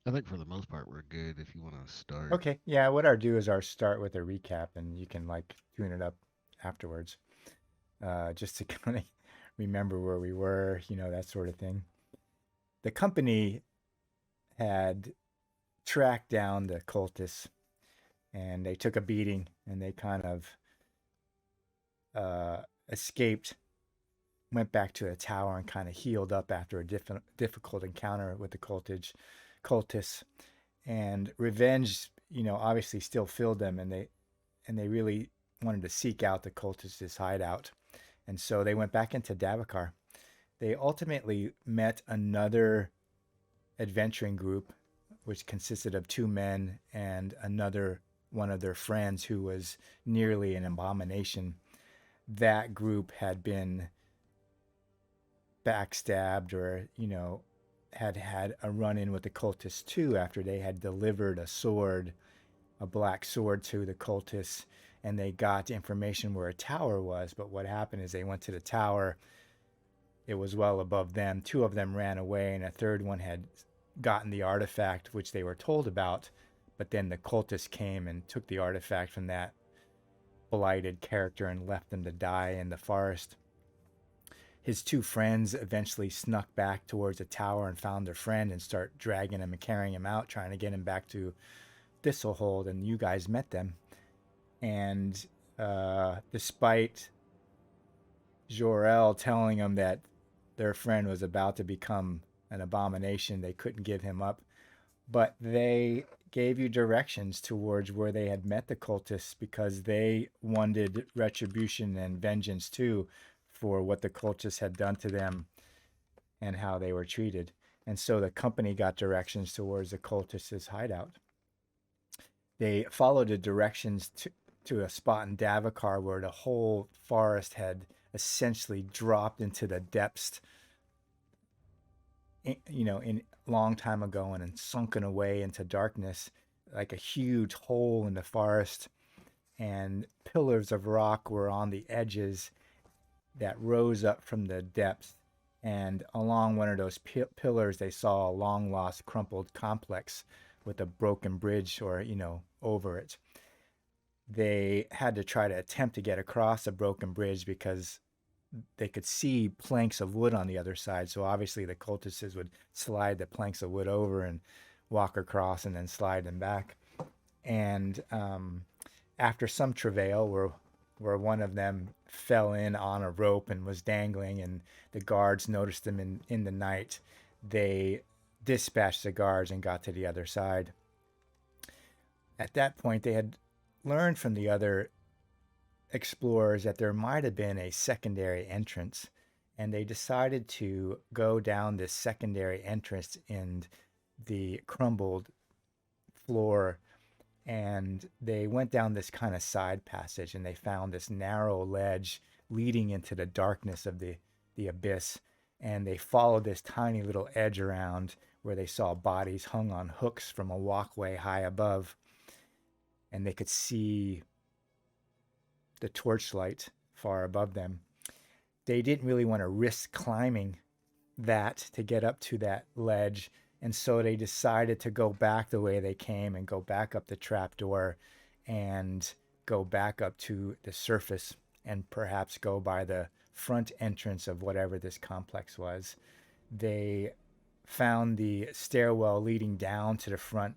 I think for the most part we're good if you want to start. Okay, yeah, what I'll do is I'll start with a recap and you can like tune it up afterwards, just to kind of remember where we were, that sort of thing. The company had tracked down the cultists and they took a beating and they kind of escaped, went back to the tower and kind of healed up after a difficult encounter with the cultists. And revenge, obviously still filled them, and they really wanted to seek out the cultists' hideout. And so they went back into Davokar. They ultimately met another adventuring group, which consisted of two men and another one of their friends who was nearly an abomination. That group had been backstabbed or, had had a run in with the cultists too after they had delivered a sword, a black sword to the cultists, and they got information where a tower was. But what happened is they went to the tower. It was well above them. Two of them ran away, and a third one had gotten the artifact, which they were told about. But then the cultists came and took the artifact from that blighted character and left them to die in the forest. His two friends eventually snuck back towards the tower and found their friend and start dragging him and carrying him out, trying to get him back to Thistlehold. And you guys met them. And despite Jor-El telling them that their friend was about to become an abomination, they couldn't give him up. But they gave you directions towards where they had met the cultists because they wanted retribution and vengeance too for what the cultists had done to them and how they were treated. And so the company got directions towards the cultists' hideout. They followed the directions to a spot in Davokar where the whole forest had essentially dropped into the depths, in long time ago and sunken away into darkness, like a huge hole in the forest. And pillars of rock were on the edges that rose up from the depths. And along one of those pillars, they saw a long lost, crumpled complex with a broken bridge or, over it. They had to try to attempt to get across a broken bridge because they could see planks of wood on the other side. So obviously the cultists would slide the planks of wood over and walk across and then slide them back. And after some travail, where one of them fell in on a rope and was dangling, and the guards noticed them in the night, they dispatched the guards and got to the other side. At that point, they had learned from the other explorers that there might have been a secondary entrance, and they decided to go down this secondary entrance in the crumbled floor. And they went down this kind of side passage and they found this narrow ledge leading into the darkness of the abyss. And they followed this tiny little edge around where they saw bodies hung on hooks from a walkway high above. And they could see the torchlight far above them. They didn't really want to risk climbing that to get up to that ledge. And so they decided to go back the way they came and go back up the trapdoor and go back up to the surface and perhaps go by the front entrance of whatever this complex was. They found the stairwell leading down to the front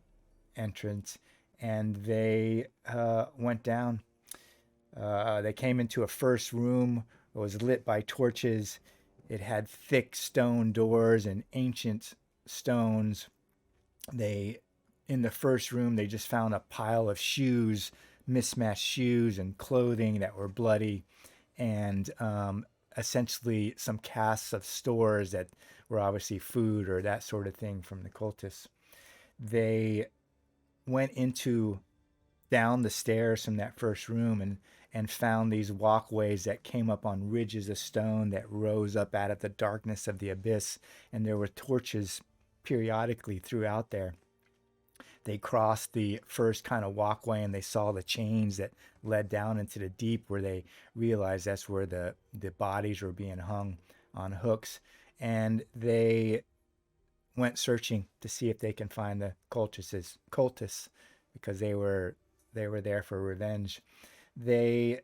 entrance and they went down. They came into a first room. It was lit by torches. It had thick stone doors and ancient stones. They, in the first room, they just found a pile of shoes, mismatched shoes and clothing that were bloody, and essentially some casks of stores that were obviously food or that sort of thing from the cultists. They went into down the stairs from that first room and found these walkways that came up on ridges of stone that rose up out of the darkness of the abyss, and there were torches periodically throughout there. They crossed the first kind of walkway and they saw the chains that led down into the deep, where they realized that's where the bodies were being hung on hooks. And they went searching to see if they can find the cultists because they were there for revenge. They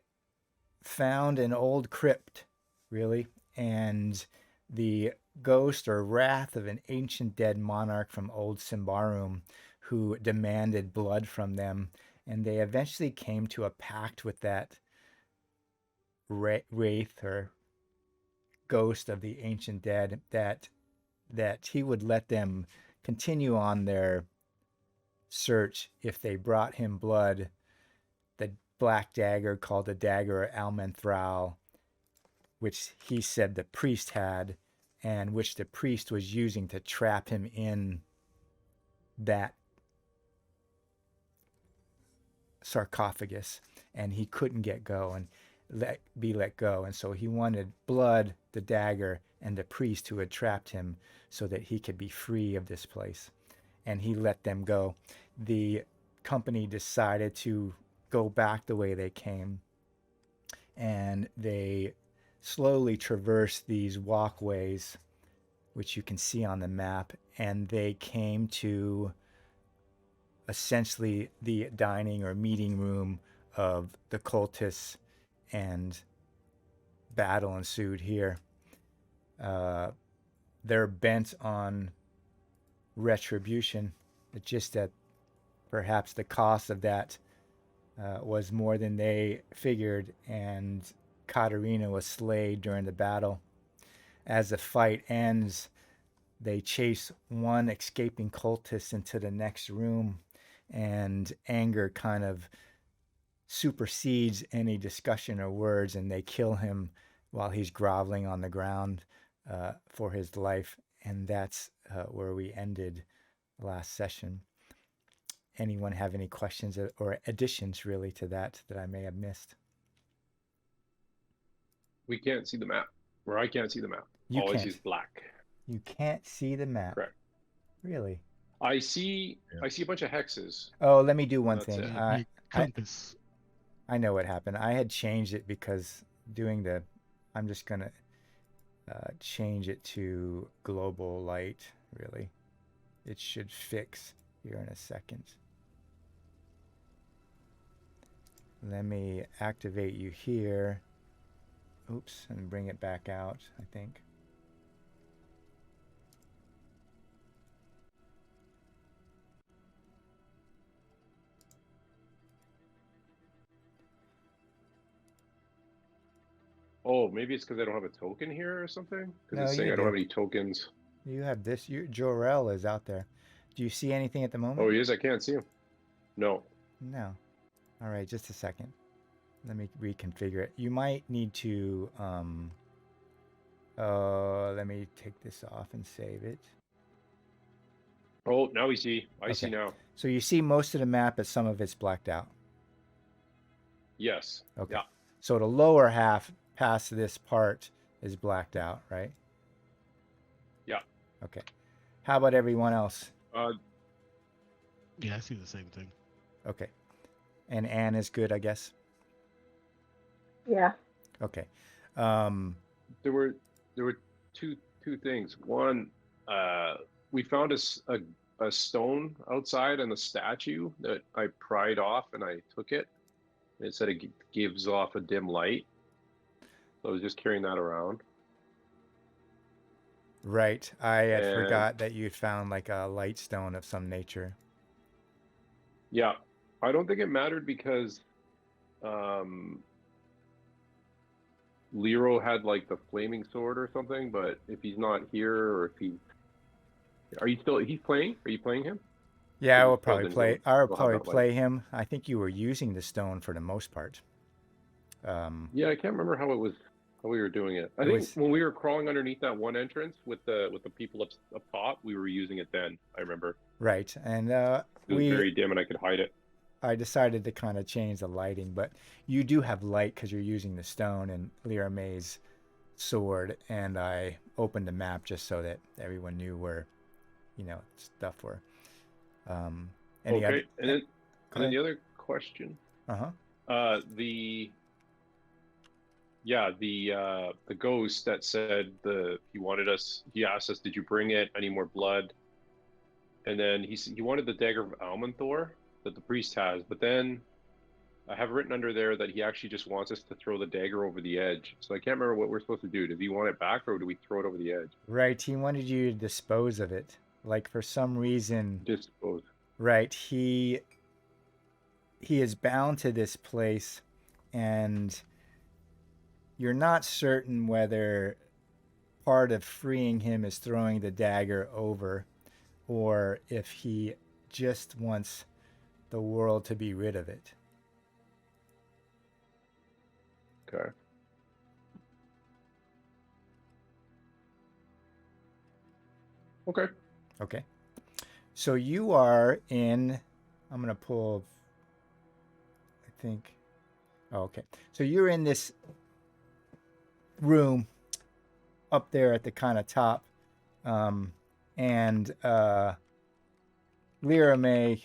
found an old crypt, really, and the ghost or wrath of an ancient dead monarch from old Symbaroum who demanded blood from them. And they eventually came to a pact with that wraith or ghost of the ancient dead that he would let them continue on their search if they brought him blood, the black dagger called the dagger of Almenthral, which he said the priest had, and which the priest was using to trap him in that sarcophagus, and he couldn't and be let go. And so he wanted blood, the dagger, and the priest who had trapped him so that he could be free of this place. And he let them go. The company decided to go back the way they came, and they slowly traversed these walkways, which you can see on the map, and they came to essentially the dining or meeting room of the cultists, and battle ensued here. They're bent on retribution. It's just that perhaps the cost of that was more than they figured, and Katarina was slayed during the battle. As the fight ends, they chase one escaping cultist into the next room, and anger kind of supersedes any discussion or words, and they kill him while he's groveling on the ground for his life. And that's where we ended last session. Anyone have any questions or additions really to that I may have missed? We can't see the map. Or I can't see the map. You All I see can't. is black. You can't see the map. Correct. Really? I see a bunch of hexes. Oh, let me do one That's thing. it. Compass. I know what happened. I had changed it because I'm just gonna change it to global light. Really, it should fix here in a second. Let me activate you here. Oops, and bring it back out, I think. Oh, maybe it's because I don't have a token here or something? Because No, it's saying you I don't do. have any tokens. You have this. Jorel is out there. Do you see anything at the moment? Oh, he is? I can't see him. No. No. All right, just a second. Let me reconfigure it. You might need to, let me take this off and save it. Oh, now we see. I see Okay. now. So you see most of the map, but some of it's blacked out. Yes. Okay. Yeah. So the lower half past this part is blacked out, right? Yeah. Okay. How about everyone else? Yeah, I see the same thing. Okay. And Anne is good, I guess. Yeah. Okay. There were two things. One, we found a stone outside and a statue that I pried off, and I took it. It said it gives off a dim light. So I was just carrying that around. Right. I had forgot that you found like a light stone of some nature. Yeah. I don't think it mattered because Lero had like the flaming sword or something, but if he's not here, or if he's playing? Are you playing him? Yeah, I will probably play him. I think you were using the stone for the most part. Yeah, I can't remember how we were doing it. I think when we were crawling underneath that one entrance with the people up top, we were using it then. I remember. Right, and it was very dim, and I could hide it. I decided to kind of change the lighting, but you do have light because you're using the stone and Lyra May's sword, and I opened the map just so that everyone knew where, stuff were. Okay, and then the other question. The ghost that said he asked us, did you bring it? I need more blood. and then he wanted the dagger of Almanthor that the priest has, but then I have written under there that he actually just wants us to throw the dagger over the edge. So I can't remember what we're supposed to do. Does he want it back, or do we throw it over the edge? Right, he wanted you to dispose of it. Like for some reason, Dispose. right, he is bound to this place, and you're not certain whether part of freeing him is throwing the dagger over, or if he just wants the world to be rid of it. Okay. Okay. Okay. So you are in, I'm going to pull, I think, oh, okay. So you're in this room up there at the kind of top. And Lyra May,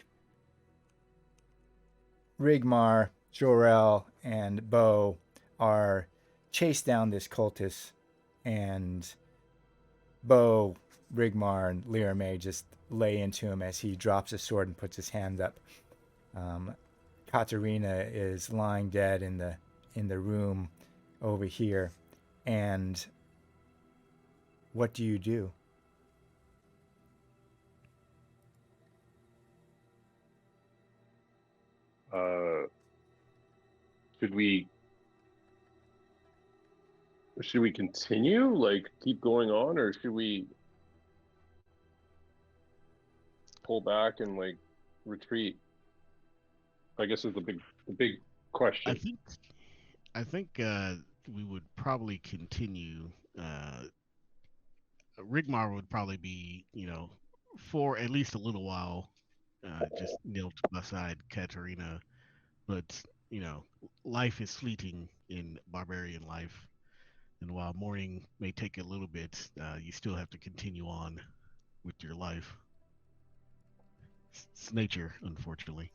Rigmar, Jor-El, and Bo are chased down this cultist, and Bo, Rigmar, and Lyra May just lay into him as he drops his sword and puts his hand up. Katarina is lying dead in the room over here, and what do you do? Should we continue, like keep going on, or should we pull back and like retreat? I guess is the big question. I think we would probably continue. Rigmar would probably be, for at least a little while, just nailed beside Katarina. But you know, life is fleeting in barbarian life, and while mourning may take a little bit, you still have to continue on with your life. It's nature, unfortunately.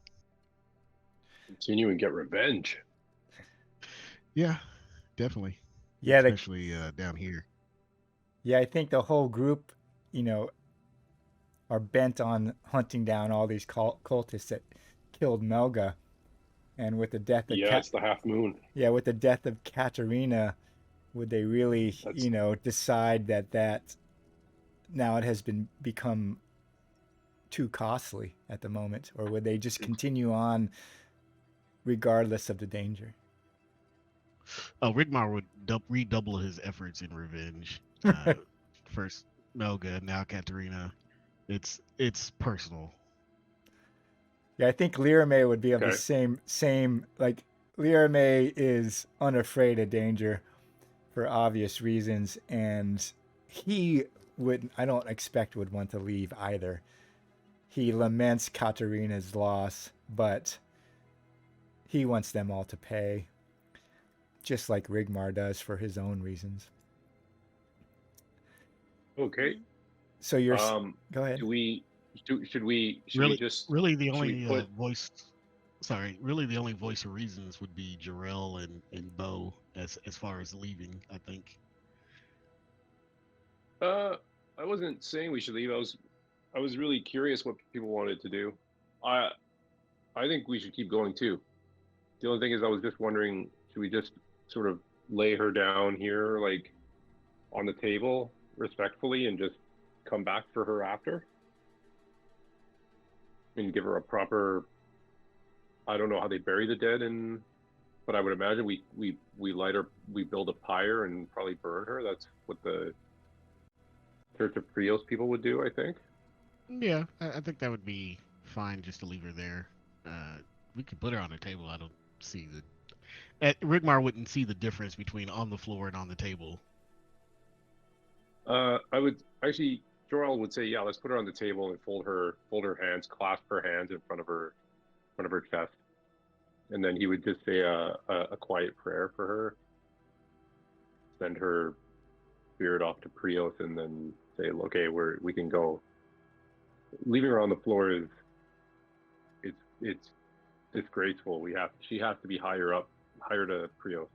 Continue and get revenge. Yeah, definitely. Yeah, Especially down here. yeah, I think the whole group, you know, are bent on hunting down all these cultists that killed Melga, and with the death of Yeah, it's the half moon. with the death of Katarina, would they really, That's decide that now it has become too costly at the moment, or would they just continue on regardless of the danger? Oh, Rigmar would redouble his efforts in revenge. First Melga, now Katarina. It's personal. Yeah, I think Lyra May would be of the okay. same like Lyra May is unafraid of danger for obvious reasons, and he would I don't expect would want to leave either. He laments Katarina's loss, but he wants them all to pay, just like Rigmar does for his own reasons. Okay. So you're go ahead. Should we Really, just really the should we only put voice. Sorry, really the only voice of reasons would be Jarrell and Bo as far as leaving. I think. I wasn't saying we should leave. I was really curious what people wanted to do. I I think we should keep going too. The only thing is I was just wondering, should we just sort of lay her down here like on the table respectfully and just come back for her after? And give her a proper, I don't know how they bury the dead, but I would imagine we light her, we build a pyre and probably burn her. That's what the Church of Prios people would do, I think. Yeah, I think that would be fine just to leave her there. We could put her on the table. I don't see Rigmar wouldn't see the difference between on the floor and on the table. I would actually, Jorel would say, yeah, let's put her on the table and fold her hands, clasp her hands in front of her chest, and then he would just say a quiet prayer for her, send her spirit off to Prios, and then say, okay, we can go. Leaving her on the floor is it's disgraceful. She has to be higher to Prios.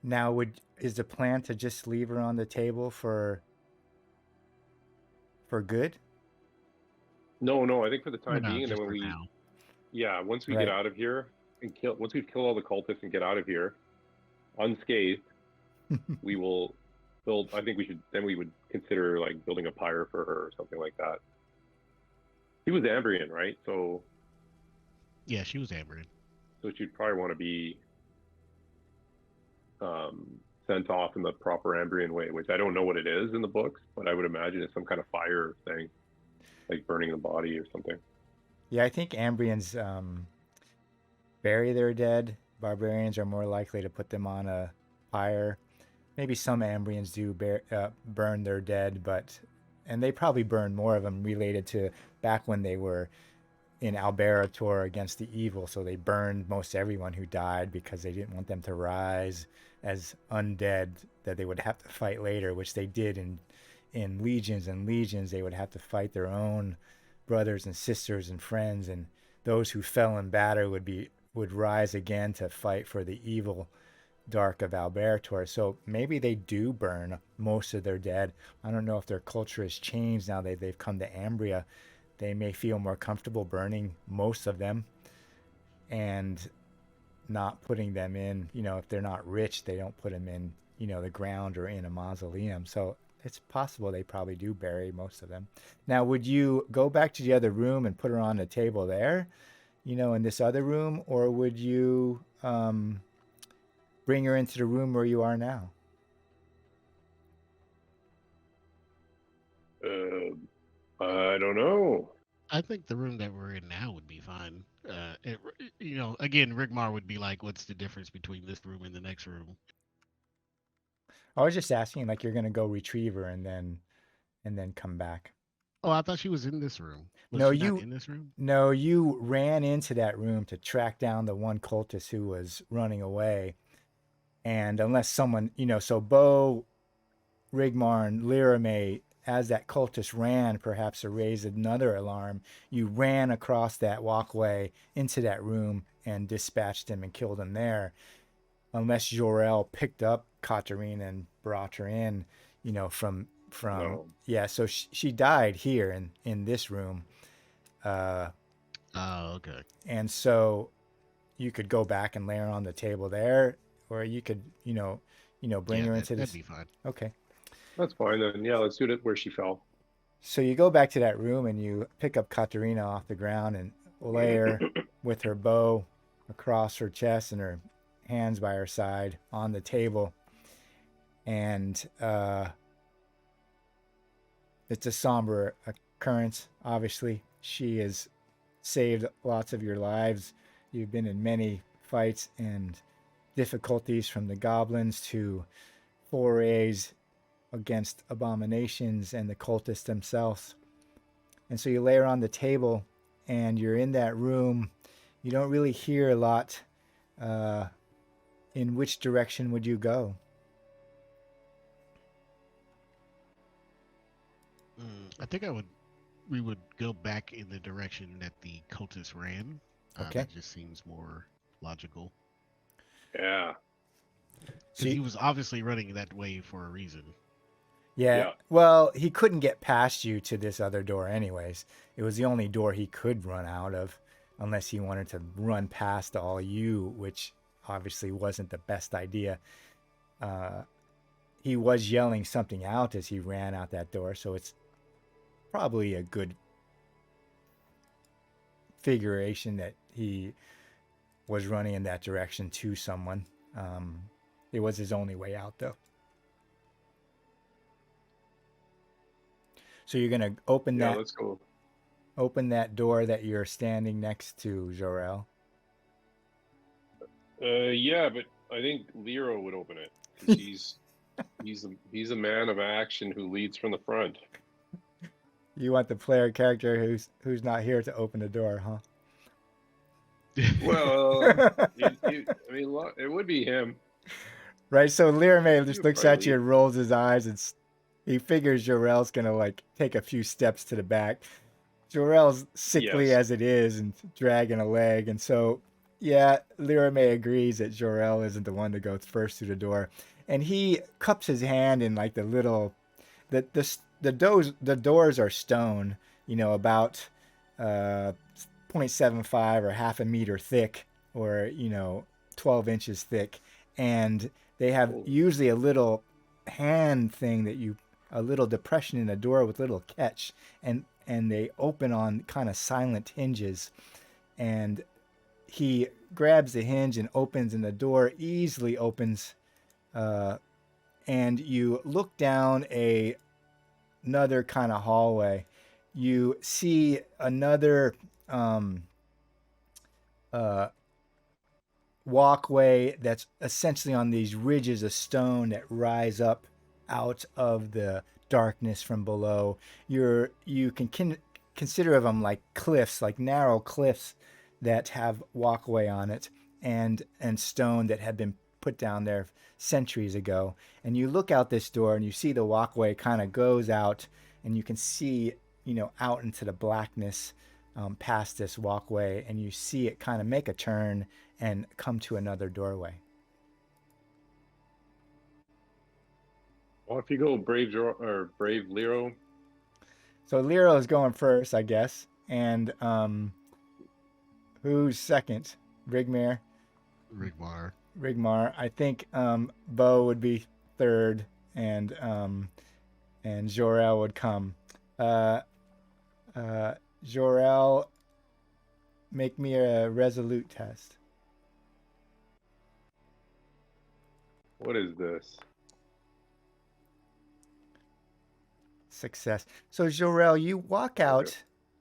Now, is the plan to just leave her on the table for for good? No, I think for the Well, time no, being, and then just when for we, now. yeah, once we get Right. out of here and once we've killed all the cultists and get out of here unscathed, we will build. I think we would consider like building a pyre for her or something like that. He was Ambrian, right? So Yeah, she was Amberin. she'd probably want to be sent off in the proper Ambrian way, which I don't know what it is in the books, but I would imagine it's some kind of fire thing, like burning the body or something. Yeah, I think Ambrians bury their dead. Barbarians are more likely to put them on a pyre. Maybe some Ambrians do burn their dead, and they probably burn more of them related to back when they were in Alberator against the evil. So they burned most everyone who died because they didn't want them to rise as undead that they would have to fight later, which they did in legions and legions. They would have to fight their own brothers and sisters and friends, and those who fell in battle would rise again to fight for the evil dark of Alberator. So maybe they do burn most of their dead. I don't know if their culture has changed now that they've come to Ambria. They may feel more comfortable burning most of them and not putting them in, if they're not rich, they don't put them in, the ground or in a mausoleum. So it's possible they probably do bury most of them. Now, would you go back to the other room and put her on a table there, in this other room, or would you bring her into the room where you are now? I don't know. I think the room that we're in now would be fine. Again, Rigmar would be like, "What's the difference between this room and the next room?" I was just asking, like you're gonna go retrieve her and then come back. Oh, I thought she was in this room. Was No, she not you in this room? no, you ran into that room to track down the one cultist who was running away. And unless someone, so Bo, Rigmar, and Lirame, as that cultist ran, perhaps to raise another alarm, you ran across that walkway into that room and dispatched him and killed him there. Unless Jor-El picked up Katarina and brought her in, from No. yeah. So she died here in this room, Oh, okay. and so you could go back and lay her on the table there, or you could bring Yeah, her into that'd this. be fine. Okay. That's fine then. Yeah, let's do it where she fell. So you go back to that room and you pick up Katarina off the ground and lay her with her bow across her chest and her hands by her side on the table. And it's a somber occurrence, obviously. She has saved lots of your lives. You've been in many fights and difficulties, from the goblins to forays against abominations and the cultists themselves. And so you lay her on the table and you're in that room. You don't really hear a lot. In which direction would you go? I think we would go back in the direction that the cultists ran. Okay. That just seems more logical. Yeah. Because he was obviously running that way for a reason. Yeah. Well, he couldn't get past you to this other door anyways. It was the only door he could run out of, unless he wanted to run past all you, which obviously wasn't the best idea. He was yelling something out as he ran out that door, so it's probably a good figuration that he was running in that direction to someone. It was his only way out, though. So you're gonna Let's go. Open that door that you're standing next to, Jor-El. Yeah, but I think Lero would open it because he's a man of action who leads from the front. You want the player character who's not here to open the door, huh? Well, it would be him. Right, so Lirame just looks at you lead. and rolls his eyes, and he figures Jor-El's gonna like take a few steps to the back. Jor-El's sickly as it is and dragging a leg, and so yeah, Lirame agrees that Jor-El isn't the one to go first through the door, and he cups his hand in like the the doors are stone, about 0.75 or half a meter thick, or 12 inches thick, and they have Oh, usually a little hand thing a little depression in the door with little catch, and they open on kind of silent hinges, and he grabs the hinge and opens, and the door easily opens, and you look down another kind of hallway. You see another uh, walkway that's essentially on these ridges of stone that rise up out of the darkness from below. You can consider them like cliffs, like narrow cliffs that have walkway on it, and stone that had been put down there centuries ago. And you look out this door and you see the walkway kind of goes out, and you can see out into the blackness, past this walkway, and you see it kind of make a turn and come to another doorway. well, if you go brave Lero, So Lero is going first, I guess. And who's second? Rigmar. Rigmar. Rigmar. I think Bo would be third, and Jor-El would come. Jor-El, make me a resolute test. what is this? Success. So Jor-El, you walk out. Okay.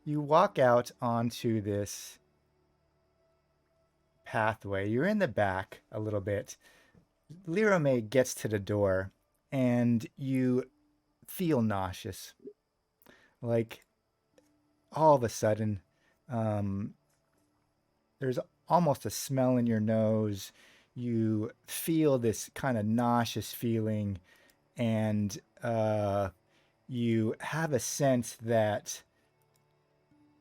You walk out onto this pathway. You're in the back a little bit. Lirame gets to the door, and you feel nauseous. Like all of a sudden, there's almost a smell in your nose. You feel this kind of nauseous feeling, and you have a sense that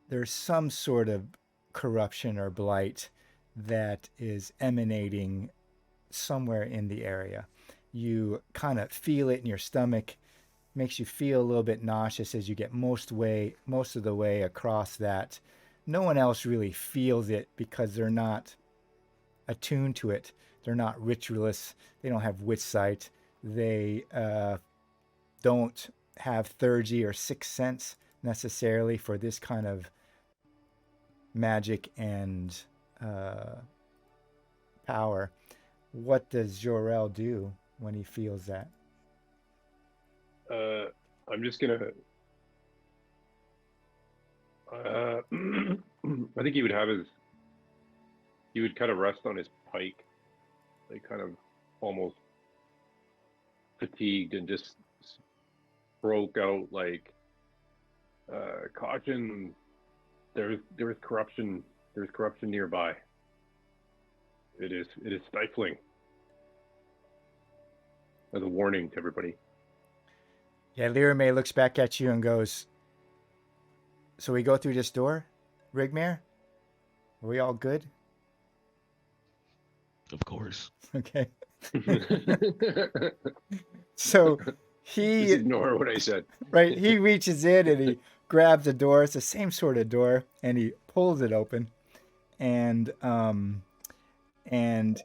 there's some sort of corruption or blight that is emanating somewhere in the area. You kind of feel it in your stomach, makes you feel a little bit nauseous as you get most of the way across that. No one else really feels it because they're not attuned to it. They're not ritualists. They don't have witch sight. They don't have third or sixth sense necessarily for this kind of magic and power. What does Jor-El do when he feels that? I'm just gonna. I think he would have his. He would kind of rest on his pike, like kind of almost fatigued, and just broke out like, "Caution! There is corruption. There is corruption nearby. It is stifling." As a warning to everybody. Yeah, Lirame looks back at you and goes, "So we go through this door, Rigmar? Are we all good?" Of course. Okay. So Just he ignore what I said. right, he reaches in and he grabs the door. It's the same sort of door, and he pulls it open, and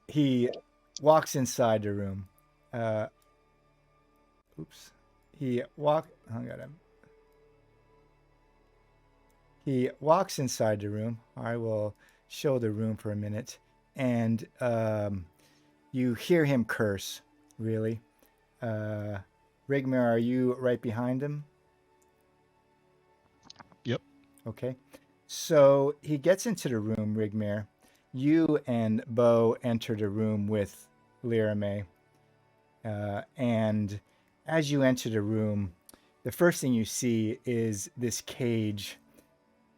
he walks inside the room. Oops. He walks inside the room. I will show the room for a minute, and you hear him curse. Really, Rigmar, are you right behind him? Yep. Okay. So he gets into the room, Rigmar. You and Bo enter the room with Lirame. And as you enter the room, the first thing you see is this cage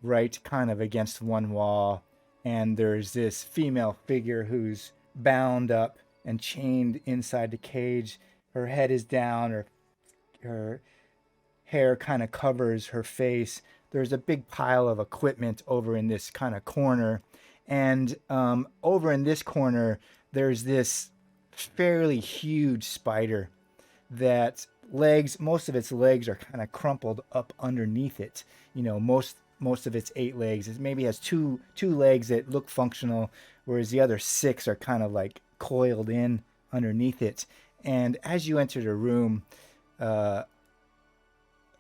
right kind of against one wall. And there's this female figure who's bound up and chained inside the cage. Her head is down, her hair kind of covers her face. There's a big pile of equipment over in this kind of corner. And over in this corner, there's this fairly huge spider that legs, most of its legs are kind of crumpled up underneath it. Most of its 8 legs, it maybe has two legs that look functional, whereas the other 6 are kind of like coiled in underneath it. And as you enter the room,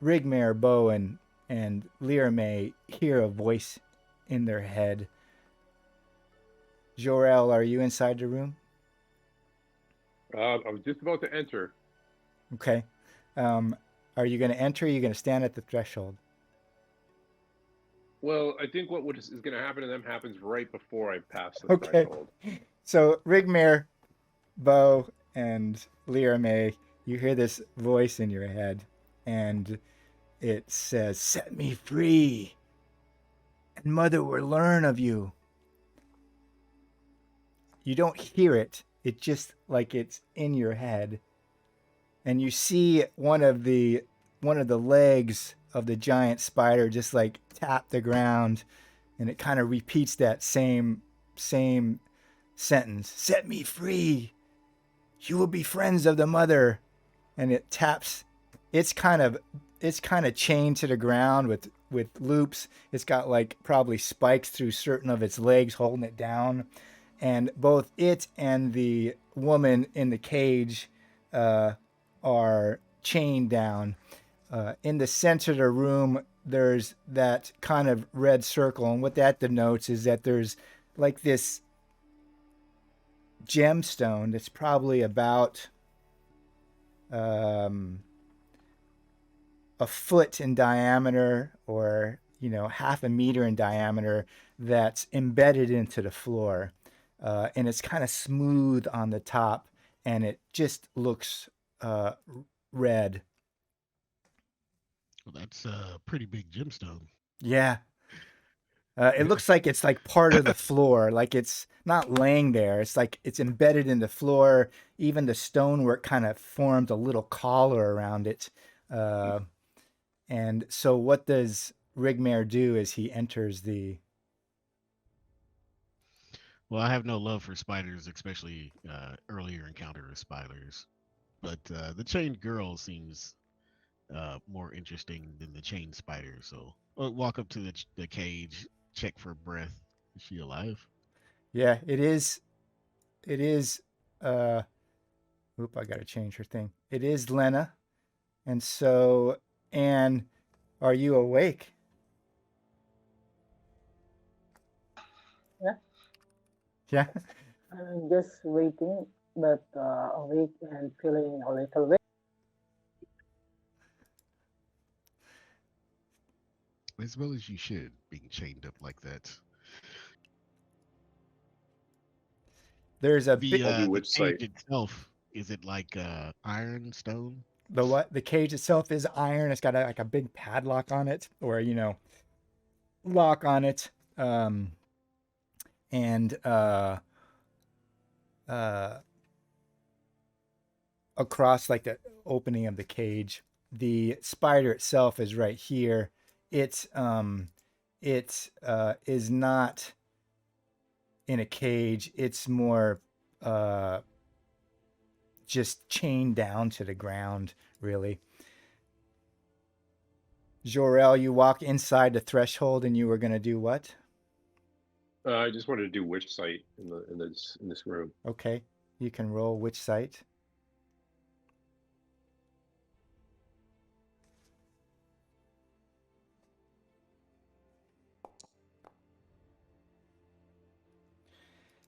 Rigmare, Bo, and Lyra may hear a voice in their head. Jor-El, are you inside the room? I was just about to enter. Okay. Are you going to enter? Or are you going to stand at the threshold? Well, I think what is going to happen to them happens right before I pass the Okay. threshold. So Rigmare, Bo, and Lyra May, you hear this voice in your head, and it says, "Set me free, and Mother will learn of you." You don't hear it. It's just like it's in your head. And you see one of the legs of the giant spider just like tap the ground, and it kind of repeats that same sentence. "Set me free. You will be friends of the Mother." And it taps. It's kind of chained to the ground with loops. It's got like probably spikes through certain of its legs holding it down. And both it and the woman in the cage are chained down. In the center of the room, there's that kind of red circle. And what that denotes is that there's like this gemstone that's probably about a foot in diameter, or half a meter in diameter, that's embedded into the floor. And it's kind of smooth on the top, and it just looks red. Well, that's a pretty big gemstone. Yeah. It looks like it's like part of the floor, like it's not laying there. It's like it's embedded in the floor. Even the stonework kind of formed a little collar around it. And so what does Rigmare do as he enters the... Well, I have no love for spiders, especially earlier encounter with spiders. But the chained girl seems more interesting than the chained spider. So I'll walk up to the cage, check for breath. Is she alive? Yeah, it is. It is. I got to change her thing. It is Lena. And so, Anne, are you awake? Yeah. Yeah. I'm just waiting, but awake and feeling a little bit. As well as you should, being chained up like that. There's a bit. I'll do The which cage site? itself, is it like iron stone? The what? The cage itself is iron. It's got like a big padlock on it, or lock on it. And across like the opening of the cage, the spider itself is right here. It is not in a cage. It's more just chained down to the ground, really. Jor-El, you walk inside the threshold, and you were going to do what? I just wanted to do which site in this room. Okay, you can roll which site.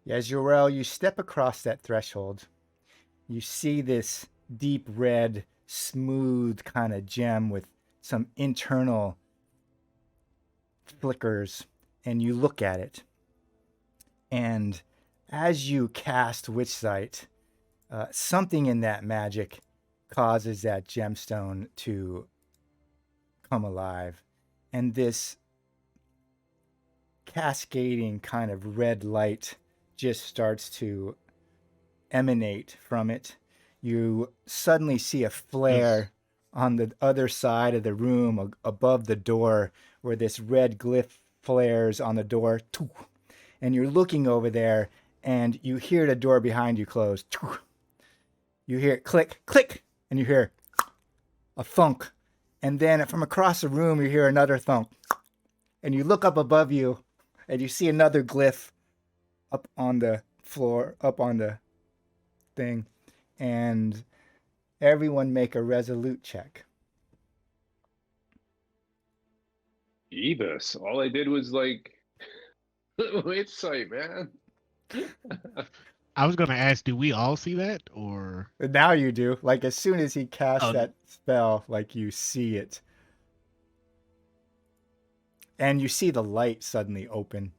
As Jor-El, you step across that threshold, you see this deep red, smooth kind of gem with some internal flickers, and you look at it. And as you cast Witch Sight, something in that magic causes that gemstone to come alive. And this cascading kind of red light just starts to emanate from it. You suddenly see a flare on the other side of the room above the door, where this red glyph flares on the door. And you're looking over there, and you hear the door behind you close. You hear it click, click, and you hear a thunk, and then from across the room you hear another thunk, and you look up above you, and you see another glyph up on the floor, up on the thing, and everyone make a resolute check. Jeebus. All I did was like insight, man. I was gonna ask, do we all see that, or And now you do. Like as soon as he casts oh, that spell, like you see it. And you see the light suddenly open.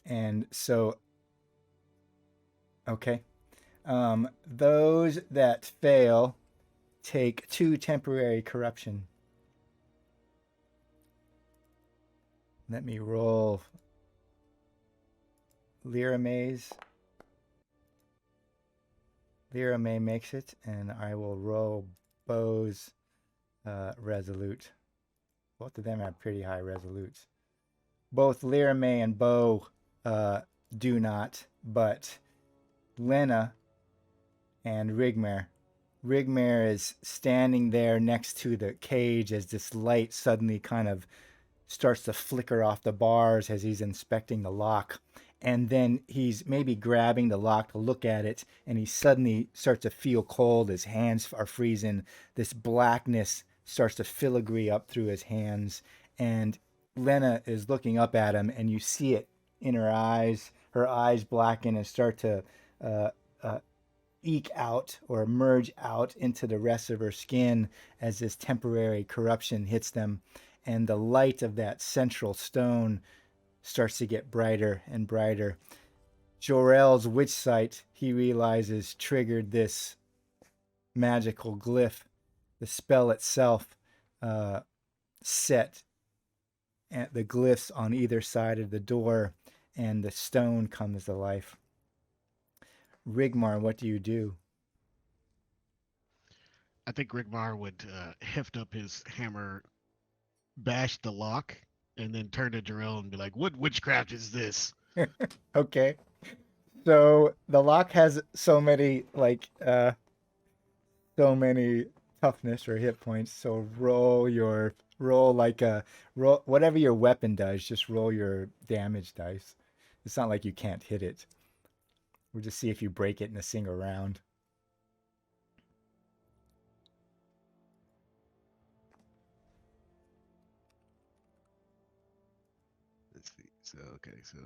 And so, okay. Those that fail take 2 temporary corruption. Let me roll Lyra May's. Lyra May makes it, and I will roll Bo's resolute. Both of them have pretty high resolutes. Both Lyra May and Bo do not, but Lena and Rigmar. Rigmar is standing there next to the cage as this light suddenly kind of starts to flicker off the bars as he's inspecting the lock. And then he's maybe grabbing the lock to look at it, and he suddenly starts to feel cold. His hands are freezing. This blackness starts to filigree up through his hands. And Lena is looking up at him, and you see it in her eyes. Her eyes blacken and start to eke out or merge out into the rest of her skin as this temporary corruption hits them. And the light of that central stone starts to get brighter and brighter. Jor-El's witch sight, he realizes, triggered this magical glyph. The spell itself set the glyphs on either side of the door, and the stone comes to life. Rigmar, what do you do? I think Rigmar would heft up his hammer, bash the lock, and then turn to Jarrell and be like, "What witchcraft is this?" Okay. So the lock has so many toughness or hit points. So roll like a roll whatever your weapon does, just roll your damage dice. It's not like you can't hit it. We'll just see if you break it in a single round. Let's see. So okay, so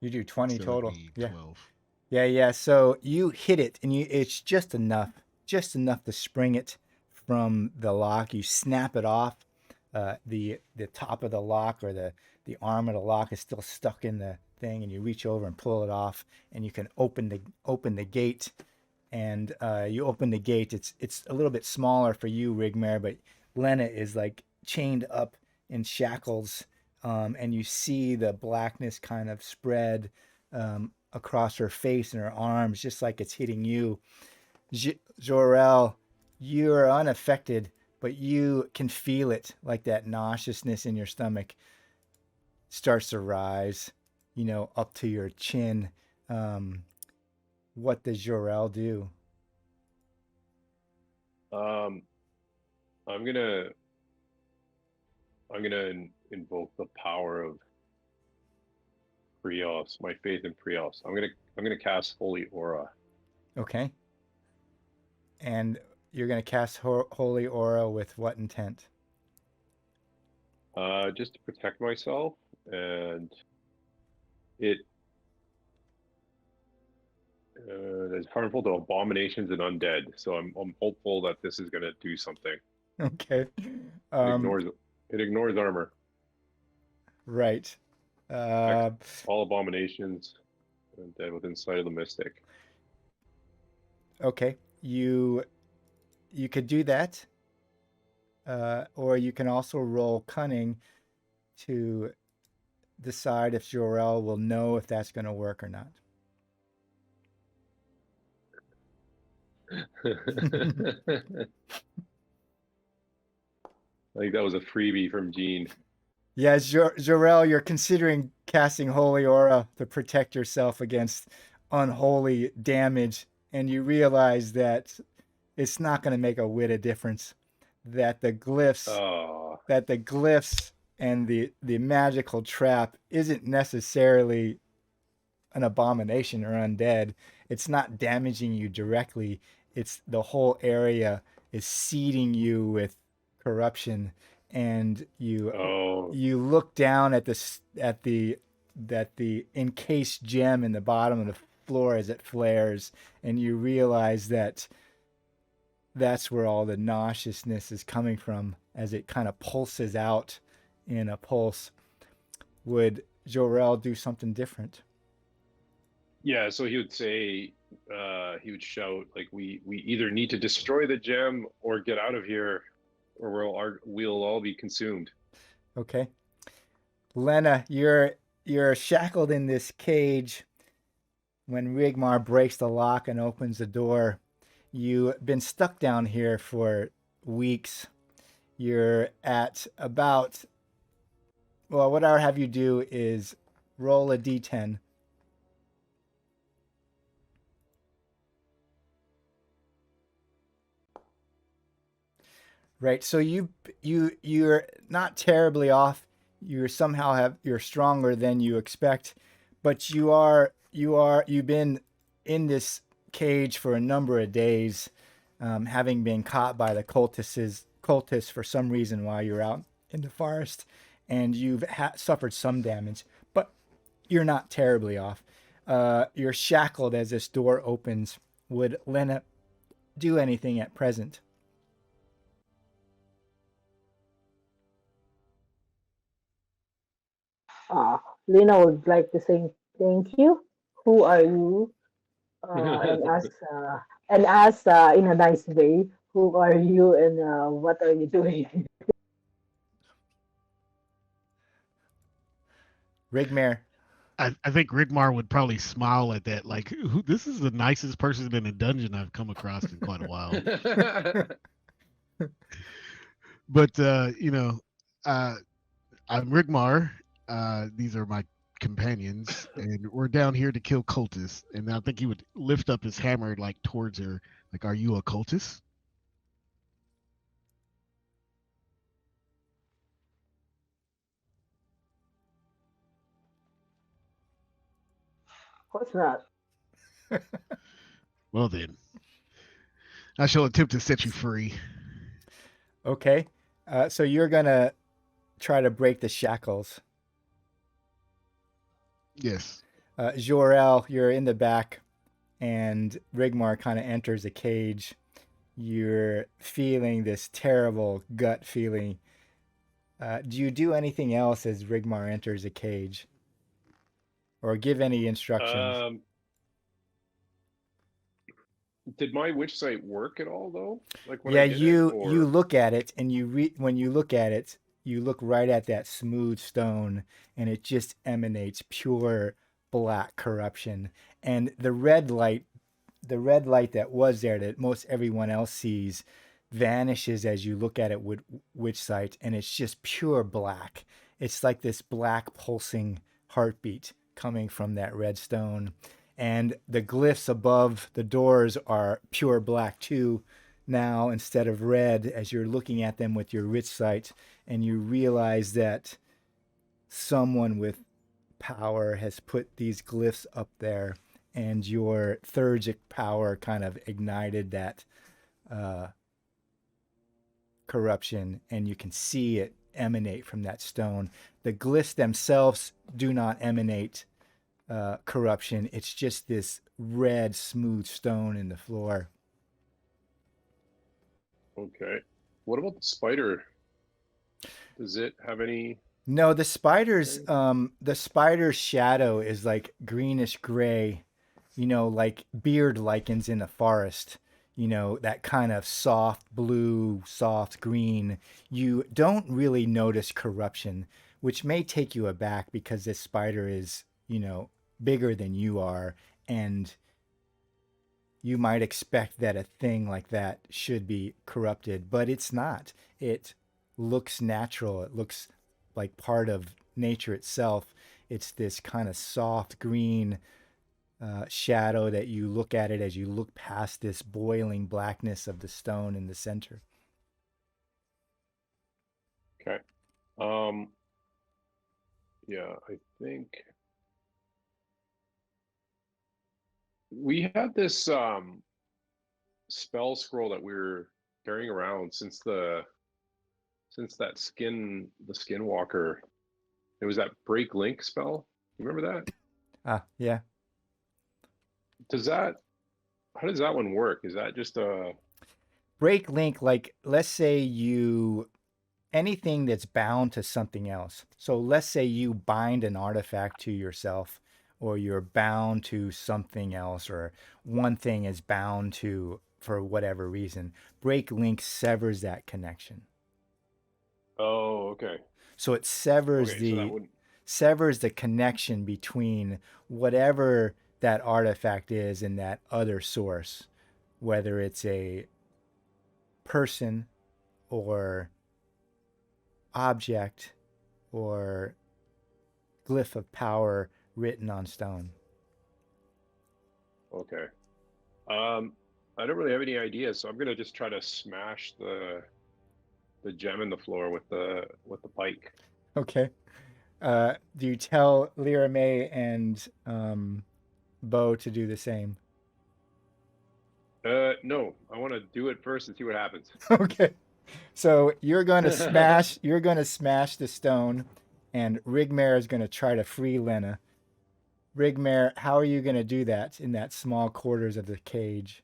You do 20 so it'd total. be Yeah. 12. Yeah. So you hit it, and it's just enough to spring it from the lock. You snap it off. The top of the lock or the arm of the lock is still stuck in the thing, and you reach over and pull it off, and you can open the gate. And you open the gate. It's a little bit smaller for you, Rigmar, but Lena is like chained up in shackles, and you see the blackness kind of spread across her face and her arms, just like it's hitting you. Jor-El, you are unaffected, but you can feel it, like that nauseousness in your stomach starts to rise, up to your chin. What does Jor-El do? Um, I'm gonna invoke the power of Prios, my faith in Prios. I'm gonna cast Holy Aura. Okay. And you're going to cast Holy Aura with what intent? Just to protect myself, and it is harmful to abominations and undead. So I'm hopeful that this is gonna do something. Okay. It ignores armor. Right. Uh, All abominations and dead within sight of the mystic. okay. You could do that, or you can also roll cunning to decide if Jor-El will know if that's going to work or not. I think that was a freebie from Gene. Yeah, Jorel, you're considering casting Holy Aura to protect yourself against unholy damage, and you realize that it's not going to make a whit of difference. That the glyphs, Oh, that the glyphs and the magical trap isn't necessarily an abomination or undead. It's not damaging you directly. It's the whole area is seeding you with corruption, and oh, you look down at the encased gem in the bottom of the floor as it flares, and you realize that that's where all the nauseousness is coming from as it kind of pulses out in a pulse. Would Jorel do something different? yeah. So he would say, he would shout like, "We either need to destroy the gem or get out of here, or we'll all be consumed." Okay. Lena, you're shackled in this cage when Rigmar breaks the lock and opens the door. You've been stuck down here for weeks. You're at about, well, what I'll have you do is roll a d10. Right. So you're not terribly off. You're stronger than you expect, but you've been in this cage for a number of days, having been caught by the cultists for some reason while you're out in the forest, and you've suffered some damage, but you're not terribly off. You're shackled as this door opens. Would Lena do anything at present? Uh, Lena would like to say thank you. Who are you? And ask in a nice way. Who are you and what are you doing? Rigmar. I think Rigmar would probably smile at that, like, this is the nicest person in a dungeon I've come across in quite a while. But uh, I'm Rigmar. These are my companions, and we're down here to kill cultists. And I think he would lift up his hammer like towards her, like, "Are you a cultist?" Of course not. Well then, I shall attempt to set you free. Okay. So you're gonna try to break the shackles. Yes. Jorel, you're in the back, and Rigmar kind of enters the cage. You're feeling this terrible gut feeling. Do you do anything else as Rigmar enters the cage, or give any instructions? um, did my witch sight work at all though? Like when Yeah, I did it, you or look at it, and when you look at it, you look right at that smooth stone, and it just emanates pure black corruption. And the red light that was there that most everyone else sees, vanishes as you look at it with witch sight, and it's just pure black. It's like this black pulsing heartbeat coming from that red stone. And the glyphs above the doors are pure black too, now instead of red, as you're looking at them with your witch sight, and you realize that someone with power has put these glyphs up there, and your thurgic power kind of ignited that uh, corruption, and you can see it emanate from that stone. The glyphs themselves do not emanate corruption. It's just this red, smooth stone in the floor. okay. What about the spider? Does it have any? No, the spider's shadow is like greenish gray, like beard lichens in a forest, that kind of soft blue, soft green. You don't really notice corruption, which may take you aback because this spider is, bigger than you are, and you might expect that a thing like that should be corrupted, but it's not. It looks natural. It looks like part of nature itself. It's this kind of soft green shadow that you look at it as you look past this boiling blackness of the stone in the center. Okay. Yeah, I think we had this spell scroll that we were carrying around since that the skinwalker. It was that break link spell. You remember that? Yeah. How does that one work? Is that just a Break link, like let's say anything that's bound to something else. So let's say you bind an artifact to yourself, or you're bound to something else, or one thing is bound to for whatever reason. Break link severs that connection. Oh, okay. So it severs Okay, so that the wouldn't severs the connection between whatever that artifact is and that other source, whether it's a person or object or glyph of power written on stone. okay. I don't really have any ideas, so I'm gonna just try to smash the gem in the floor with the pike. Okay. Do you tell Lyra May and Bo to do the same? No, I want to do it first and see what happens. Okay. So you're going to smash. You're going to smash the stone, and Rigmare is going to try to free Lena. Rigmare, how are you going to do that in that small quarters of the cage?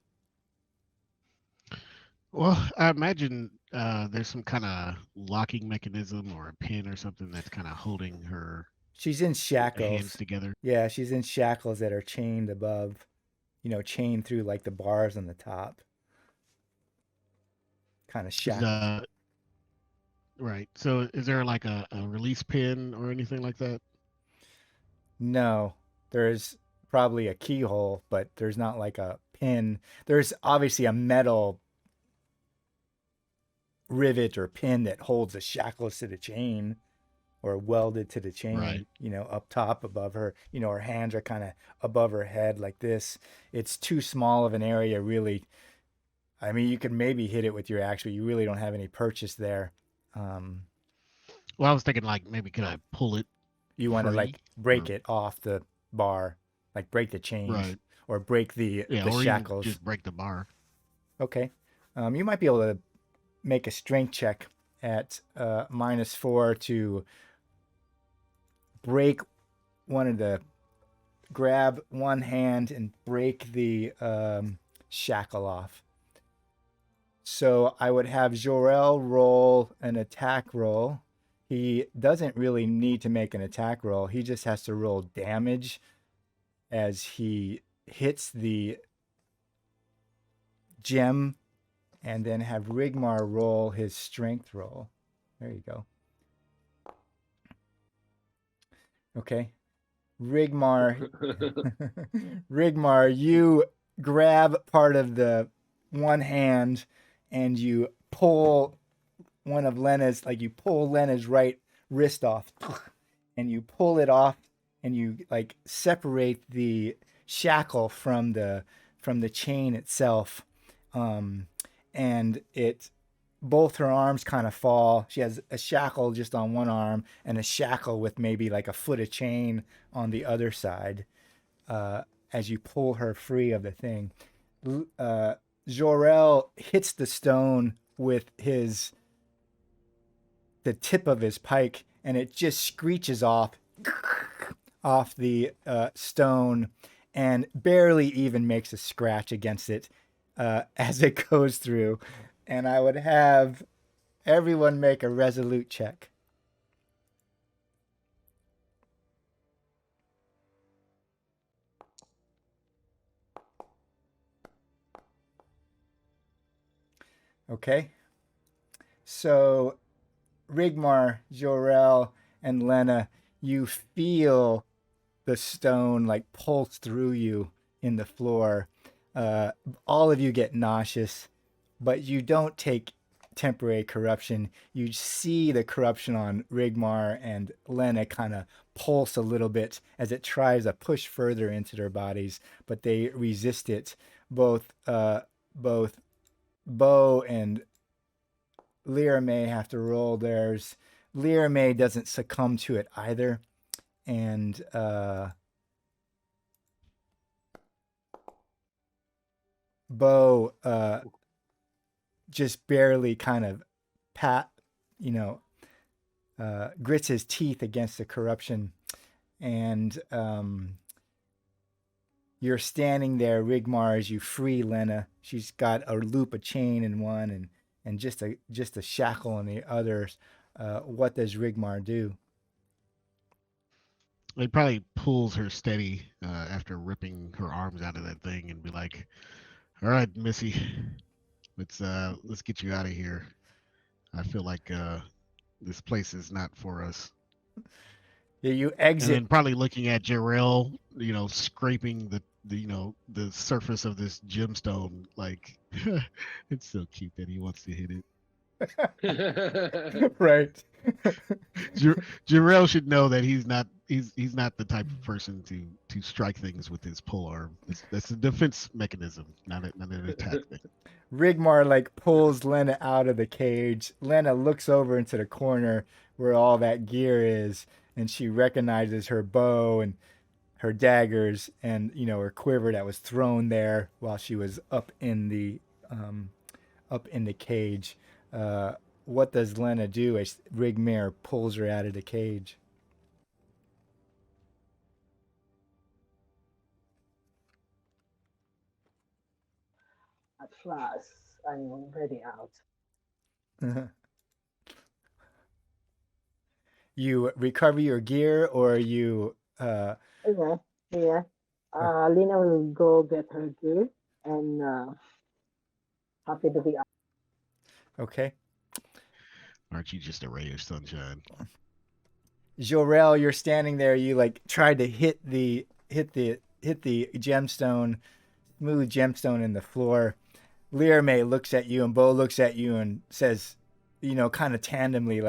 Well, I imagine there's some kind of locking mechanism or a pin or something that's kind of holding her She's in hands shackles. together. Yeah, she's in shackles that are chained above, chained through like the bars on the top. Kind of Is shackled. right. So is there like a release pin or anything like that? No, there's probably a keyhole, but there's not like a pin. There's obviously a metal rivet or pin that holds the shackles to the chain or welded to the chain, Right. up top above her. Her hands are kind of above her head like this. It's too small of an area, really. I mean, you could maybe hit it with your axe, but you really don't have any purchase there. Um, Well, I was thinking like maybe could I pull it you want to free like break or it off the bar, like break the chains right. or break the Yeah, the or even shackles. just break the bar. Okay. You might be able to make a strength check at -4 to break one of the grab one hand and break the shackle off. So I would have Jorel roll an attack roll. He doesn't really need to make an attack roll. He just has to roll damage as he hits the gem, and then have Rigmar roll his strength roll. There you go. Okay. Rigmar, Rigmar, you grab part of the one hand and you pull one of Lena's, like you pull Lena's right wrist off and you pull it off and you like separate the shackle from the chain itself. And it both her arms kind of fall. She has a shackle just on one arm and a shackle with maybe like a foot of chain on the other side as you pull her free of the thing. Jorel hits the stone with the tip of his pike, and it just screeches off the stone and barely even makes a scratch against it as it goes through. And I would have everyone make a resolute check. Okay. So Rigmar, Jorel, and Lena, you feel the stone like pulse through you in the floor. All of you get nauseous, but you don't take temporary corruption. You see the corruption on Rigmar and Lena kind of pulse a little bit as it tries to push further into their bodies, but they resist it. Both Bo and Lyra May have to roll theirs. Lyra May doesn't succumb to it either, and Bo just barely kind of grits his teeth against the corruption, and you're standing there, Rigmar, as you free Lena. She's got a loop of chain in one and just a shackle in the others. What does Rigmar do? He probably pulls her steady after ripping her arms out of that thing and be like, "All right, Missy, let's get you out of here. I feel like this place is not for us." Yeah, you And exit. then probably looking at Jarrell, scraping the surface of this gemstone, like it's so cute that he wants to hit it. Right. Jarrell should know that he's not the type of person to strike things with his pole arm. That's a defense mechanism, not an attack thing. Rigmar like pulls Lena out of the cage. Lena looks over into the corner where all that gear is, and she recognizes her bow and her daggers and her quiver that was thrown there while she was up in the cage. What does Lena do as Rigmar pulls her out of the cage? At last, I'm already out. You recover your gear, or you Yeah, yeah. Lena will go get her gear and happy to be out. okay? Aren't you just a ray of sunshine? Jorel, you're standing there. You like tried to hit the gemstone, smooth gemstone in the floor. Lyra looks at you, and Bo looks at you and says, kind of tandemly,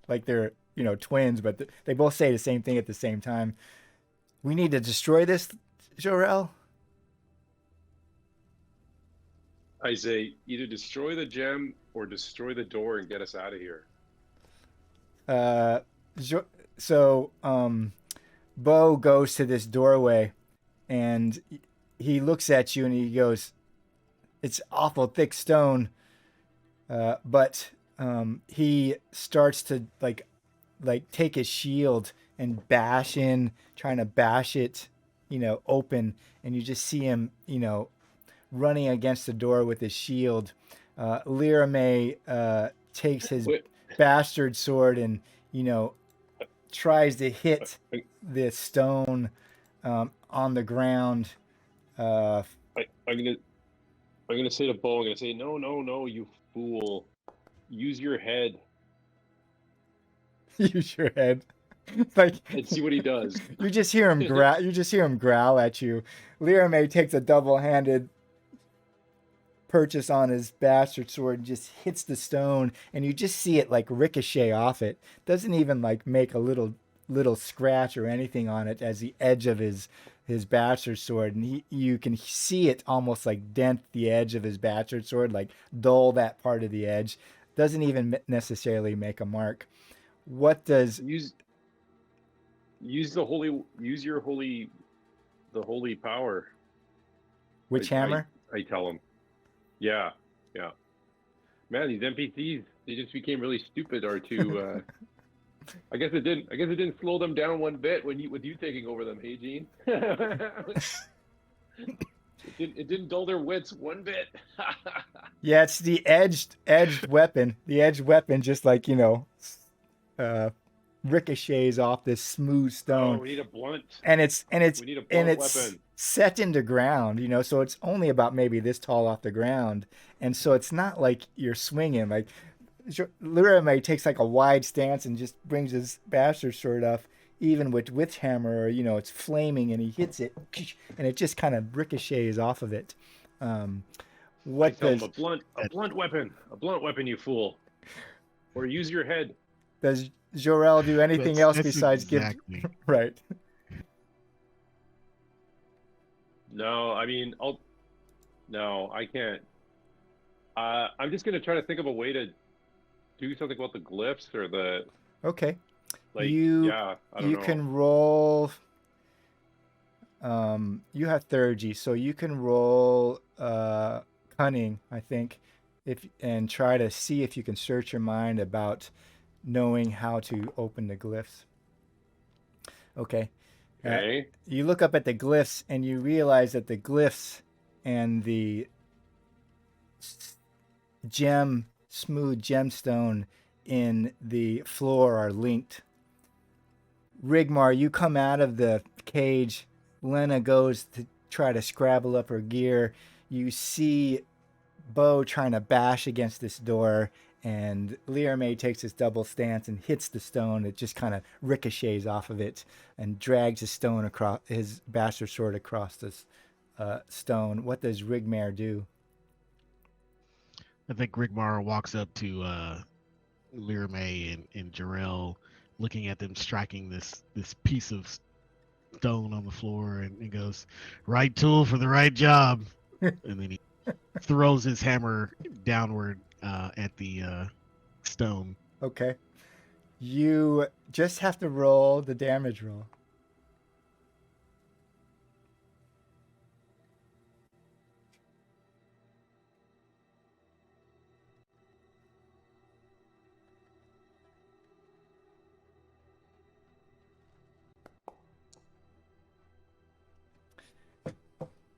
like they're twins, but they both say the same thing at the same time. We need to destroy this, Jorel. I say either destroy the gem or destroy the door and get us out of here. So Bo goes to this doorway, and he looks at you and he goes, "It's awful thick stone," but he starts to like take his shield and bash in, trying to bash it, open, and you just see him, running against the door with his shield. Lyra May takes his bastard sword and tries to hit the stone on the ground. I'm gonna say to Bo, I'm gonna say, no, you fool! Use your head. Use your head. Like, and see what he does. You just hear him growl. You just hear him growl at you. Lyra May takes a double-handed purchase on his bastard sword and just hits the stone, and you just see it like ricochet off it. Doesn't even like make a little scratch or anything on it as the edge of his bastard sword, and you can see it almost like dent the edge of his bastard sword, like dull that part of the edge. Doesn't even necessarily make a mark. What does use the holy power? Which hammer? I tell him. Yeah. Man, these NPCs, they just became really stupid. Or to, I guess it didn't slow them down one bit with you taking over them. Hey, Gene. It didn't dull their wits one bit. Yeah, it's the edged weapon. The edged weapon just like ricochets off this smooth stone. Oh, we need a blunt. And it's weapon. set into ground, so it's only about maybe this tall off the ground, and so it's not like you're swinging. Like Lyra May takes like a wide stance and just brings his bastard sword up, even with hammer, it's flaming, and he hits it, and it just kind of ricochets off of it. What does a blunt weapon, you fool? Or use your head. Does Jorel do anything else That's besides give? exactly. Right. No, I mean, no, I can't. I'm just gonna try to think of a way to do something about the glyphs or the Okay. like. You Yeah, I don't know. can roll. You have Theurgy, so you can roll cunning, I think, and try to see if you can search your mind about knowing how to open the glyphs. Okay. Okay. You look up at the glyphs and you realize that the glyphs and the smooth gemstone in the floor are linked. Rigmar, you come out of the cage. Lena goes to try to scrabble up her gear. You see Bo trying to bash against this door, and Learmay takes his double stance and hits the stone. It just kind of ricochets off of it and drags his bastard sword across this stone. What does Rigmar do? I think Rigmar walks up to Learmay and Jarrell, looking at them striking this piece of stone on the floor, and goes, "Right tool for the right job." And then he throws his hammer downward at the stone. Okay. You just have to roll the damage roll.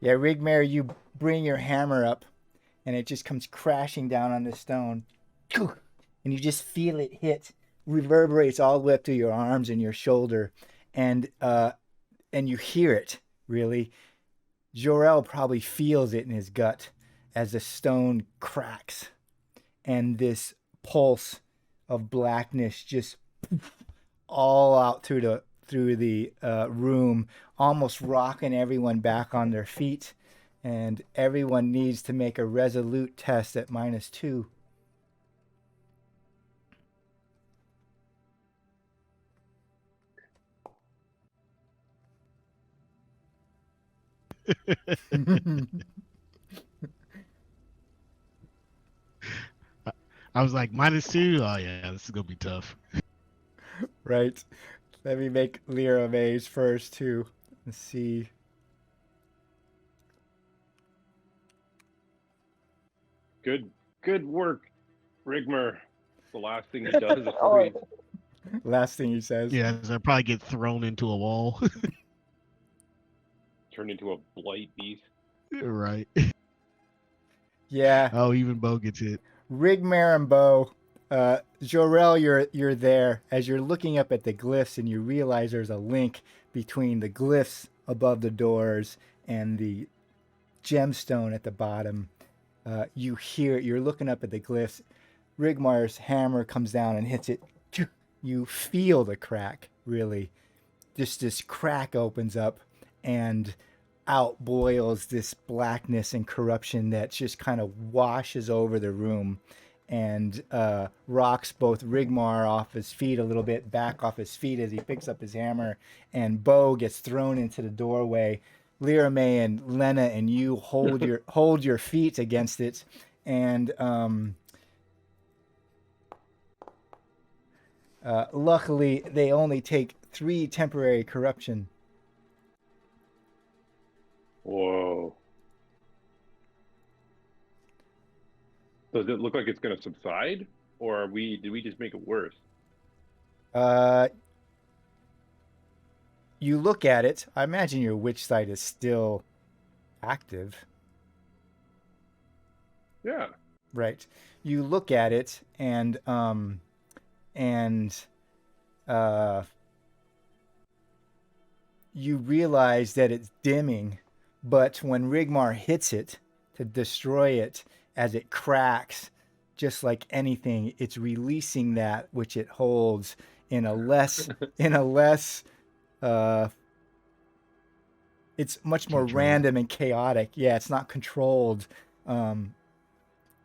Yeah, Rigmar, you bring your hammer up, and it just comes crashing down on the stone. And you just feel it hit, reverberates all the way up to your arms and your shoulder, and you hear it, really. Jorel probably feels it in his gut as the stone cracks, and this pulse of blackness just all out through the room, almost rocking everyone back on their feet. And everyone needs to make a resolute test at -2. I was like, -2? Oh, yeah, this is going to be tough. Right. Let me make Lyra Maze first, too. Let's see. Good work, Rigmar. The last thing he does is Oh, we Last thing he says. Yeah, I probably get thrown into a wall. turn into a blight beast. Right. Yeah. Oh, even Bo gets hit. Rigmar and Bo. Jorel, you're there as you're looking up at the glyphs, and you realize there's a link between the glyphs above the doors and the gemstone at the bottom. You hear it. You're looking up at the glyphs. Rigmar's hammer comes down and hits it. You feel the crack, really. Just this crack opens up, and out boils this blackness and corruption that just kind of washes over the room and rocks both Rigmar off his feet a little bit, back off his feet as he picks up his hammer, and Bo gets thrown into the doorway. Lyra May and Lena and you hold your feet against it, and luckily they only take 3 temporary corruption. Whoa. Does it look like it's going to subside, or did we just make it worse? You look at it. I imagine your witch sight is still active. Yeah. Right. You look at it, and you realize that it's dimming, but when Rigmar hits it to destroy it, as it cracks, just like anything, it's releasing that which it holds in a less it's much more Controlled. random and chaotic. Yeah, it's not controlled.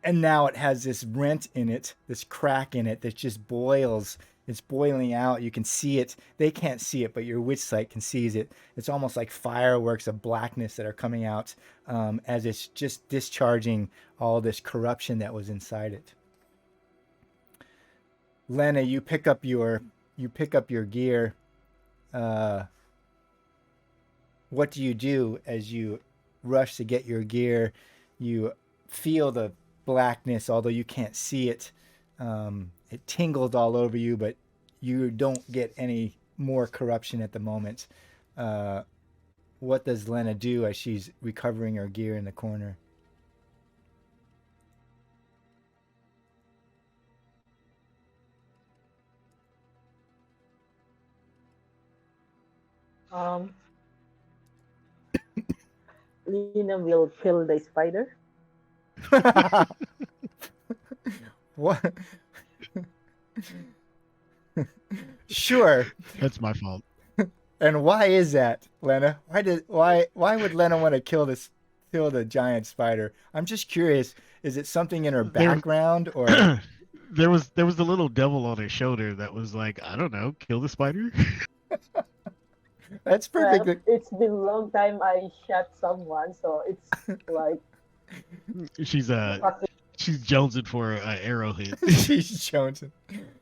and now it has this rent in it, this crack in it that just boils. It's boiling out. You can see it. They can't see it, but your witch sight can see it. It's almost like fireworks of blackness that are coming out as it's just discharging all this corruption that was inside it. Lena, you pick up your gear. Uh, what do you do as you rush to get your gear? You feel the blackness, although you can't see it. It tingles all over you, but you don't get any more corruption at the moment. Uh, what does Lena do as she's recovering her gear in the corner? Um, Lena will kill the spider. What? Sure. That's my fault. And why is that, Lena? Why would Lena want to kill the giant spider? I'm just curious. Is it something in her There, background or there was the little devil on her shoulder that was like, I don't know, kill the spider. that's Well, perfect? it's been a long time I shot someone, so it's like she's she's jonesing for an arrowhead. She's Jonesing.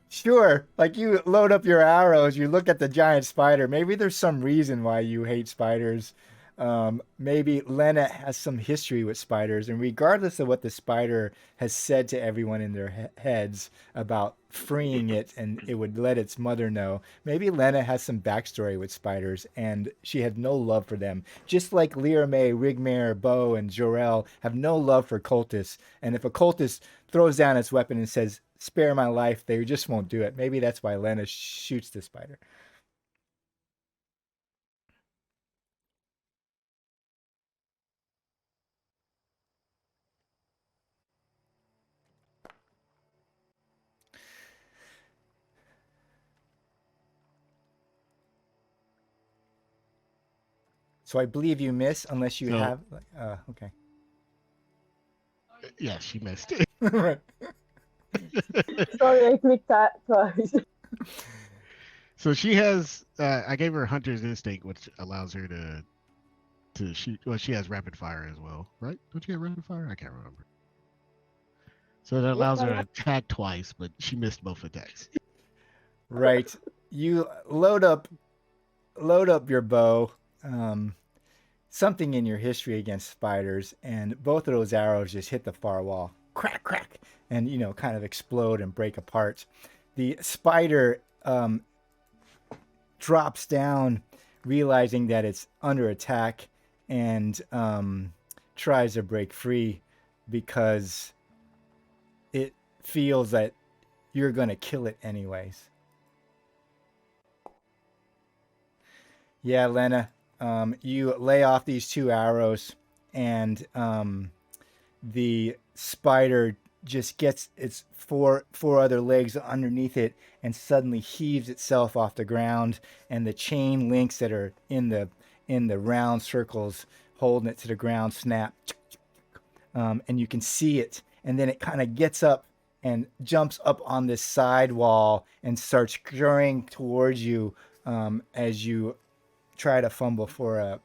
Sure. Like you load up your arrows, you look at the giant spider. Maybe there's some reason why you hate spiders. Maybe Lena has some history with spiders, and regardless of what the spider has said to everyone in their heads about freeing it and it would let its mother know, maybe Lena has some backstory with spiders and she had no love for them. Just like Lear May, Rigmare, Bo, and Jorel have no love for cultists. And if a cultist throws down its weapon and says, spare my life, they just won't do it. Maybe that's why Lena shoots the spider. So I believe you miss unless you So have. Okay. yeah, she missed. Right. sorry I clicked that twice. So she has. I gave her Hunter's Instinct, which allows her to shoot. Well, she has rapid fire as well, right? Don't you have rapid fire? I can't remember. So that Yes, allows her I to attack twice, but she missed both attacks. Right. You load up your bow. Um, Something in your history against spiders, and both of those arrows just hit the far wall. Crack, crack, and kind of explode and break apart. The spider drops down, realizing that it's under attack, and tries to break free because it feels that you're going to kill it anyways. Yeah, Lena, you lay off these two arrows, and the spider just gets its four other legs underneath it and suddenly heaves itself off the ground, and the chain links that are in the round circles holding it to the ground snap, and you can see it, and then it kind of gets up and jumps up on this side wall and starts scurrying towards you as you try to fumble for a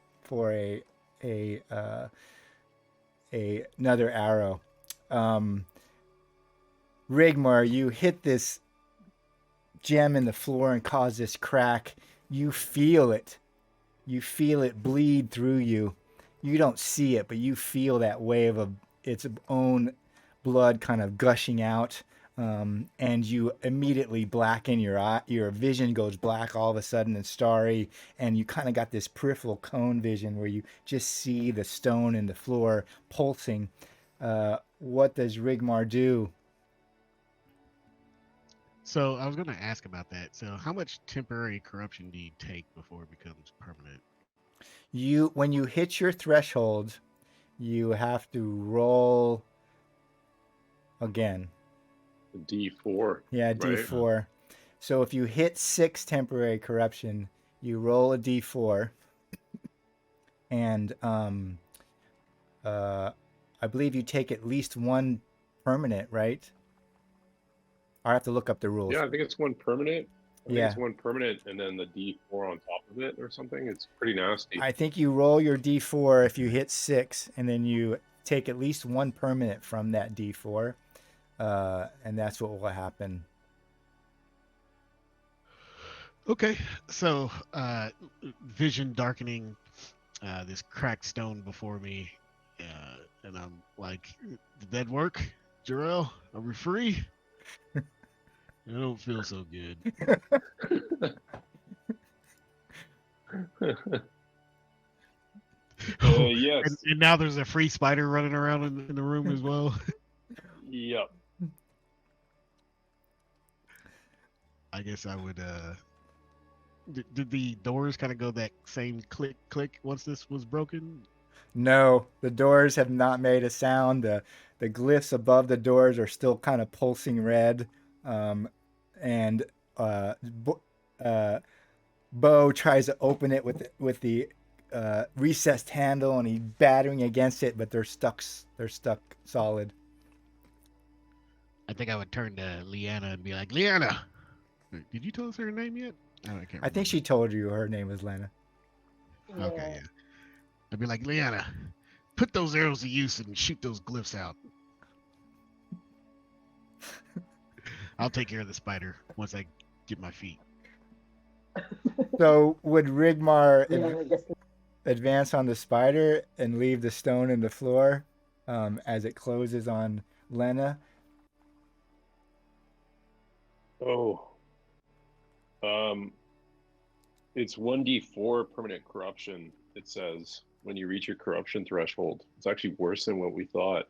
another arrow. Um, Rigmar, you hit this gem in the floor and cause this crack. You feel it. You feel it bleed through you. You don't see it, but you feel that wave of its own blood kind of gushing out. And you immediately blacken your eye. Your vision goes black all of a sudden and starry, and you kind of got this peripheral cone vision where you just see the stone in the floor pulsing. What does Rigmar do? So I was going to ask about that. So how much temporary corruption do you take before it becomes permanent? When you hit your threshold, you have to roll again. D4. Yeah, Right. D4. So if you hit 6 temporary corruption, you roll a D4, and I believe you take at least one permanent, right? I have to look up the rules. Yeah, I think it's one permanent. I think Yeah. it's one permanent and then the D4 on top of it or something. It's pretty nasty. I think you roll your D4 if you hit 6, and then you take at least one permanent from that D4, and that's what will happen. Okay, so vision darkening, this cracked stone before me, and I'm like, did that work, Jarrell? Are we free? I don't feel so good. Oh, Yes. and now there's a free spider running around in the room as well. Yep. I guess I would. Did the doors kind of go that same click click once this was broken? No, the doors have not made a sound. The glyphs above the doors are still kind of pulsing red, and Bo tries to open it with the recessed handle, and he's battering against it, but they're stuck. They're stuck solid. I think I would turn to Leanna and be like, Leanna, did you tell us her name yet? Oh, I can't remember. I think she told you her name was Lena. Okay, yeah. I'd be like, Leanna, put those arrows to use and shoot those glyphs out. I'll take care of the spider once I get my feet. So would Rigmar Yeah, just advance on the spider and leave the stone in the floor as it closes on Lena? Oh. It's 1d4 permanent corruption, it says, when you reach your corruption threshold. It's actually worse than what we thought.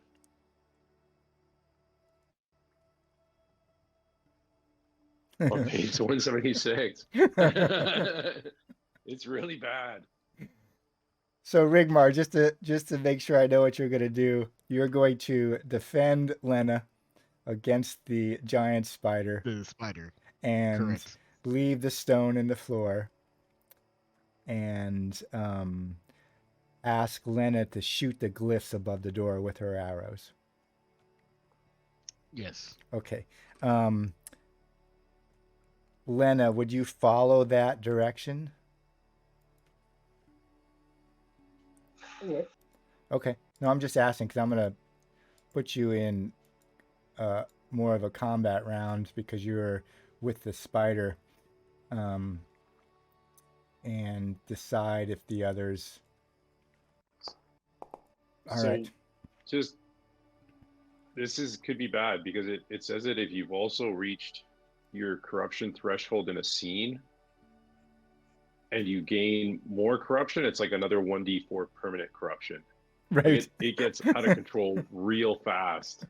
On page 176. It's really bad. So Rigmar, just to make sure I know what you're going to do, you're going to defend Lena against the giant spider. The spider. And Correct. leave the stone in the floor. And ask Lena to shoot the glyphs above the door with her arrows. Yes. Okay. Lena, would you follow that direction? yes. Okay. No, I'm just asking because I'm going to put you in more of a combat round because you're with the spider, and decide if the others. All So, right. just could be bad because it says that if you've also reached your corruption threshold in a scene and you gain more corruption, it's like another 1d4 permanent corruption. Right. It gets out of control real fast.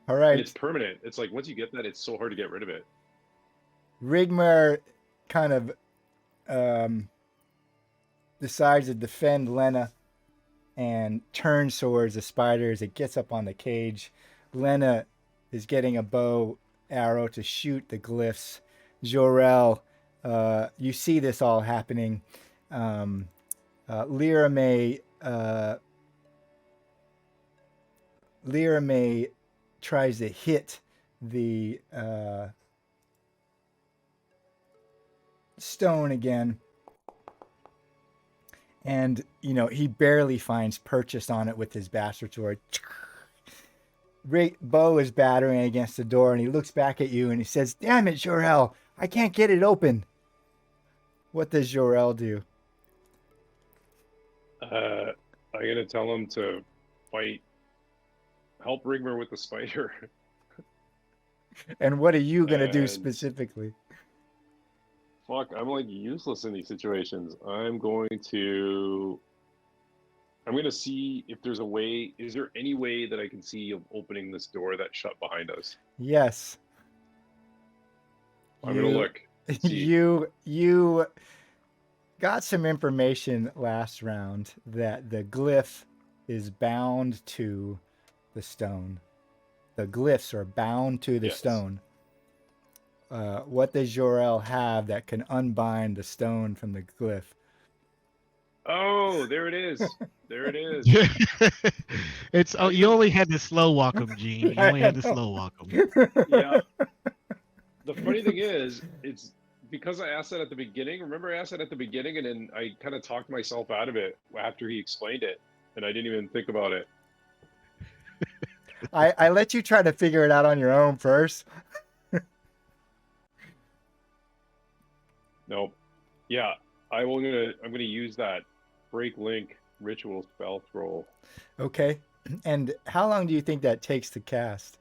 All right. And it's permanent. It's like once you get that, it's so hard to get rid of it. Rigmar kind of decides to defend Lena and turns towards the spider as it gets up on the cage. Lena is getting a bow arrow to shoot the glyphs. Jor-El, you see this all happening. Lyra May tries to hit the stone again, and he barely finds purchase on it with his bastard sword. Bo is battering against the door, and he looks back at you and he says, "Damn it, Jor-El, I can't get it open." What does Jor-El do? I'm gonna tell him to help Rigmar with the spider. And what are you gonna do specifically? Fuck, I'm like useless in these situations. I'm going to see if there's a way. Is there any way that I can see of opening this door that's shut behind us? Yes. I'm gonna look. See. You got some information last round that the glyph is bound to the stone. The glyphs are bound to the stone. What does Jor-El have that can unbind the stone from the glyph? Oh, there it is. There it is. Yeah. It's I you even only had to slow walk them, Gene. You only I had to know. slow walk them. yeah. The funny thing is, it's because I asked that at the beginning. Remember, I asked that at the beginning, and then I kind of talked myself out of it after he explained it, and I didn't even think about it. I let you try to figure it out on your own first. Nope. Yeah, I'm gonna use that break link ritual spell scroll. Okay. And how long do you think that takes to cast?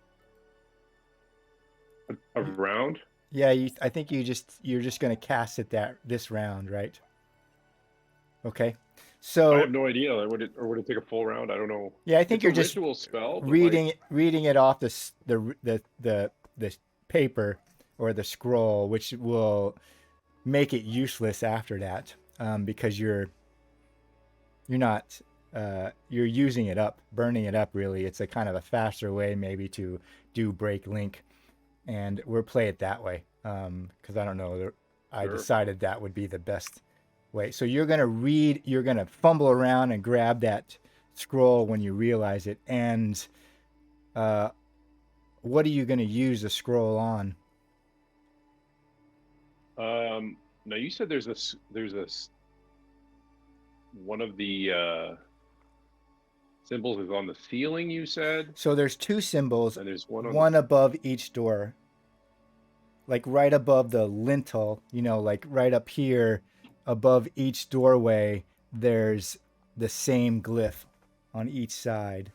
Around. Yeah, I think you're just going to cast it this round, right? Okay. I So have no idea. Would it take a full round? I don't know. yeah, I think It's a you're just ritual spell, but like, reading it off the paper or the scroll, which will make it useless after that, because you're not you're using it up, burning it up. Really, it's a kind of a faster way maybe to do break link, and we'll play it that way. Because I don't know, I sure. decided that would be the best way. So you're gonna fumble around and grab that scroll when you realize it, and uh, what are you gonna use the scroll on? Now you said one of the symbols is on the ceiling. You said, So there's two symbols, and there's one on the. one above each door, like right above the lintel, like right up here above each doorway, there's the same glyph on each side.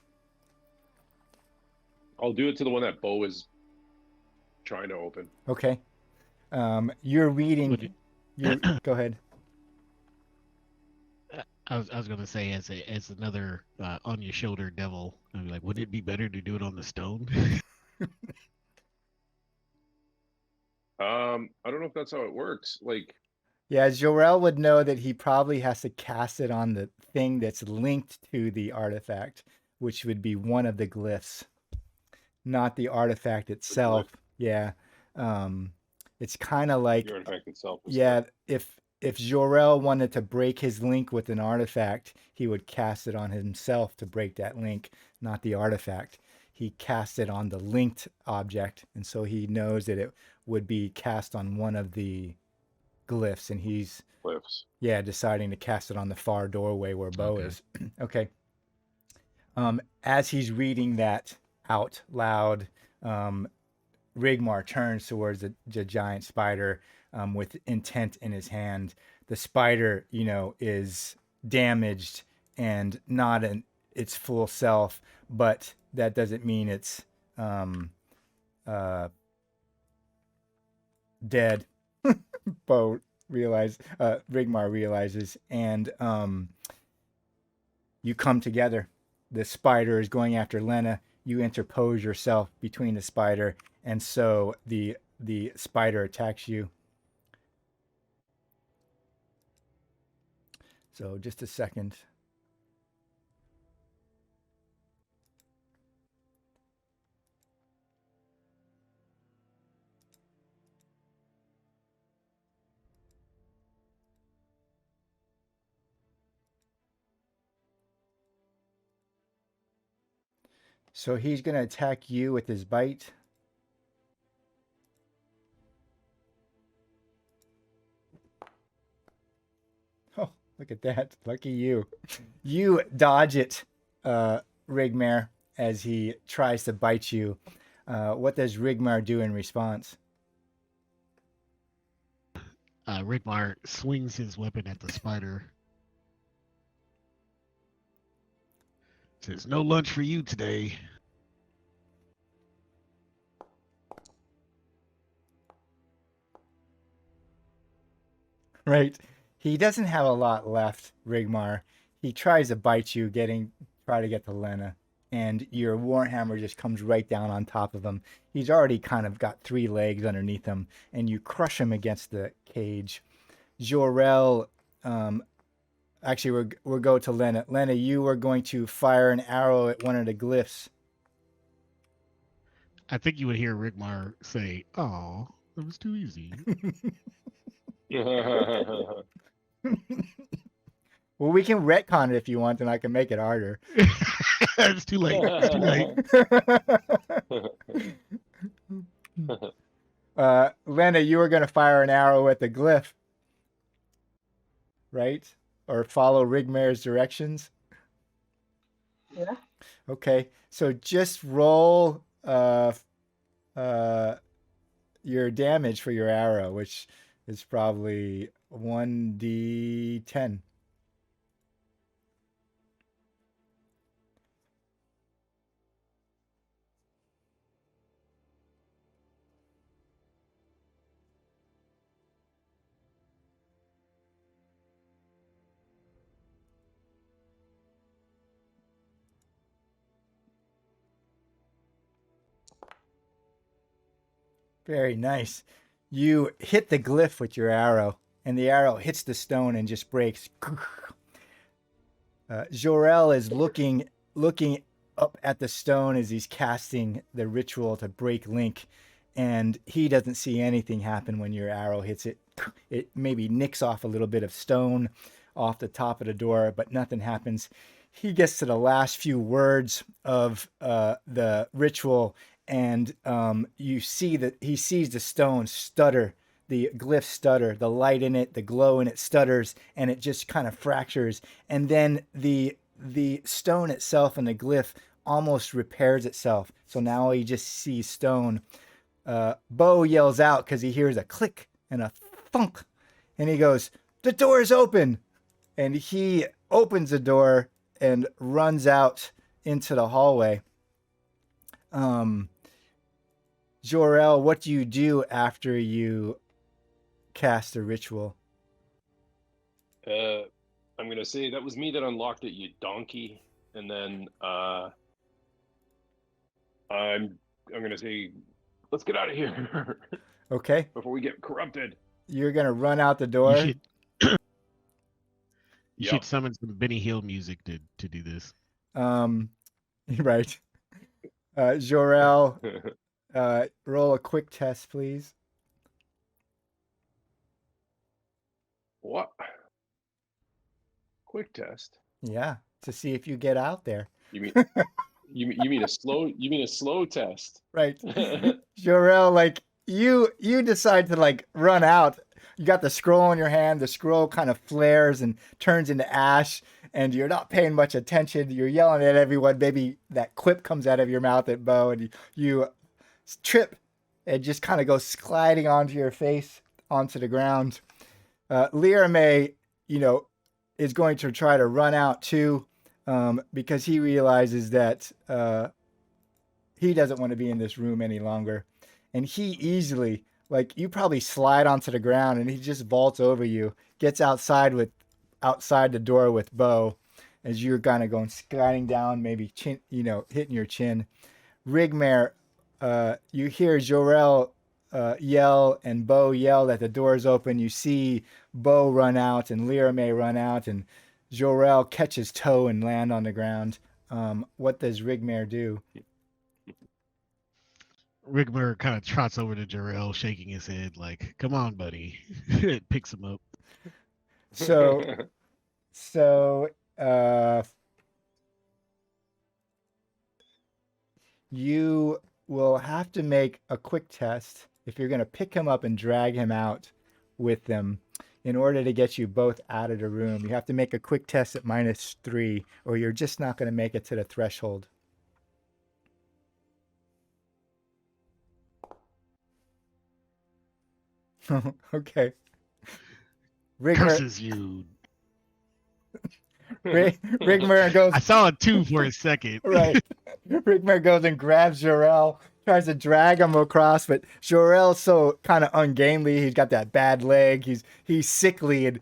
I'll do it to the one that Bo is trying to open. Okay. You're Would reading. it, You go ahead. I was gonna say as another on your shoulder devil. I'd be like, would it be better to do it on the stone? I don't know if that's how it works. Like, Yeah, Jorel would know that he probably has to cast it on the thing that's linked to the artifact, which would be one of the glyphs, not the artifact the glyph, itself. Yeah. Um, it's kind of the like, artifact itself is yeah, if Jorel wanted to break his link with an artifact, he would cast it on himself to break that link, not the artifact. He casts it on the linked object, and so he knows that it would be cast on one of the glyphs, and he's, glyphs. yeah, deciding to cast it on the far doorway where Bo Okay. is. Okay. As he's reading that out loud, um, Rigmar turns towards the giant spider, with intent in his hand. The spider, is damaged and not in its full self, but that doesn't mean it's um, uh, dead. Rigmar realizes, and you come together. The spider is going after Lena. You interpose yourself between the spider, and so the spider attacks you. So just a second. So he's going to attack you with his bite. Oh, look at that. Lucky you. You dodge it, Rigmar, as he tries to bite you. What does Rigmar do in response? Rickmar swings his weapon at the spider. Says, "No lunch for you today." Right. He doesn't have a lot left, Rigmar. He tries to bite you, try to get to Lena, and your warhammer just comes right down on top of him. He's already kind of got three legs underneath him, and you crush him against the cage. Jorel, actually, we'll go to Lena. Lena, you were going to fire an arrow at one of the glyphs. I think you would hear Rickmar say, "Oh, that was too easy." Well, we can retcon it if you want, and I can make it harder. It's too late. It's too late. Lena, you were going to fire an arrow at the glyph, right? Or follow Rigmare's directions. Yeah. Okay, so just roll your damage for your arrow, which is probably 1d10. Very nice. You hit the glyph with your arrow, and the arrow hits the stone and just breaks. Jor-El is looking up at the stone as he's casting the ritual to break link, and he doesn't see anything happen when your arrow hits it. It maybe nicks off a little bit of stone off the top of the door, but nothing happens. He gets to the last few words of the ritual, and you see that he sees the stone stutter, the glyph stutter, the light in it, the glow in it stutters, and it just kind of fractures. And then the stone itself and the glyph almost repairs itself. So now he just sees stone. Bo yells out because he hears a click and a thunk, and he goes, "The door is open!" And he opens the door and runs out into the hallway. Jor-El, what do you do after you cast a ritual? I'm gonna say that was me that unlocked it, you donkey. And then I'm gonna say, let's get out of here. Okay. Before we get corrupted. You're gonna run out the door. You should summon some Benny Hill music to do this. Right. Jor-El, roll a quick test, please. What? Quick test? Yeah, to see if you get out there. You mean you mean a slow test? Right. Jor-El, like you decide to like run out. You got the scroll in your hand. The scroll kind of flares and turns into ash, and you're not paying much attention. You're yelling at everyone. Maybe that quip comes out of your mouth at Bo, and you trip and just kind of go sliding onto your face onto the ground. Lear May, is going to try to run out too, because he realizes that he doesn't want to be in this room any longer. And he easily, like, you probably slide onto the ground and he just vaults over you, gets outside the door with Bo as you're kind of going sliding down, maybe chin, hitting your chin. Rigmare, you hear Jor-El yell and Bo yell that the door's open. You see Bo run out and Lyra May run out, and Jor-El catch his toe and land on the ground. What does Rigmare do? Rigmare kind of trots over to Jor-El, shaking his head like, "Come on, buddy." It picks him up. So you will have to make a quick test if you're going to pick him up and drag him out with them in order to get you both out of the room. You have to make a quick test at -3, or you're just not going to make it to the threshold. Okay. Curses you. Rigmare goes. I saw a 2 for a second. Right. Rigmare goes and grabs Jor-El, tries to drag him across, but Jor-El's so kind of ungainly. He's got that bad leg. He's sickly, and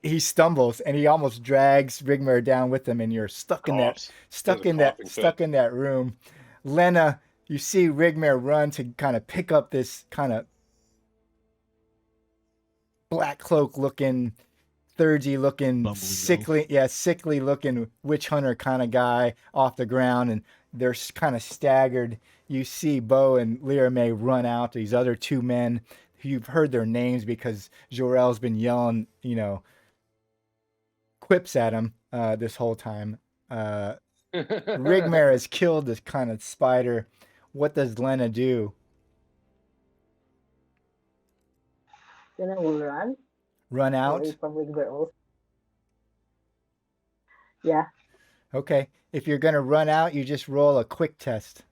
he stumbles, and he almost drags Rigmare down with him, and you're stuck in that room. Lena, you see Rigmare run to kind of pick up this kind of black cloak looking, thirgy looking, sickly looking witch hunter kind of guy off the ground, and they're kind of staggered. You see Bo and Lyra May run out. These other two men, you've heard their names because Jor-El's been yelling, quips at him this whole time. Rigmar has killed this kind of spider. What does Lena do? Then I will run Run away out? from Rigby also. Yeah. Okay. If you're going to run out, you just roll a quick test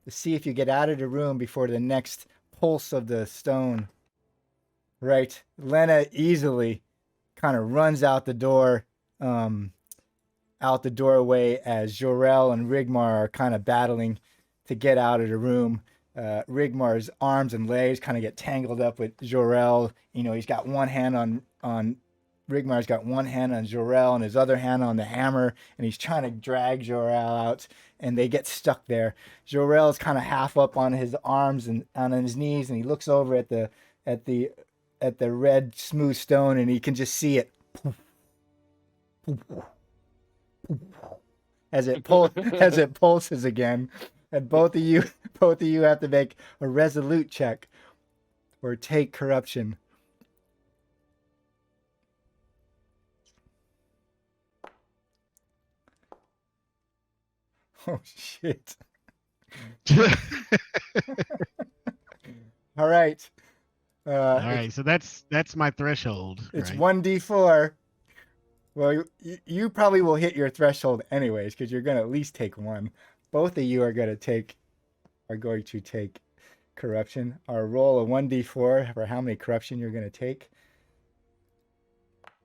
to see if you get out of the room before the next pulse of the stone. Right. Lena easily kind of runs out the door, out the doorway as Jorel and Rigmar are kind of battling to get out of the room. Rigmar's arms and legs kind of get tangled up with Jorel. You know, he's got one hand on Rigmar's got one hand on Jorel and his other hand on the hammer, and he's trying to drag Jorel out, and they get stuck there. Jorel's kind of half up on his arms and on his knees, and he looks over at the red smooth stone, and he can just see it as it pulses again. And both of you have to make a resolute check or take corruption. Oh shit. All right. All right, so that's my threshold. It's right? 1d4. Well, you probably will hit your threshold anyways because you're going to at least take one. Both of you are going to take corruption. Or roll a 1d4 for how many corruption you're going to take.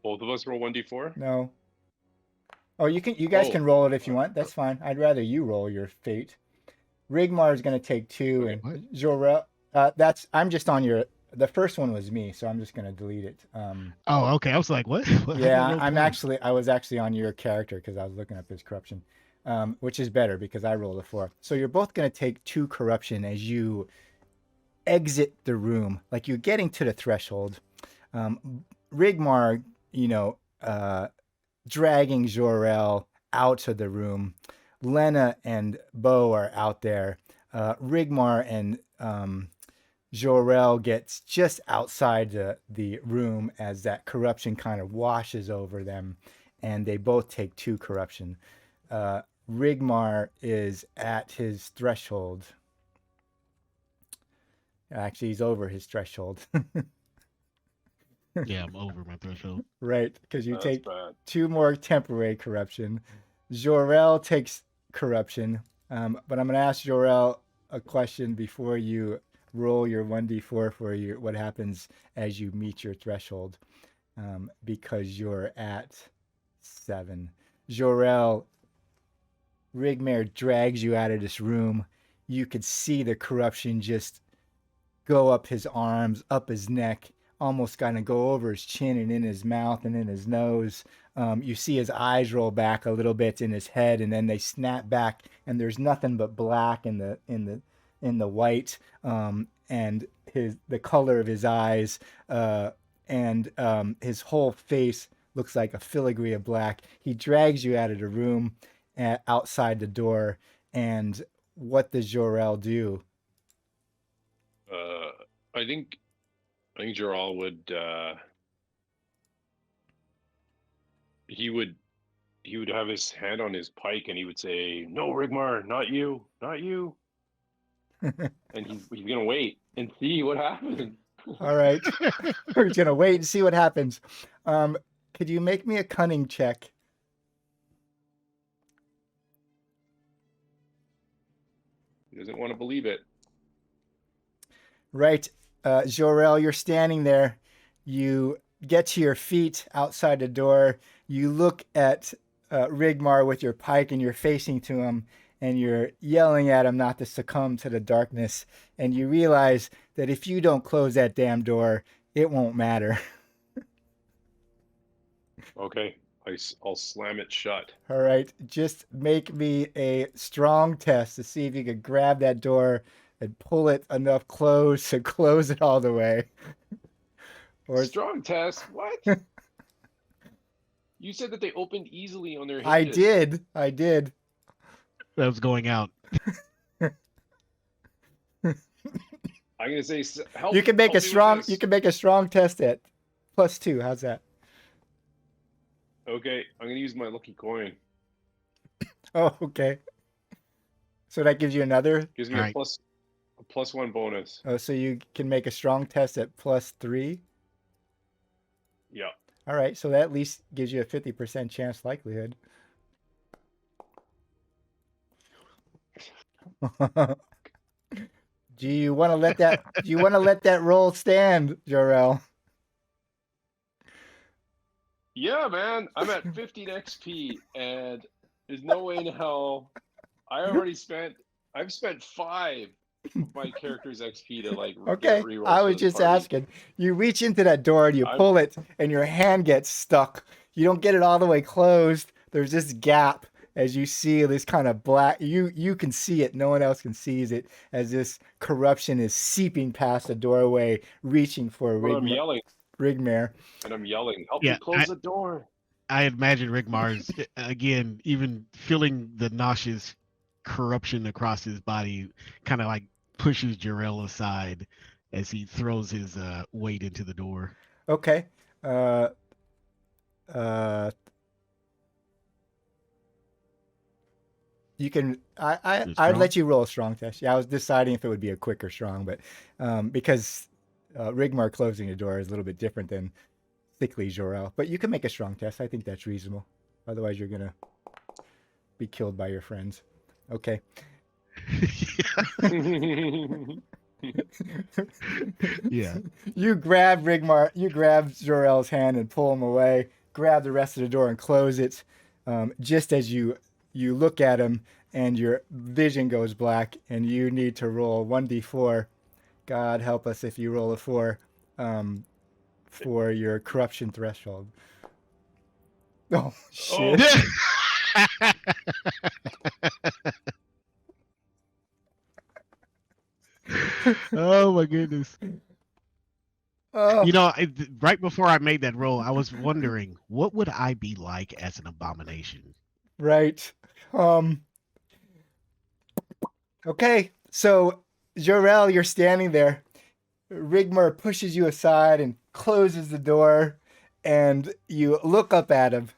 Both of us roll 1d4? No. Oh, you guys can roll it if you want. That's fine. I'd rather you roll your fate. Rigmar is going to take 2, Okay. and Jorel. I'm just on your. The first one was me, so I'm just going to delete it. Oh, okay. I was like, what? Yeah, I was actually on your character because I was looking up his corruption, which is better because I rolled a 4. So you're both going to take 2 corruption as you exit the room, like you're getting to the threshold. Rigmar, dragging Jorel out of the room. Lena and Bo are out there. Rigmar and Jorel gets just outside the room as that corruption kind of washes over them, and they both take 2 corruption. Rigmar is at his threshold. Actually, he's over his threshold. Yeah, I'm over my threshold. Right, because you That's take bad. 2 more temporary corruption. Jorel takes corruption, but I'm going to ask Jorel a question before you roll your 1d4 for what happens as you meet your threshold, because you're at 7. Jorel, Rigmar drags you out of this room. You could see the corruption just go up his arms, up his neck, almost kind of go over his chin and in his mouth and in his nose. You see his eyes roll back a little bit in his head, and then they snap back, and there's nothing but black in the white, and the color of his eyes, and his whole face looks like a filigree of black. He drags you out of the room, outside the door, and what does Jorel do? I think Jorel would he would have his hand on his pike and he would say, "No, Rigmar, not you, not you." And he's gonna wait and see what happens. All right. We're going to wait and see what happens. Could you make me a cunning check? He doesn't want to believe it. Right. Jorel, you're standing there. You get to your feet outside the door. You look at Rigmar with your pike, and you're facing to him, and you're yelling at him not to succumb to the darkness. And you realize that if you don't close that damn door, it won't matter. Okay, I'll slam it shut. All right. Just make me a strong test to see if you could grab that door and pull it enough close to close it all the way. Or Strong test? What? You said that they opened easily on their hinges. I did. That was going out. I'm gonna say help. You can make help a me with strong. this. You can make a strong test at +2. How's that? Okay, I'm gonna use my lucky coin. Oh, okay. So that gives you another. Gives me All right. a +1 bonus. Oh, so you can make a strong test at +3. Yeah. All right, so that at least gives you a 50% chance likelihood. Do you want to let that? Do you want to let that roll stand, Jorel? Yeah, man. I'm at 15 XP, and there's no way in hell. I've spent 5 of my character's XP to like get Okay, I rerolls for was this just party. asking. You reach into that door and you I'm pull it, and your hand gets stuck. You don't get it all the way closed. There's this gap as you see this kind of black. You can see it. No one else can see it as this corruption is seeping past the doorway, reaching for well, I'm yelling, Rigmare. and I'm yelling, "Help me Yeah, close the door!" I imagine Rigmar's again, even feeling the nauseous corruption across his body, kind of like pushes Jarell aside as he throws his weight into the door. Okay. Uh, uh, you can. Is I'd strong? let you roll a strong test. Yeah, I was deciding if it would be a quick or strong, but because Rigmar closing the door is a little bit different than thickly Jorel. But you can make a strong test. I think that's reasonable. Otherwise, you're gonna be killed by your friends. Okay. Yeah. You grab Rigmar. You grab Jorel's hand and pull him away. Grab the rest of the door and close it. Just as you look at him and your vision goes black, and you need to roll 1d4. God help us if you roll a 4 for your corruption threshold. Oh shit! Oh my goodness. Oh, Right before I made that roll, I was wondering what would I be like as an abomination? right. Um. Okay. So, Jorel, you're standing there. Rigmar pushes you aside and closes the door, and you look up at him,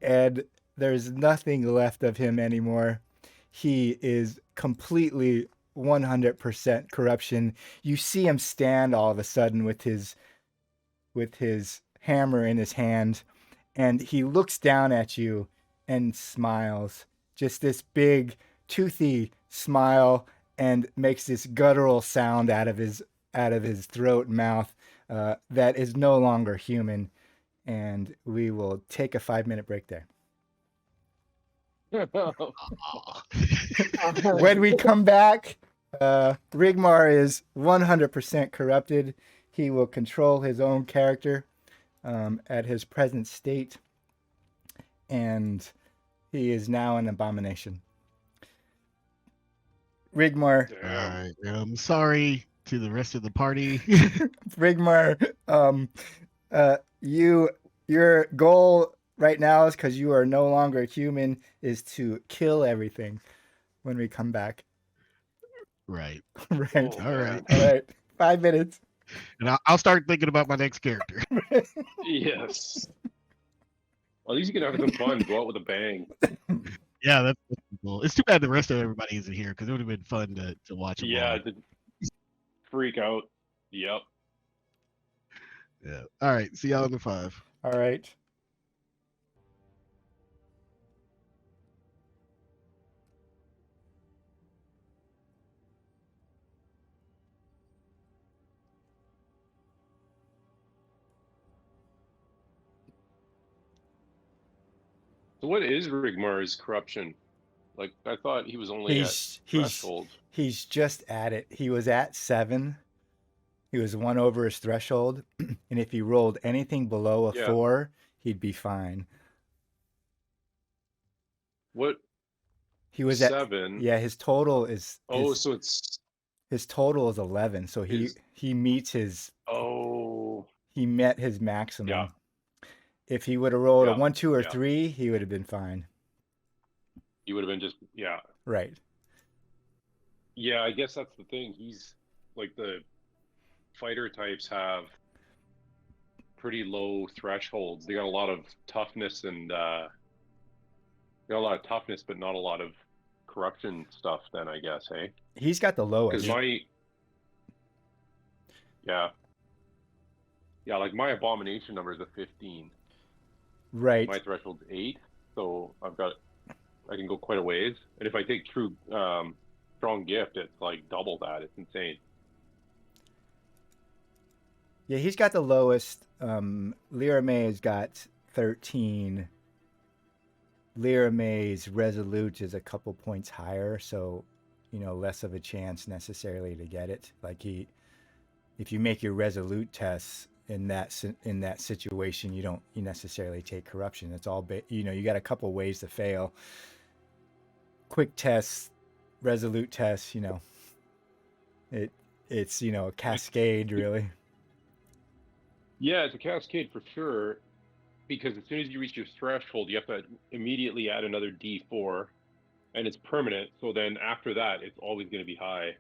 and there's nothing left of him anymore. He is completely 100% corruption. You see him stand all of a sudden with his hammer in his hand, and he looks down at you and smiles. Just this big, toothy smile, and makes this guttural sound out of his throat and mouth that is no longer human. And we will take a 5-minute break there. Aw. When we come back, Rigmar is 100% corrupted. He will control his own character at his present state, and he is now an abomination. Rigmar, All Damn. right. I'm sorry to the rest of the party. Rigmar, your goal right now is because you are no longer human is to kill everything when we come back. Right. Right. Oh All right. man. All right. 5 minutes. And I'll start thinking about my next character. Yes. Well, at least you can have some fun. Go out with a bang. Yeah, that's cool. It's too bad the rest of everybody isn't here because it would have been fun to watch them Yeah. all. The freak out. Yep. Yeah. All right. See y'all in the 5. All right. So what is Rigmar's corruption? Like I thought he was only at He's threshold. he's just at it. He was at 7. He was 1 over his threshold, and if he rolled anything below a Yeah. 4, he'd be fine. What He was at 7? yeah. His total is Oh, so it's his total is 11. So his. he meets his Oh. he met his maximum. Yeah. If he would have rolled a Yeah. 1, 2, or Yeah. 3, he would have been fine. He would have been just yeah. Right. Yeah, I guess that's the thing. He's like the fighter types have pretty low thresholds. They got a lot of toughness and got a lot of toughness, but not a lot of corruption stuff. Then I guess, hey, He's got the because lowest. yeah, like my abomination number is a 15. Right. My threshold's 8, so I can go quite a ways. And if I take true strong gift, it's like double that. It's insane. Yeah, he's got the lowest. Lyra May's got 13. Lyra May's resolute is a couple points higher, so less of a chance necessarily to get it. Like if you make your resolute tests in that situation, you necessarily take corruption. It's all you got a couple ways to fail. Quick tests, resolute tests. It's a cascade really. Yeah, it's a cascade for sure, because as soon as you reach your threshold, you have to immediately add another D4, and it's permanent. So then after that, it's always going to be high.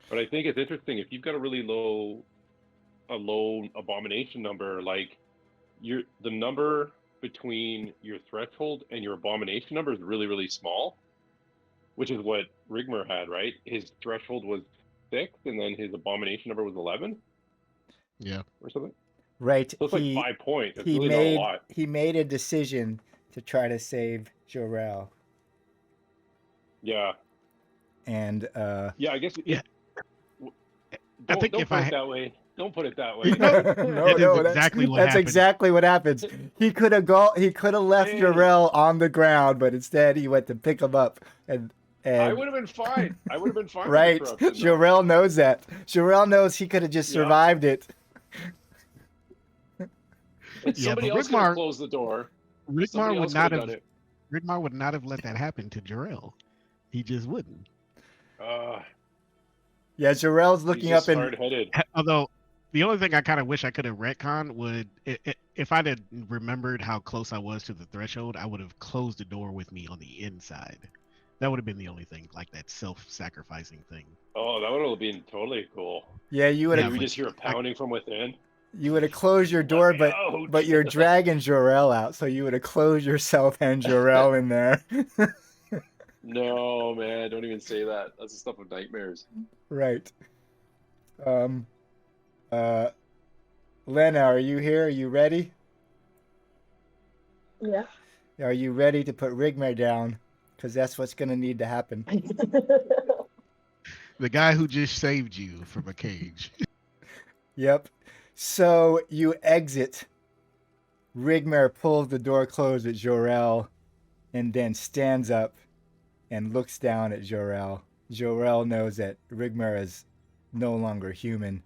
But I think it's interesting, if you've got a really low abomination number, like the number between your threshold and your abomination number is really, really small, which is what Rigmer had, right? His threshold was 6, and then his abomination number was 11. Yeah. Or something. Right. So it's like 5 points. It's really not a lot. He made a decision to try to save Jor-El. Yeah. And yeah, I guess. Yeah. Don't put it that way. Don't put it that way. No, that's exactly what happens. He could have left Jor-El on the ground, but instead he went to pick him up, and I would have been fine. Right. Jor-El knows that. Jor-El knows he could have just survived it. Somebody else could have closed the door. Rigmar would not have let that happen to Jor-El. He just wouldn't. Yeah, Jor-El's looking up and hard-headed. Although the only thing I kind of wish I could have retconned would, if I'd have remembered how close I was to the threshold, I would have closed the door with me on the inside. That would have been the only thing, like that self-sacrificing thing. Oh, that would have been totally cool. Yeah, you would have. You just hear a pounding from within. You would have closed your door, but you're dragging Jor-El out, so you would have closed yourself and Jor-El in there. No, man, don't even say that. That's the stuff of nightmares. Right. Lena, are you here? Are you ready? Yeah. Are you ready to put Rigmer down? Because that's what's going to need to happen. The guy who just saved you from a cage. Yep. So you exit. Rigmer pulls the door closed at Jor-El and then stands up and looks down at Jor-El. Jor-El knows that Rigmer is no longer human.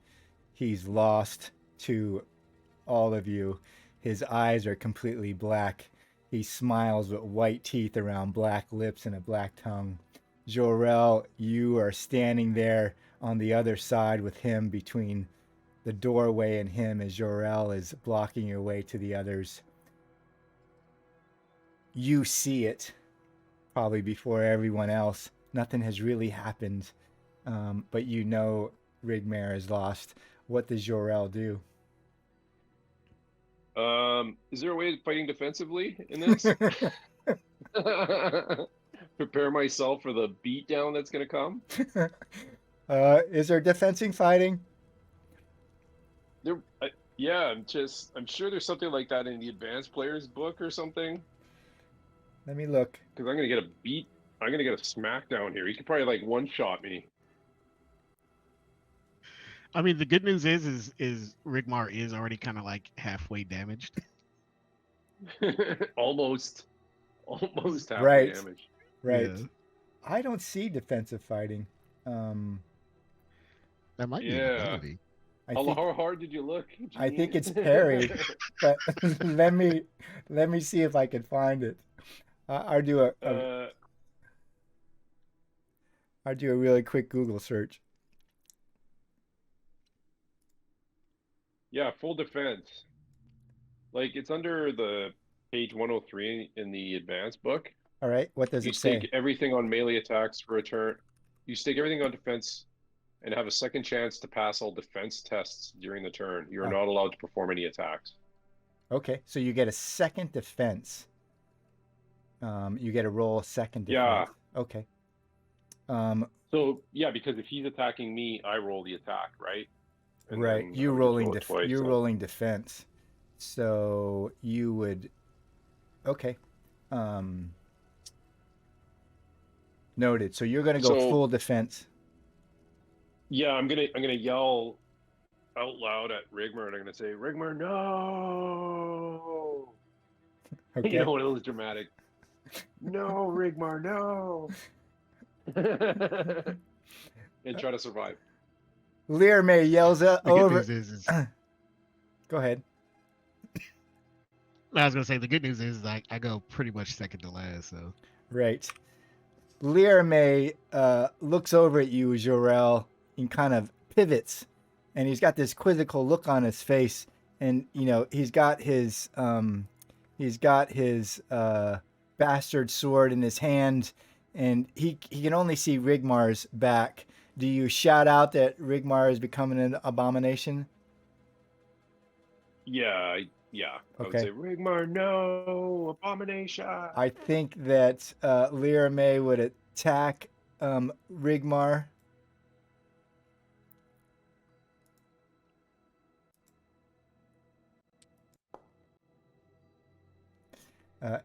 He's lost to all of you. His eyes are completely black. He smiles with white teeth around black lips and a black tongue. Jor-El, you are standing there on the other side with him between the doorway and him as Jor-El is blocking your way to the others. You see it, probably before everyone else. Nothing has really happened, but you know Rigmer is lost. What does Jor-El do? Is there a way of fighting defensively in this? Prepare myself for the beatdown that's going to come? Is there defensing fighting? Yeah, I'm sure there's something like that in the advanced players book or something. Let me look. Because I'm going to get a smackdown here. He could probably like one-shot me. I mean, the good news is Rigmar is already kind of like halfway damaged. Almost halfway damaged. Right. Yeah. I don't see defensive fighting. That might be an ability. How hard did you look? I think it's parry, but let me see if I can find it. I'll do a really quick Google search. Yeah, full defense. Like it's under the page 103 in the advanced book. All right, what does it say? You stake everything on melee attacks for a turn. You stake everything on defense and have a second chance to pass all defense tests during the turn. You are Oh. not allowed to perform any attacks. Okay, so you get a second defense. You get a roll a second defense. Yeah. Okay. So yeah, because if he's attacking me, I roll the attack, right? And Right. then I would just roll it twice. You're So. rolling defense. So you would. Okay. Noted. So you're gonna go full defense. Yeah, I'm gonna yell out loud at Rigmar, and I'm gonna say, Rigmar, no. Okay. You know, one of those dramatic. No, Rigmar, no. And try to survive. Lear May yells The good over. news is Go ahead. I was gonna say the good news is like I go pretty much second to last. So Right. Lear May looks over at you, Jorel, and kind of pivots, and he's got this quizzical look on his face, and you know he's got his bastard sword in his hand, and he can only see Rigmar's back. Do you shout out that Rigmar is becoming an abomination? Yeah. I would say, Rigmar, no, abomination. I think that Lear May would attack Rigmar.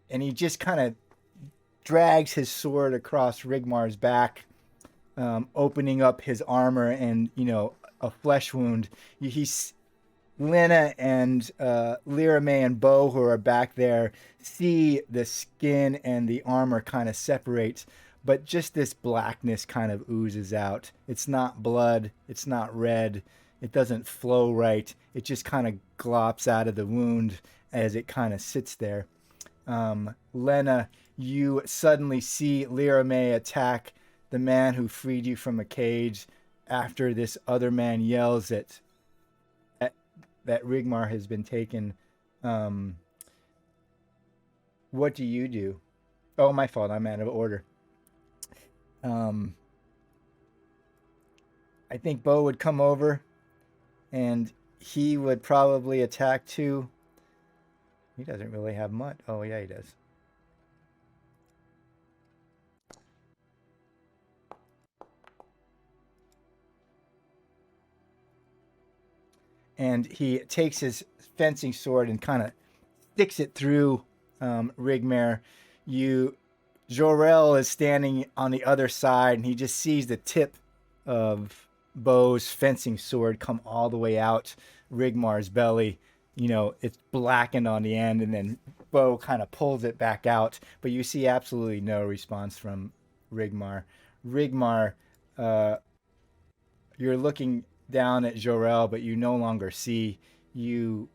And he just kind of drags his sword across Rigmar's back, opening up his armor and, you know, a flesh wound. He's Lena and Lyra May and Bo, who are back there, see the skin and the armor kind of separate, but just this blackness kind of oozes out. It's not blood. It's not red. It doesn't flow right. It just kind of glops out of the wound as it kind of sits there. Lena, you suddenly see Lyra May attack the man who freed you from a cage after this other man yells that Rigmar has been taken. What do you do? Oh, my fault. I'm out of order. I think Bo would come over and he would probably attack too. He doesn't really have much. Oh, yeah, he does. And he takes his fencing sword and kind of sticks it through Rigmar. Jorel is standing on the other side, and he just sees the tip of Bo's fencing sword come all the way out Rigmar's belly. You know, it's blackened on the end, and then Bo kind of pulls it back out. But you see absolutely no response from Rigmar. Rigmar, you're looking down at Jorel, but you no longer see. You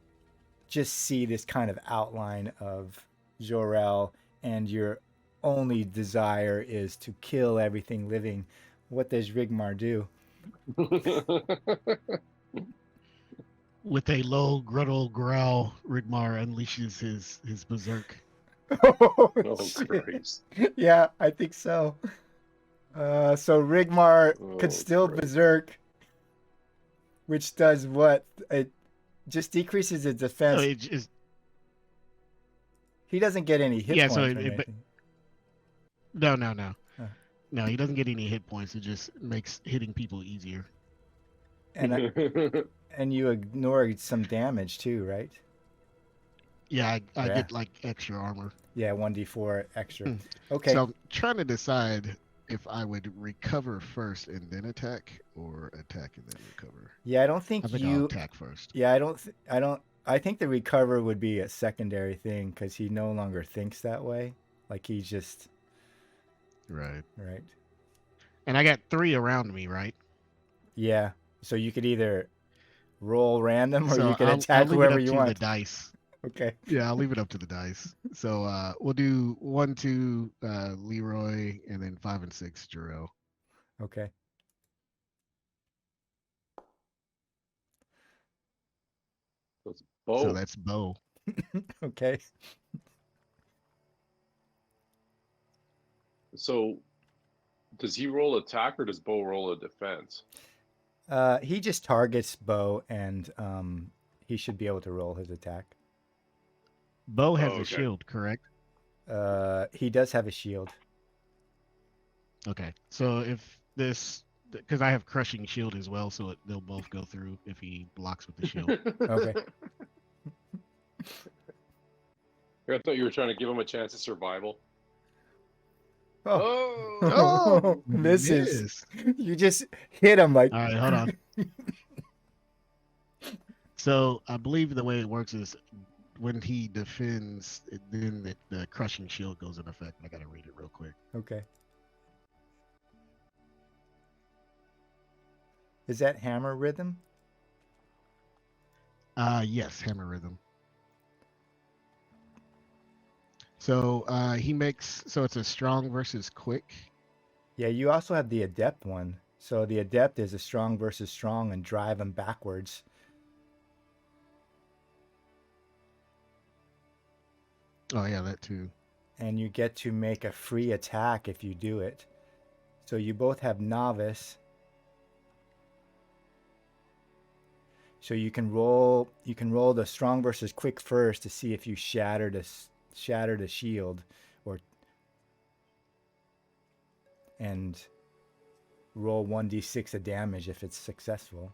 just see this kind of outline of Jorel, and your only desire is to kill everything living. What does Rigmar do? with a low grotto growl, Rigmar unleashes his berserk. Oh, Christ. Yeah, I think so. So Rigmar could still Christ. berserk, which does what? It just decreases his defense. So it just, He doesn't get any hit points or anything. No. Huh. No, he doesn't get any hit points. It just makes hitting people easier. And you ignore some damage too, right? Yeah, I get like extra armor. Yeah, 1d4 extra. Okay. So I'm trying to decide if I would recover first and then attack, or attack and then recover. Yeah, I don't think I'll attack first. Yeah, I think the recover would be a secondary thing because he no longer thinks that way. Like he's just Right. And I got 3 around me, right? Yeah. So you could either roll random or So you could I'll attack leave whoever it up you to want. the dice. Okay. Yeah, I'll leave it up to the dice. So we'll do 1, 2, Leroy, and then 5 and 6, Jarrell. Okay. So that's Bo. Okay. So does he roll attack or does Bo roll a defense? He just targets Bo, and he should be able to roll his attack. Bo has Oh, a okay. shield, correct? He does have a shield. Okay. So if this, because I have crushing shield as well, so they'll both go through if he blocks with the shield. Okay. I thought you were trying to give him a chance at survival. Oh, Oh, this is Miss. you just hit him like. All right, hold on. So I believe the way it works is when he defends, then the crushing shield goes in effect. I gotta read it real quick. Okay. Is that hammer rhythm? Yes, hammer rhythm. So he makes, so it's a strong versus quick. Yeah, you also have the adept one. So the adept is a strong versus strong and drive him backwards. Oh yeah, that too. And you get to make a free attack if you do it. So you both have novice. So you can roll the strong versus quick first to see if you shatter the shield, or and roll 1d6 of damage if it's successful.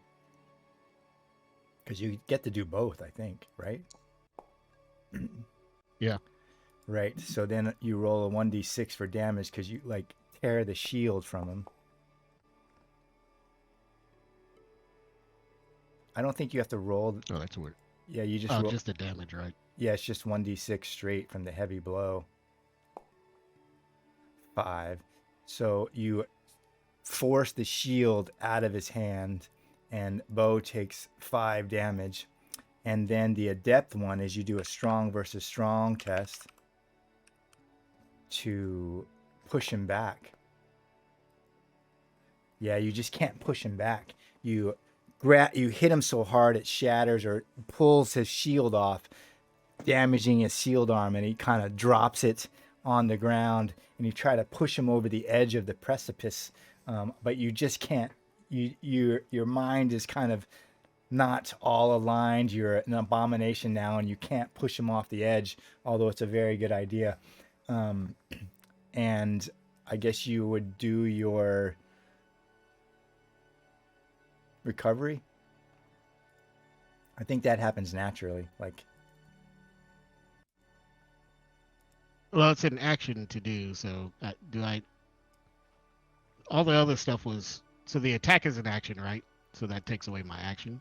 Because you get to do both, I think, right? Yeah. Right. So then you roll a 1d6 for damage because you like tear the shield from him. I don't think you have to roll. Oh, that's weird. Yeah, you just Oh, roll. just the damage, right? Yeah, it's just 1d6 straight from the heavy blow. 5. So you force the shield out of his hand, and Bo takes 5 damage. And then the adept one is you do a strong versus strong test to push him back. Yeah, you just can't push him back. You hit him so hard it shatters or pulls his shield off, damaging his shield arm, and he kind of drops it on the ground. And you try to push him over the edge of the precipice, but you just can't. Your mind is kind of not all aligned. You're an abomination now, and you can't push him off the edge. Although it's a very good idea. And I guess you would do your recovery. I think that happens naturally. Like, Well, it's an action to do. So do I? All the other stuff was, so the attack is an action, right? So that takes away my action.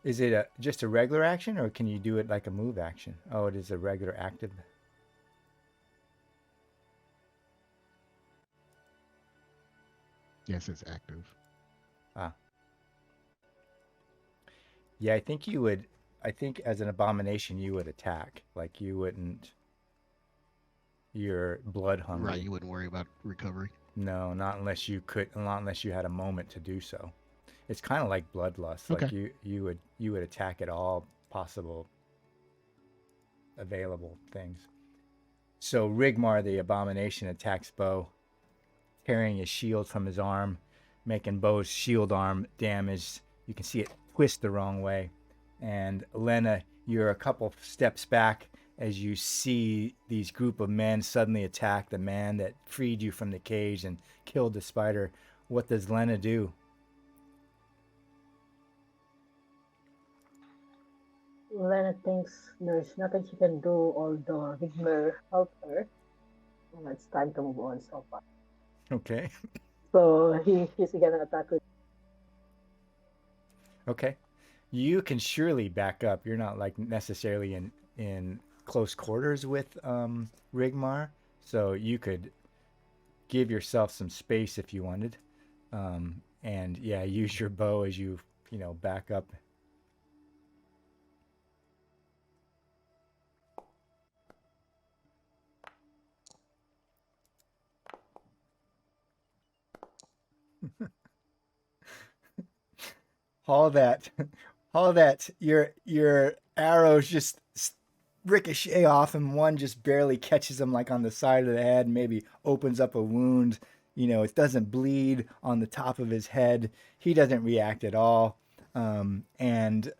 is it just a regular action, or can you do it like a move action? Oh, it is a regular active. Yes, it's active. Ah, yeah. I think you would. I think as an abomination, you would attack. Like you wouldn't. You're blood hungry. Right, you wouldn't worry about recovery. No, not unless you could. Not unless you had a moment to do so. It's kind of like bloodlust. Okay. Like you would attack at all possible available things. So Rigmar, the abomination, attacks Bo, tearing his shield from his arm, making Bo's shield arm damaged. You can see it twist the wrong way. And Lena, you're a couple steps back as you see these group of men suddenly attack the man that freed you from the cage and killed the spider. What does Lena do? Lena thinks there's nothing she can do, although Rigmer helped her. And it's time to move on so far. Okay. So he's gonna attack with. Okay. You can surely back up. You're not like necessarily in close quarters with Rigmar, so you could give yourself some space if you wanted, and yeah, use your bow as you back up. all that all that your arrows just ricochet off, and one just barely catches him like on the side of the head, maybe opens up a wound, It doesn't bleed on the top of his head. He doesn't react at all. And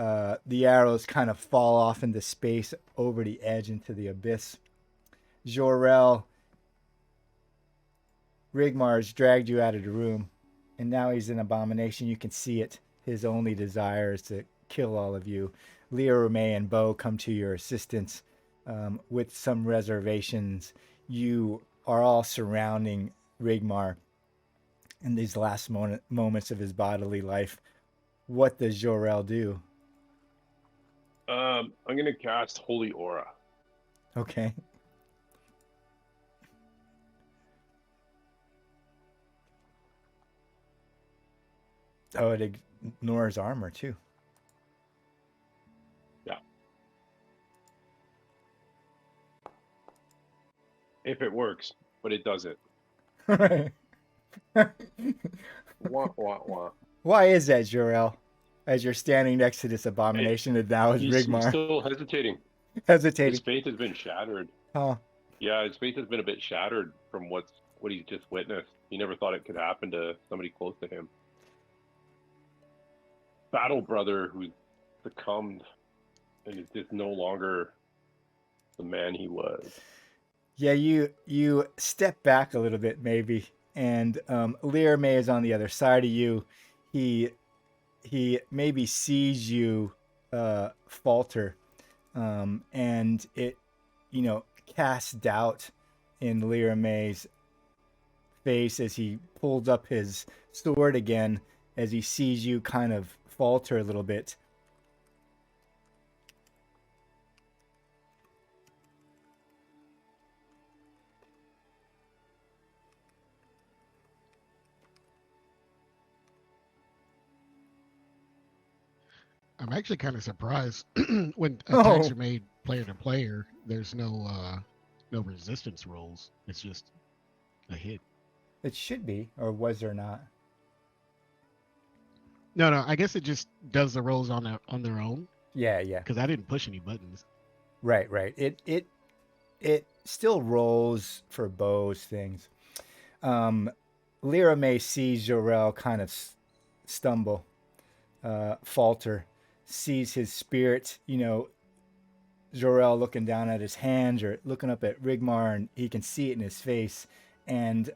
The arrows kind of fall off into space over the edge into the abyss. Jor-El, Rigmar's dragged you out of the room, and now he's an abomination. You can see it. His only desire is to kill all of you. Leah, May, and Bo come to your assistance with some reservations. You are all surrounding Rigmar in these last moments of his bodily life. What does Jor-El do? I'm gonna cast Holy Aura. Okay. Oh, it ignores armor too. Yeah. If it works, but it doesn't. Wah, wah, wah. Why is that, Jor-El? As you're standing next to this abomination, and now is He's Rigmar still hesitating. hesitating. His faith has been shattered. Huh. Yeah, his faith has been a bit shattered from what he's just witnessed. He never thought it could happen to somebody close to him. Battle brother who's succumbed and is just no longer the man he was. Yeah, you step back a little bit maybe, and Lear May is on the other side of you. He maybe sees you falter, and it casts doubt in Lear May's face as he pulls up his sword again as he sees you kind of falter a little bit. I'm actually kind of surprised when attacks are made player to player. There's no resistance rolls. It's just a hit. It should be, or was there not? No. I guess it just does the rolls on their own. Yeah. Because I didn't push any buttons. Right. It still rolls for Bo's things. Lyra May sees Jor-El kind of stumble, falter, sees his spirit, Jor-El looking down at his hands or looking up at Rigmar, and he can see it in his face. And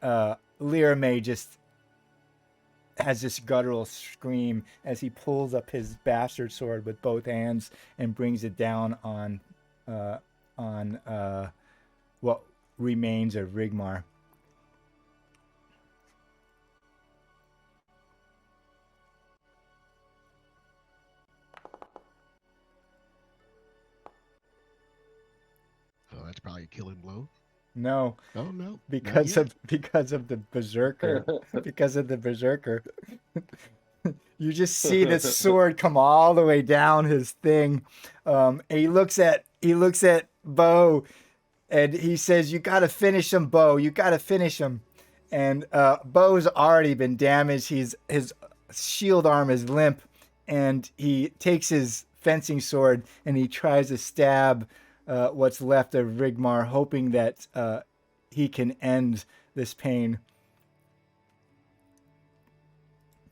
Lyra May just has this guttural scream as he pulls up his bastard sword with both hands and brings it down on what remains of Rigmar. Oh, that's probably a killing blow. No. Oh no. Because of the berserker. Because of the berserker. You just see this sword come all the way down his thing. And he looks at Bo and he says, "You gotta finish him, Bo. You gotta finish him." And Bo's already been damaged. His shield arm is limp, and he takes his fencing sword and he tries to stab what's left of Rigmar, hoping that he can end this pain.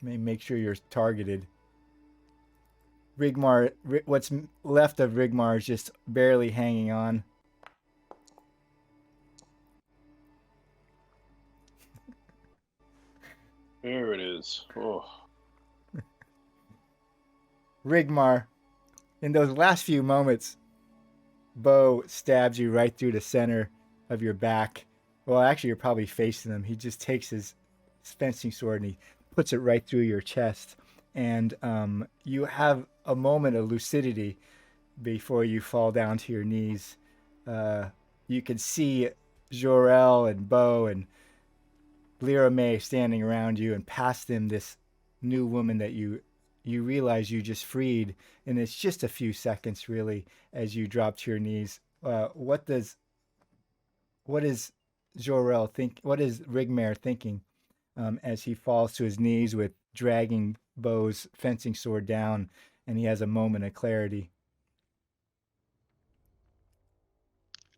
Make sure you're targeted. Rigmar, what's left of Rigmar is just barely hanging on. There it is. Oh. Rigmar, in those last few moments, Bo stabs you right through the center of your back. Well, actually, you're probably facing him. He just takes his fencing sword and he puts it right through your chest. And you have a moment of lucidity before you fall down to your knees. You can see Jor-El and Bo and Lyra May standing around you, and past them, this new woman that you realize you just freed, and it's just a few seconds really as you drop to your knees. What is Jor-El think? What is Rigmar thinking as he falls to his knees with dragging Bo's fencing sword down, and he has a moment of clarity?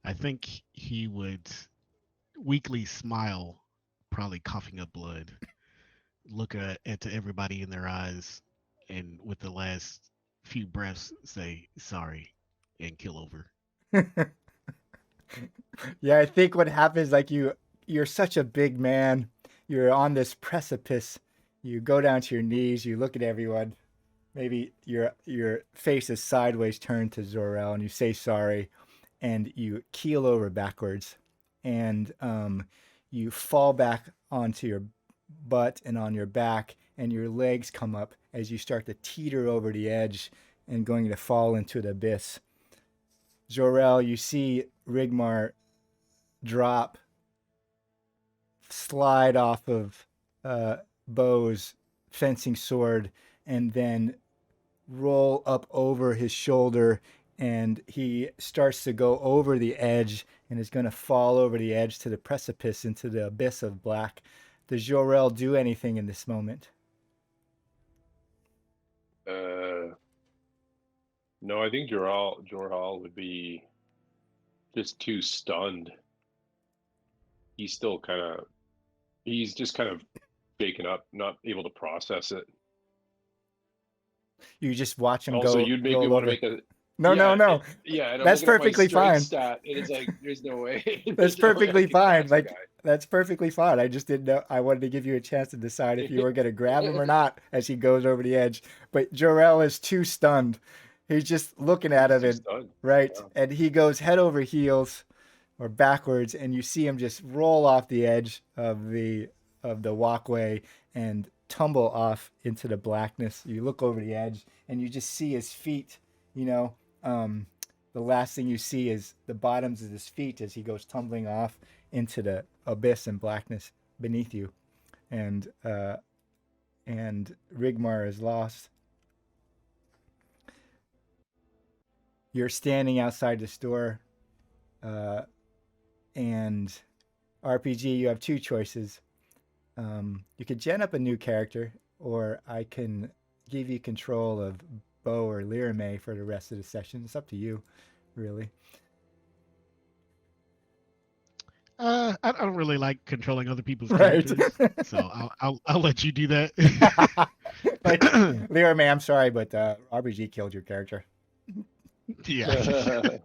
I think he would weakly smile, probably coughing up blood, look at everybody in their eyes, and with the last few breaths say sorry and kill over. Yeah, I think what happens, like you're such a big man. You're on this precipice. You go down to your knees. You look at everyone. Maybe your face is sideways turned to Zor-El, and you say sorry, and you keel over backwards, and you fall back onto your butt and on your back, and your legs come up as you start to teeter over the edge and going to fall into the abyss. Zor-El, you see Rigmar drop, slide off of Bo's fencing sword, and then roll up over his shoulder, and he starts to go over the edge and is going to fall over the edge to the precipice into the abyss of black. Does Jor-El do anything in this moment? No, I think Jorhal would be just too stunned. He's still he's just kind of shaken up, not able to process it. You just watch him Also, go you'd make me roll want to over. make a No, no, no. yeah, and I'm That's looking at my perfectly strength fine. stat, and it's like there's no way. That's There's no way I perfectly can fine. catch the Like guy. that's perfectly fine. I just didn't know. I wanted to give you a chance to decide if you were going to grab him or not as he goes over the edge. But Jor-El is too stunned. He's just looking at He's him, too and stunned. right, Yeah. and he goes head over heels or backwards, and you see him just roll off the edge of the walkway and tumble off into the blackness. You look over the edge, and you just see his feet. You know, the last thing you see is the bottoms of his feet as he goes tumbling off into the abyss and blackness beneath you, and Rigmar is lost. You're standing outside the store, uh, and RPG. You have two choices. You could gen up a new character, or I can give you control of Bo or Lirame for the rest of the session. It's up to you, really. I don't really like controlling other people's Right. characters, so I'll let you do that. Like, Lirame, I'm sorry, but RPG killed your character. Yeah.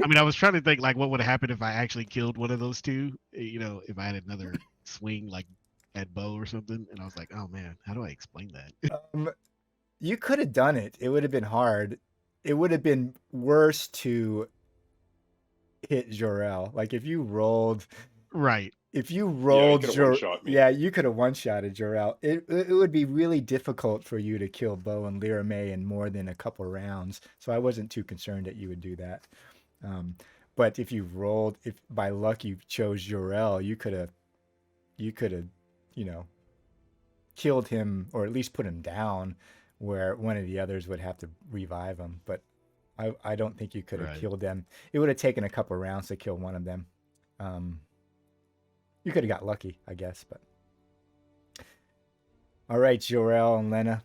I mean, I was trying to think like what would happen if I actually killed one of those two. You know, if I had another swing like at Bo or something, and I was like, oh man, how do I explain that? You could have done it. It would have been hard. It would have been worse to hit Jor-El. Like Right. if you Yeah, he rolled could have one-shot me. yeah, you could have one-shotted Jor-El. It would be really difficult for you to kill Bo and Lirame in more than a couple rounds. So I wasn't too concerned that you would do that. But if you rolled, if by luck you chose Jor-El, you could have, you know, killed him or at least put him down, where one of the others would have to revive him. But I don't think you could have Right. killed them. It would have taken a couple rounds to kill one of them. You could have got lucky, I guess. But all right, Jor-El and Lena,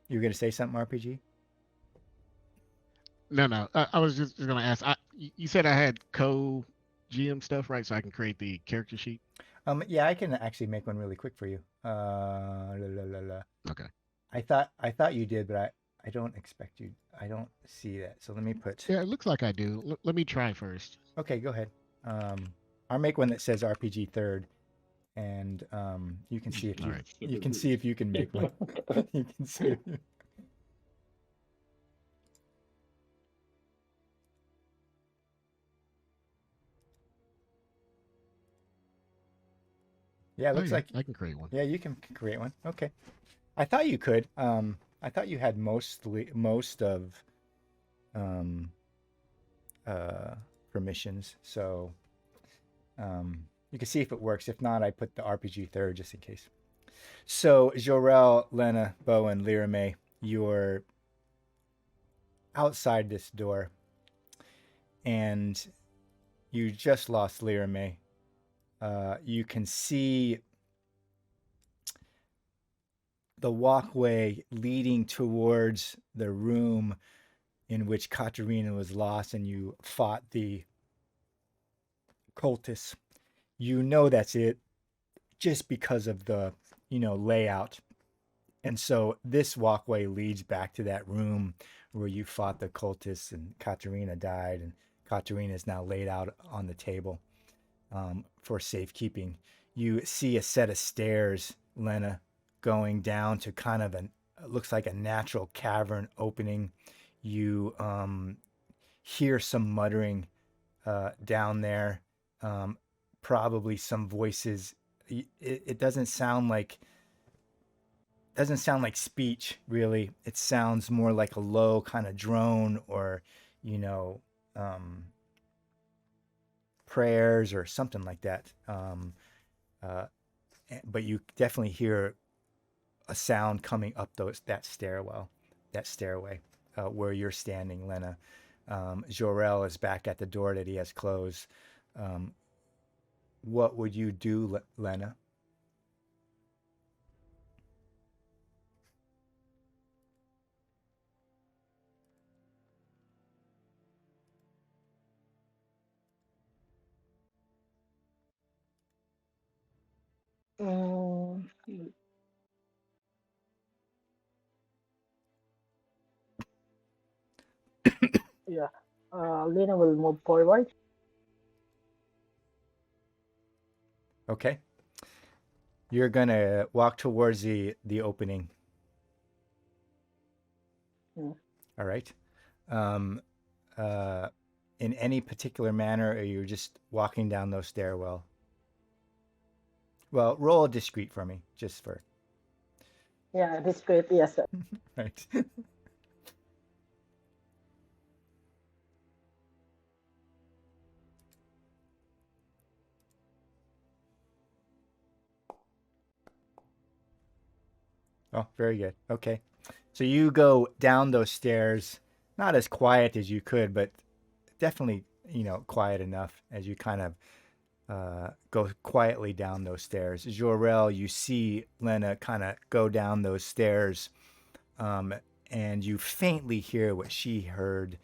you were gonna say something, RPG? No. I was just gonna ask. You said I had GM stuff, right? So I can create the character sheet. Yeah, I can actually make one really quick for you. La, la, la. Okay. I thought you did, but I don't expect you. I don't see that. So let me put. Yeah, it looks like I do. Let me try first. Okay, go ahead. I'll make one that says RPG third, and you can see if All right. you can see if you can make one. You can see. Yeah, it Oh looks yeah, like I can create one. yeah, you can create one. Okay, I thought you could. I thought you had most of um, permissions, so you can see if it works. If not, I put the RPG third just in case. So Jor-El, Lena, Bo, and Lirame, you're outside this door, and you just lost Lirame. You can see the walkway leading towards the room in which Katarina was lost, and you fought the cultists. You know that's it just because of the, layout. And so this walkway leads back to that room where you fought the cultists and Katarina died, and Katarina is now laid out on the table for safekeeping. You see a set of stairs, Lena, going down to kind of an looks like a natural cavern opening. You hear some muttering down there, um, probably some voices. It doesn't sound like speech really. It sounds more like a low kind of drone or you know um, prayers or something like that. Uh, but you definitely hear a sound coming up that stairway where you're standing, Lena. Jorel is back at the door that he has closed. Um, what would you do, Lena? Mm, yeah. Lena will move forward. Okay, you're gonna walk towards the opening. Mm. All right. Um, uh, in any particular manner, or you're just walking down those stairwell? Well, roll a discreet for me, just for Yeah, discreet. Yes, sir. right. Oh, very good. Okay. So you go down those stairs, not as quiet as you could, but definitely, quiet enough as you kind of go quietly down those stairs. Jorel, you see Lena kind of go down those stairs, um, and you faintly hear what she heard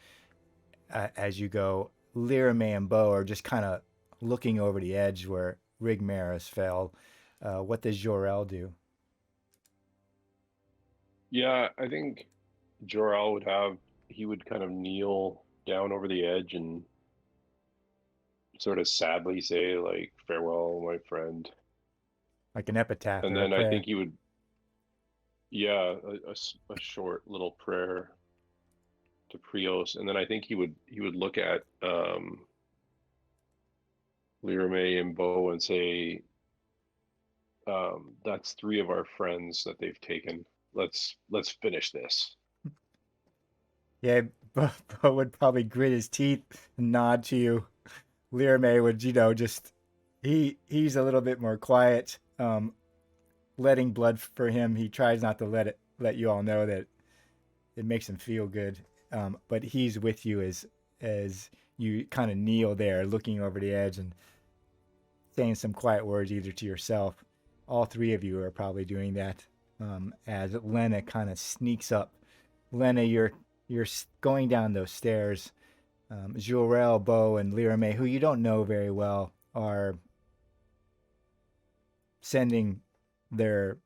as you go. Lyra, May, and Bo are just kind of looking over the edge where Rigmaris fell. What does Jorel do? Yeah, I think Jor-El he would kind of kneel down over the edge and sort of sadly say, like, farewell, my friend. Like an epitaph And or a then I prayer? think he would, yeah, a short little prayer to Prios. And then I think he would look at Lirame and Bo and say, that's three of our friends that they've taken. Let's finish this. Yeah, Bo would probably grit his teeth and nod to you. Lear would, just he's a little bit more quiet. Letting blood for him, he tries not to let you all know that it makes him feel good. But he's with you as you kind of kneel there, looking over the edge and saying some quiet words either to yourself. All three of you are probably doing that as Lena kind of sneaks up. Lena, you're going down those stairs. Jurel, Bo, and Lirame, who you don't know very well, are sending their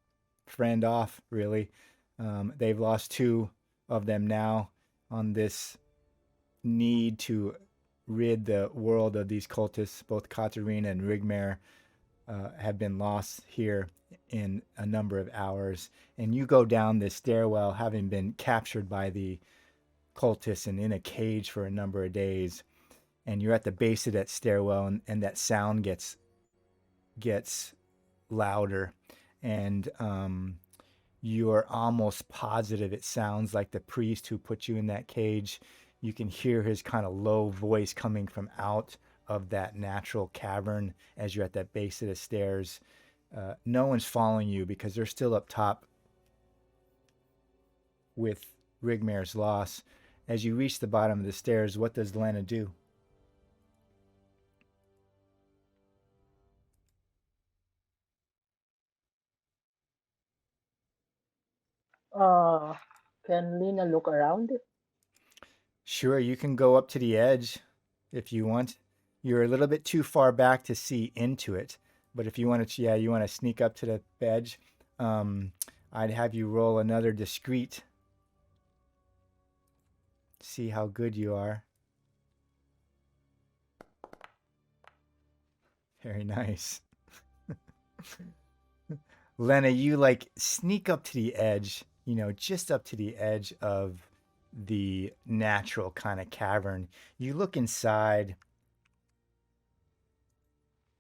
friend off, really. They've lost two of them now on this need to rid the world of these cultists. Both Katarina and Rigmar have been lost here in a number of hours. And you go down this stairwell having been captured by the cultists and in a cage for a number of days. And you're at the base of that stairwell, and that sound gets louder, and you're almost positive it sounds like the priest who put you in that cage. You can hear his kind of low voice coming from out of that natural cavern as you're at that base of the stairs. No one's following you because they're still up top with Rigmar's loss. As you reach the bottom of the stairs, what does Lena do? Uh, can Lena look around? Sure, you can go up to the edge if you want. You're a little bit too far back to see into it, but if you want to, yeah, you want to sneak up to the edge, I'd have you roll another discreet. See how good you are. Very nice. Lena, you like sneak up to the edge, just up to the edge of the natural kind of cavern. You look inside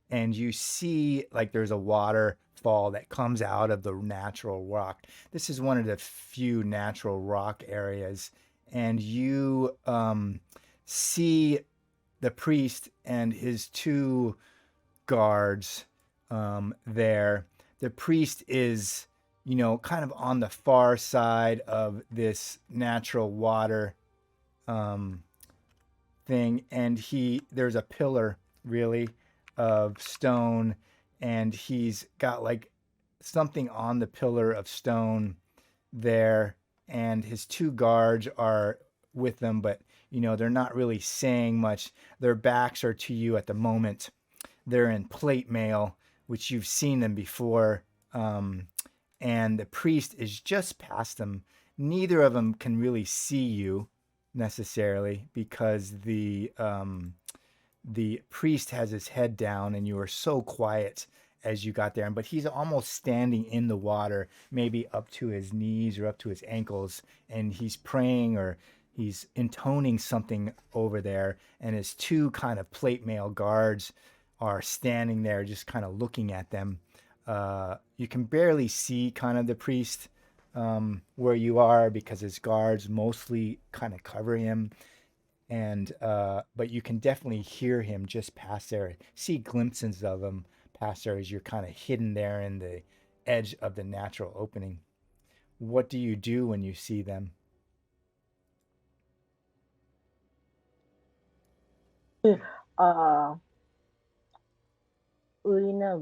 and you see like there's a waterfall that comes out of the natural rock. This is one of the few natural rock areas. And you see the priest and his two guards there. The priest is, kind of on the far side of this natural water thing, and there's a pillar really of stone, and he's got like something on the pillar of stone there, and his two guards are with them, but they're not really saying much. Their backs are to you at the moment. They're in plate mail, which you've seen them before, and the priest is just past them. Neither of them can really see you necessarily because the priest has his head down, and you were so quiet as you got there. But he's almost standing in the water, maybe up to his knees or up to his ankles, and he's praying or he's intoning something over there. And his two kind of plate mail guards are standing there just kind of looking at them. You can barely see kind of the priest where you are because his guards mostly kind of cover him. And but you can definitely hear him just past there, see glimpses of him past there as you're kind of hidden there in the edge of the natural opening. What do you do when you see them? Uh, Lena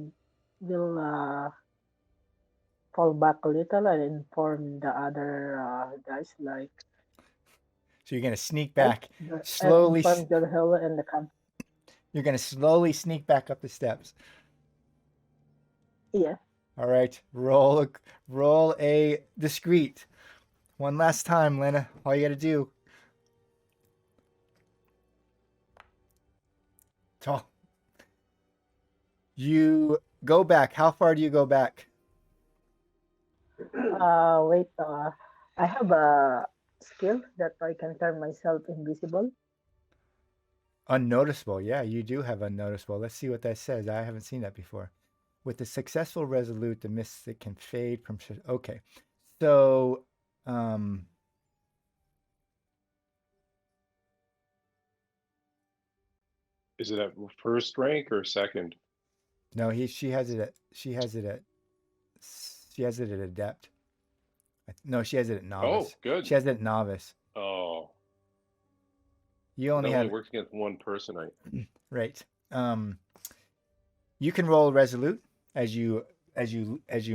will fall back a little and inform the other guys, like, So you're going to sneak right? back And slowly. inform the hill and the camp. You're going to slowly sneak back up the steps. Yeah. All right, roll a discreet. One last time, Lena. All you got to do. Tall. You go back. How far do you go back? Wait. I have a skill that I can turn myself invisible. Unnoticeable. Yeah, you do have unnoticeable. Let's see what that says. I haven't seen that before. With the successful resolute, the mystic can fade from. Okay, so Is it at first rank or second? no, she has it at adept. No, she has it at novice. Oh, good. She has it at novice. Oh, You it only only have works against one person. right. You can roll resolute as you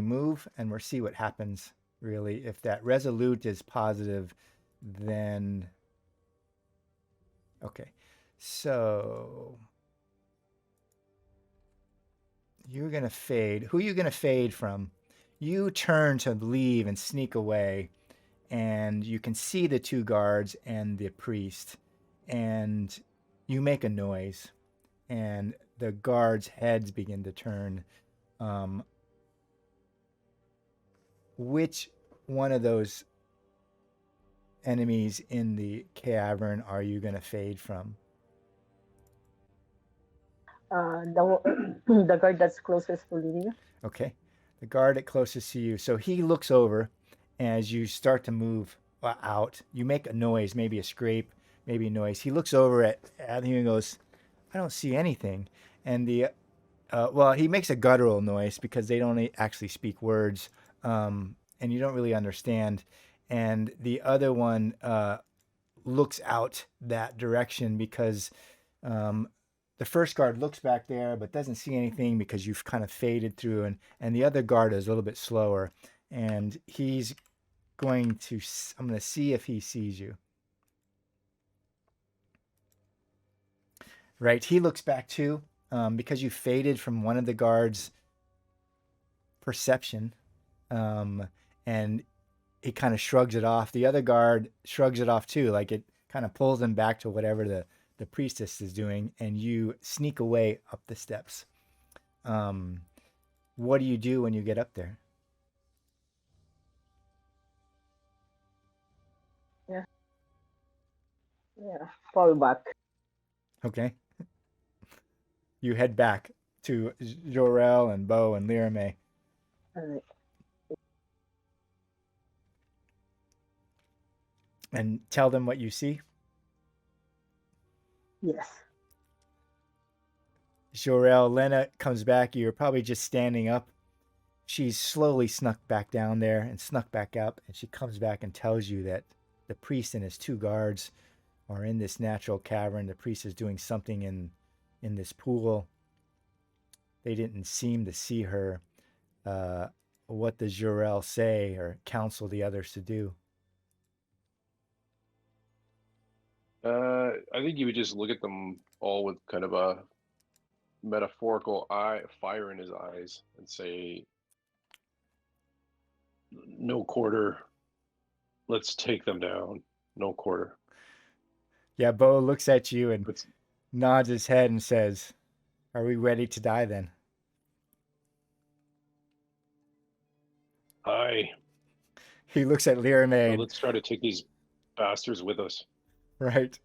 move, and we'll see what happens. Really, if that resolute is positive, then okay. So you're gonna fade. Who are you gonna fade from? You turn to leave and sneak away, and you can see the two guards and the priest, and you make a noise, and the guards' heads begin to turn. Which one of those enemies in the cavern are you going to fade from? The guard that's closest to Lena. Okay. The guard at closest to you. So he looks over as you start to move out. You make a noise, maybe a scrape, maybe a noise. He looks over at you and goes, I don't see anything. And well, he makes a guttural noise because they don't actually speak words, and you don't really understand. And the other one looks out that direction because the first guard looks back there but doesn't see anything because you've kind of faded through, and the other guard is a little bit slower, and he's going to. I'm going to see if he sees you. Right. He looks back too, because you faded from one of the guards' perception, and he kind of shrugs it off. The other guard shrugs it off too, like it kind of pulls him back to whatever the priestess is doing, and you sneak away up the steps. Um, what do you do when you get up there? Yeah, yeah. Fall back. Okay. You head back to Jorel and Bo and Lirame. Alright. And tell them what you see. Yes. Jorel, Lena comes back. You're probably just standing up. She's slowly snuck back down there and snuck back up, and she comes back and tells you that the priest and his two guards are in this natural cavern. The priest is doing something in this pool. They didn't seem to see her. What does Jorel say or counsel the others to do? I think you would just look at them all with kind of a metaphorical fire in his eyes, and say, "No quarter. Let's take them down. No quarter." Yeah, Bo looks at you and Puts, nods his head and says, "Are we ready to die then?" "Aye. He looks at Lirame. Let's try to take these bastards with us." Right.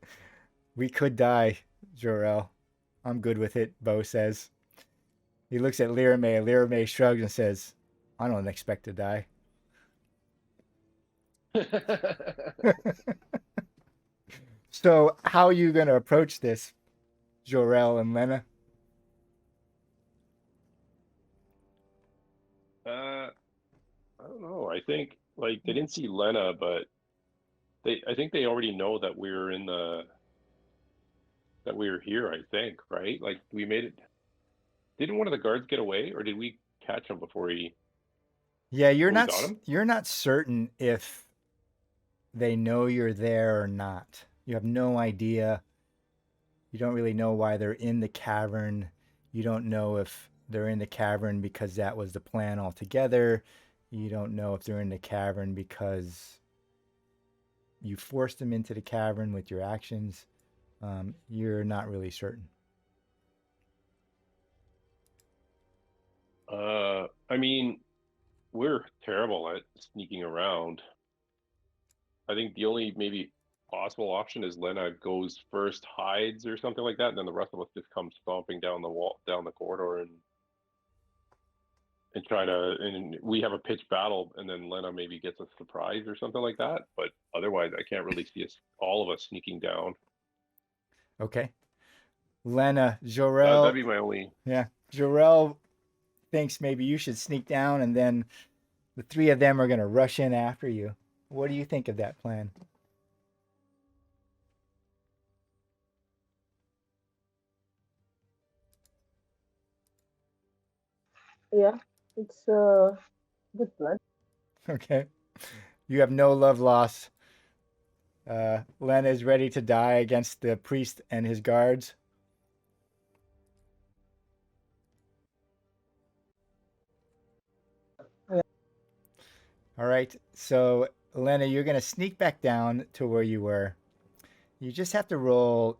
We could die, Jorel. I'm good with it, Bo says. He looks at Lirame. Lirame shrugs and says, I don't expect to die. So how are you going to approach this, Jorel and Lena? I don't know. I think like they didn't see Lena, but I think they already know that we're here, I think, right? Like we made it. Didn't one of the guards get away, or did we catch him before Yeah, we got him? you're not certain if they know you're there or not. You have no idea. You don't really know why they're in the cavern. You don't know if they're in the cavern because that was the plan altogether. You don't know if they're in the cavern because you forced them into the cavern with your actions. You're not really certain. I mean, we're terrible at sneaking around. I think the only maybe possible option is Lena goes first, hides or something like that, and then the rest of us just come stomping down the wall, down the corridor, and try to. And we have a pitch battle, and then Lena maybe gets a surprise or something like that. But otherwise, I can't really see us, all of us, sneaking down. Okay. Lena, That'd Jorel, be my only. yeah, Jorel thinks maybe you should sneak down, and then the three of them are going to rush in after you. What do you think of that plan? Yeah. It's a good plan. Okay. You have no love lost. Lena is ready to die against the priest and his guards. Yeah. All right. So, Lena, you're going to sneak back down to where you were. You just have to roll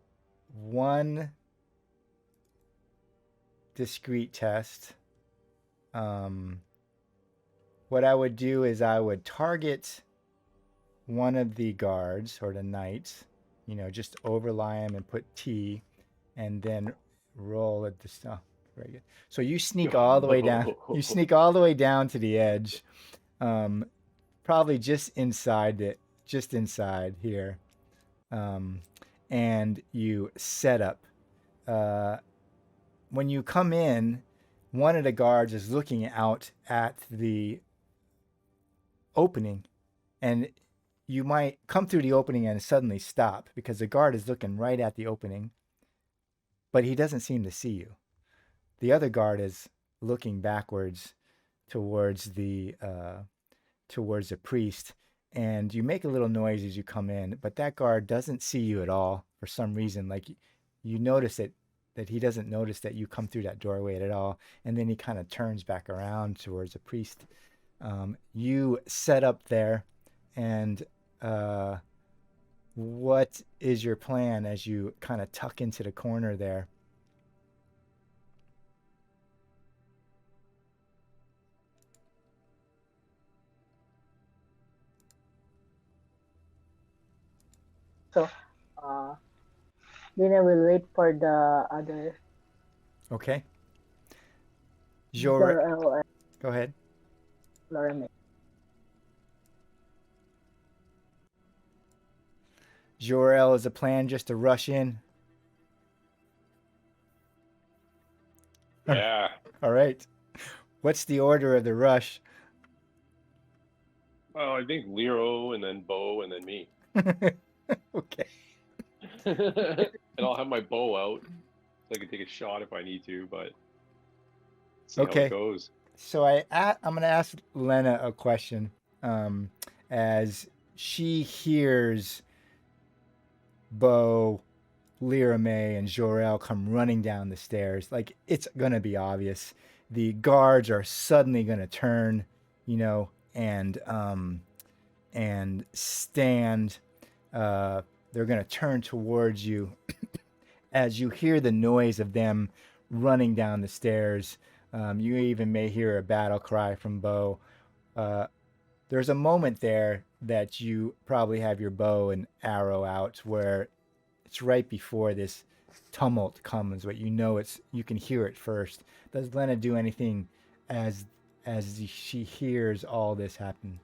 one discrete test. What I would do is I would target one of the guards or the knights, just overlie him and put T, and then roll at the stuff. Very good. So you sneak all the way down. You sneak all the way down to the edge, probably just inside here, and you set up. When you come in, one of the guards is looking out at the opening, and you might come through the opening and suddenly stop because the guard is looking right at the opening, but he doesn't seem to see you. The other guard is looking backwards towards the priest, and you make a little noise as you come in, but that guard doesn't see you at all for some reason. Like you notice that that he doesn't notice that you come through that doorway at all, and then he kind of turns back around towards the priest. You set up there, and what is your plan as you kind of tuck into the corner there? So, uh, Lena will wait for the other Okay. Zoro and Go ahead. Lorame. Jor-El, is the plan just to rush in? Yeah. All right. What's the order of the rush? Well, I think Lero and then Bo and then me. Okay. And I'll have my bow out so I can take a shot if I need to, but see how Okay. it goes. So I'm going to ask Lena a question. As she hears Bo, Lyra May, and Jor-El come running down the stairs, like it's going to be obvious. The guards are suddenly going to turn, and stand. They're going to turn towards you as you hear the noise of them running down the stairs. You even may hear a battle cry from Bo. There's a moment there that you probably have your bow and arrow out where it's right before this tumult comes, but you can hear it first. Does Lena do anything as she hears all this happen?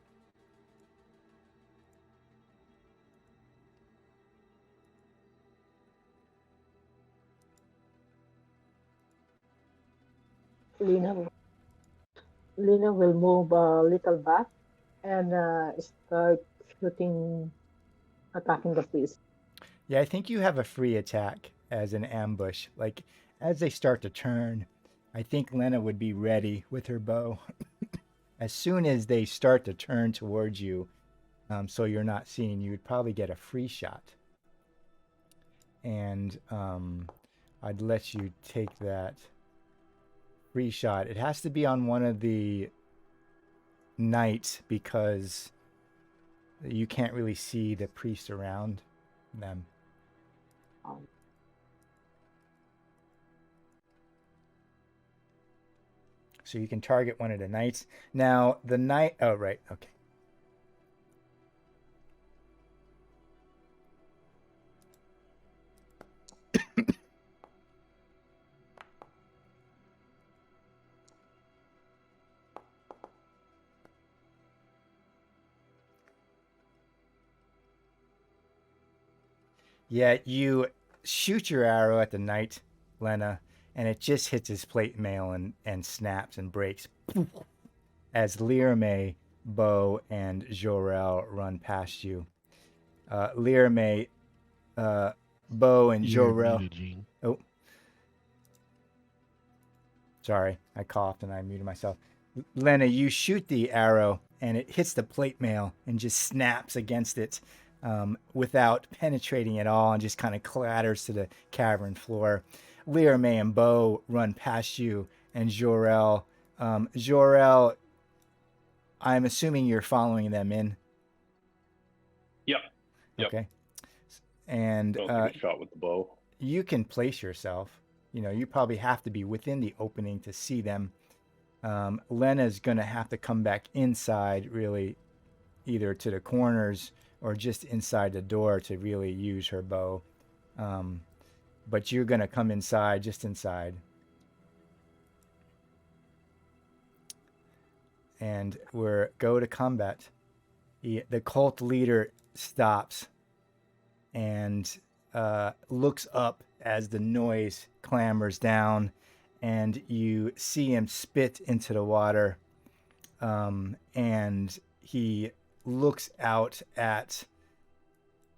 Lena, Lena will move a little back and start shooting, attacking the priest. Yeah, I think you have a free attack as an ambush. Like as they start to turn, I think Lena would be ready with her bow. As soon as they start to turn towards you, so you're not seen, you would probably get a free shot. And I'd let you take that free shot. It has to be on one of the knights because you can't really see the priest around them. Um, So you can target one of the knights. Now, the knight... Oh, right. Okay. Yeah, you shoot your arrow at the knight, Lena, and it just hits his plate mail and snaps and breaks. As Learme, Bo, and Jor-El run past you. Learme, Bo, and You're Jor-El... muted, Gene. Oh. Sorry, I coughed and I muted myself. Lena, you shoot the arrow and it hits the plate mail and just snaps against it without penetrating at all and just kind of clatters to the cavern floor. Lyra May and Bo run past you and Jor-El. Jor-El, I'm assuming you're following them in. Yep. Okay. And I'll take a shot with the bow. You can place yourself. You probably have to be within the opening to see them. Lena's going to have to come back inside, really, either to the corners or just inside the door to really use her bow. But you're going to come inside, just inside. And we're go to combat. The cult leader stops and looks up as the noise clambers down, and you see him spit into the water, and he looks out at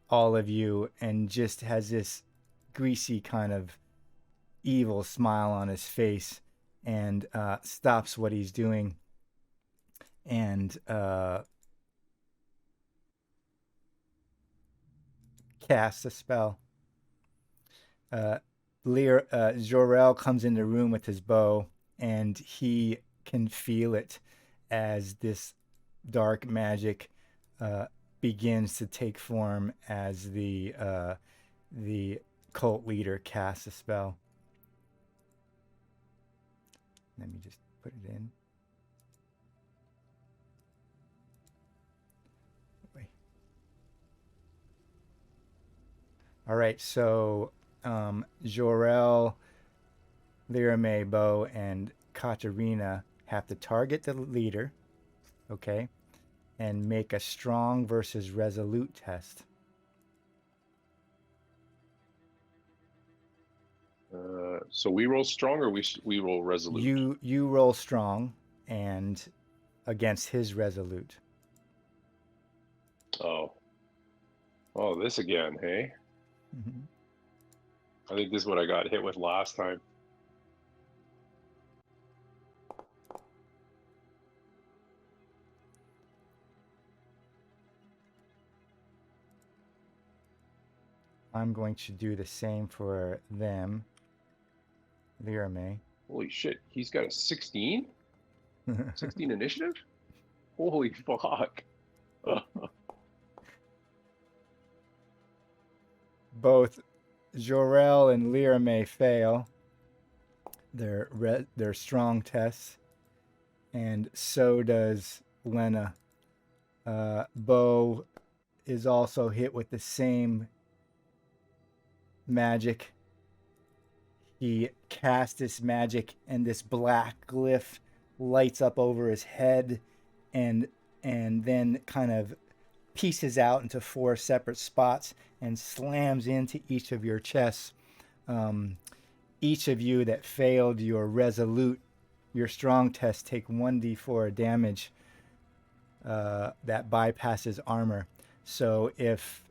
all of you and just has this greasy kind of evil smile on his face, and stops what he's doing and casts a spell. Jor-El comes in the room with his bow, and he can feel it as this dark magic begins to take form as the cult leader casts a spell. Let me just put it in. Wait. All right, so Jor-El, Lirame, Bo, and Katarina have to target the leader, okay, and make a strong versus resolute test. So we roll strong, or we roll resolute? You roll strong and against his resolute. Oh, this again, hey? Mm-hmm. I think this is what I got hit with last time. I'm going to do the same for them. Lirame. Holy shit, he's got a 16? 16 initiative? Holy fuck. Both Jor-El and Lirame fail their strong tests, and so does Lena. Bo is also hit with the same magic. He casts this magic, and this black glyph lights up over his head, and then kind of pieces out into 4 separate spots and slams into each of your chests. Each of you that failed your resolute, your strong test, take 1d4 damage that bypasses armor. So if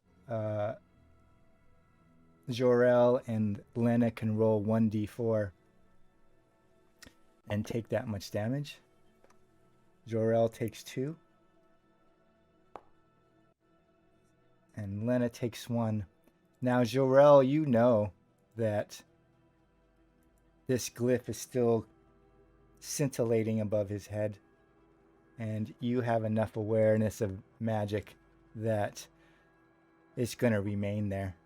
Jor-El and Lena can roll 1d4 and take that much damage, Jor-El takes 2. And Lena takes 1. Now, Jor-El, you know that this glyph is still scintillating above his head, and you have enough awareness of magic that it's going to remain there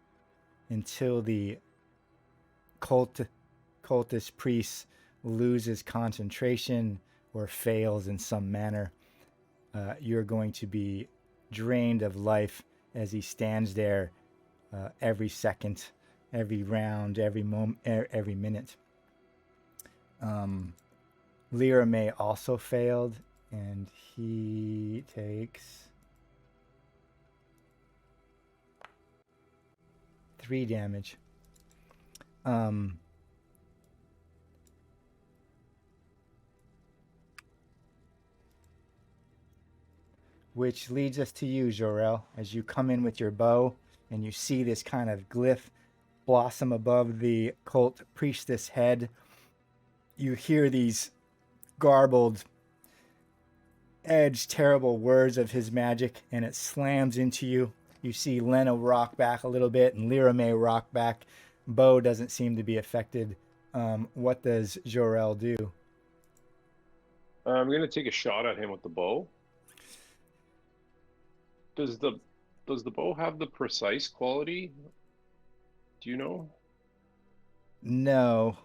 until the cultist priest loses concentration or fails in some manner. You're going to be drained of life as he stands there every second, every round, every moment, every minute. Lirame also failed, and he takes 3 damage. Which leads us to you, Jor-El, as you come in with your bow and you see this kind of glyph blossom above the cult priestess head. You hear these garbled, edged, terrible words of his magic, and it slams into you. You see Lena rock back a little bit and Lirame rock back. Bo doesn't seem to be affected. What does Jor-El do? I'm going to take a shot at him with the bow. Does the bow have the precise quality? Do you know? No.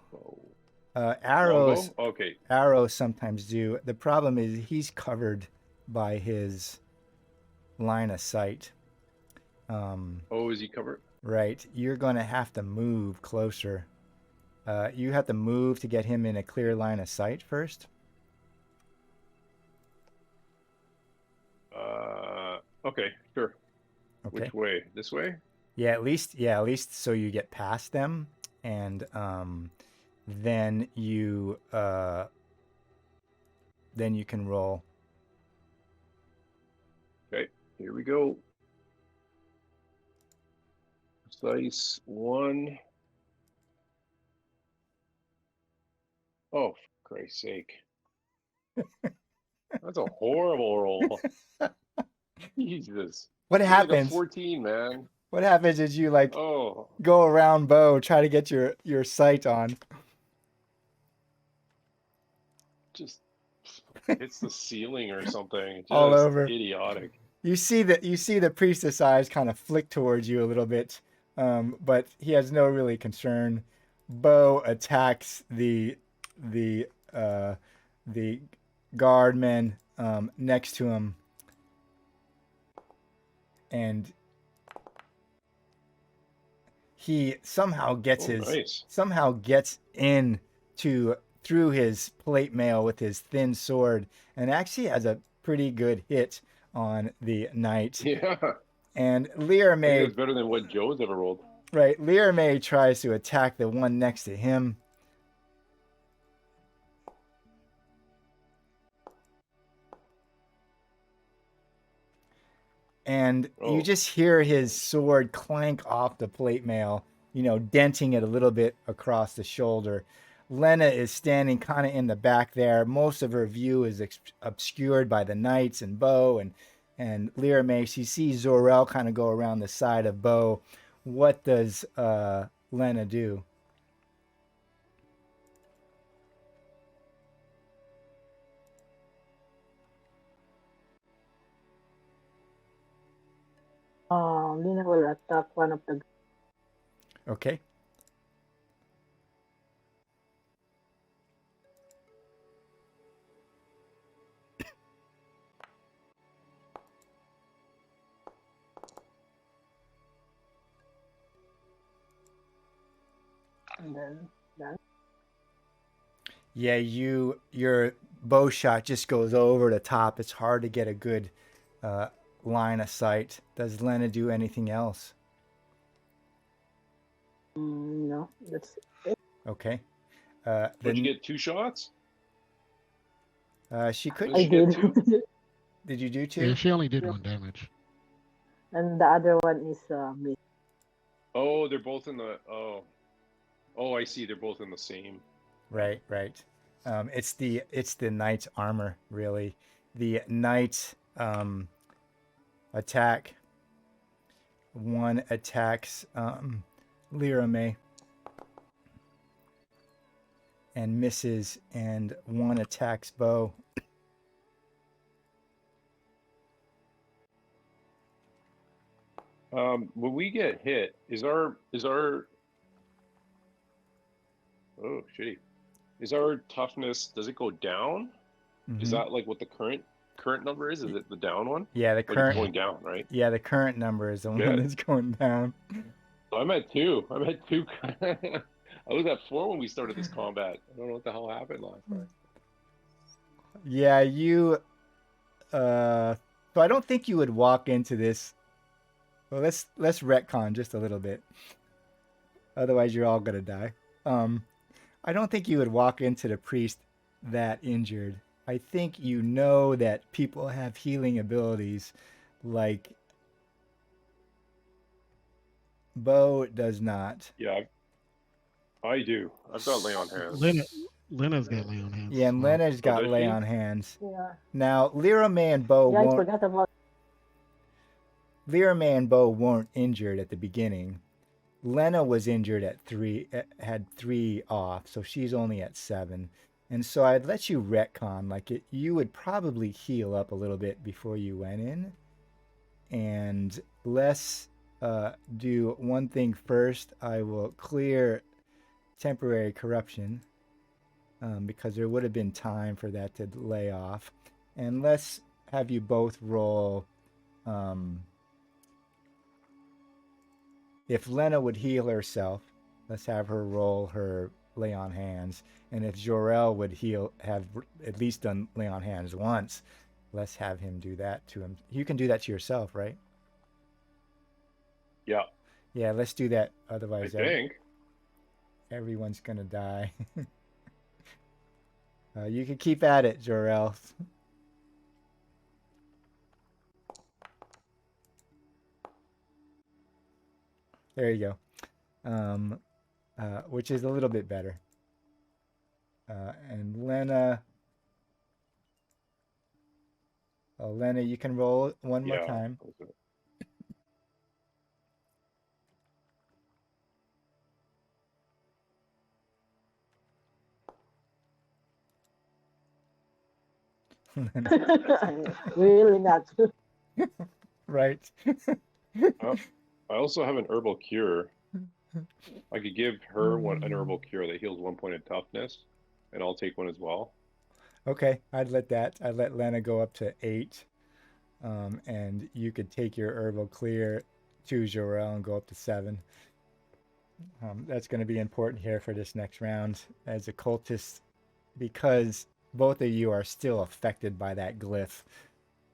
Arrows. Okay. Arrows sometimes do. The problem is he's covered by his line of sight. Is he covered? Right. You're going to have to move closer. You have to move to get him in a clear line of sight first. Okay, sure. Okay. Which way? This way? Yeah, at least so you get past them, and then you can roll. Okay, here we go. Precise 1. Oh, for Christ's sake. That's a horrible roll. Jesus. What It's happens? like a 14, man. What happens is you like Oh, go around Bo, try to get your sight on. just hits the ceiling or something. All Just over. idiotic. You see the priestess eyes kind of flick towards you a little bit, but he has no really concern. Bo attacks the uh, the guardmen next to him, and he somehow gets Oh, nice. in to through his plate mail with his thin sword, and actually has a pretty good hit on the knight. Yeah, And Lear I think May that's better than what Joe's ever rolled. Right, Lear May tries to attack the one next to him. And you Oh, just hear his sword clank off the plate mail, denting it a little bit across the shoulder. Lena is standing kind of in the back there. Most of her view is obscured by the knights and Bo and Lear May. She sees Zor-El kind of go around the side of Bo. What does Lena do? Lena will attack one of the. Okay. And then. Yeah, your bow shot just goes over the top. It's hard to get a good uh, line of sight. Does Lena do anything else? No, that's it. Okay. would you Then get 2 shots? she could. Does I she get did. 2? Did you do Yeah, two? she only did Yep. 1 damage. And the other one is me. Oh, they're both in the. Oh, I see. They're both in the same. Right, right. It's the knight's armor, really. The knight attack. One attacks Lirame and misses, and one attacks Bo. When we get hit, is our oh shitty. Is our toughness, does it go down? Is Mm-hmm. that like what the current number is? Is it the down one? Yeah, the Like it's current going down, right? the current number is the one Good. that's going down. So I'm at 2. I'm at 2. I was at 4 when we started this combat. I don't know what the hell happened last time. Yeah, so I don't think you would walk into this. Well, let's retcon just a little bit. Otherwise you're all gonna die. I don't think you would walk into the priest that injured. I think you know that people have healing abilities like Bo does not. Yeah, I do. I've got lay on hands. Lena's got lay on hands Yeah, as and well. Lena's Oh, got does lay she? on hands. Yeah. Now, Lyra May and Bo Yeah, I won't forgot about. Lyra May and Bo weren't injured at the beginning. Lena was injured at 3, had 3 off, so she's only at 7. And so I'd let you retcon, like you would probably heal up a little bit before you went in. And let's do one thing first. I will clear temporary corruption because there would have been time for that to lay off. And let's have you both roll. If Lena would heal herself, let's have her roll her lay on hands. And if Jor-El would have at least done lay on hands once, let's have him do that to him. You can do that to yourself, right? Yeah, Yeah, let's do that. I Otherwise, think. everyone's gonna die. You can keep at it, Jor-El. There you go. Which is a little bit better. And Lena, Lena, you can roll one more Yeah. time. Really not. Right. I I also have an herbal cure. I could give her an herbal cure that heals 1 point of toughness, and I'll take one as well. Okay, I'd let Lena go up to 8. And you could take your herbal clear to Jorel and go up to 7. That's going to be important here for this next round as a cultist, because both of you are still affected by that glyph.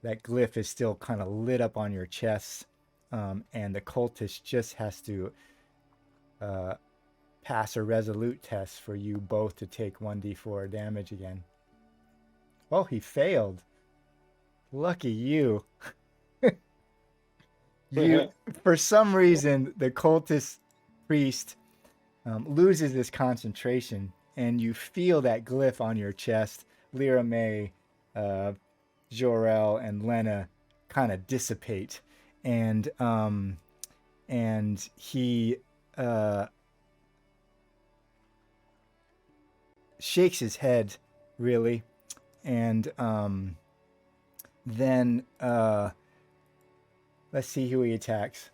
That glyph is still kind of lit up on your chest, and the cultist just has to uh, pass a resolute test for you both to take 1d4 damage again. Oh, he failed. Lucky you. You, for some reason, the cultist priest loses this concentration, and you feel that glyph on your chest. Lyra May, uh, Jorel, and Lena kind of dissipate, and he uh, shakes his head, really, and then let's see who he attacks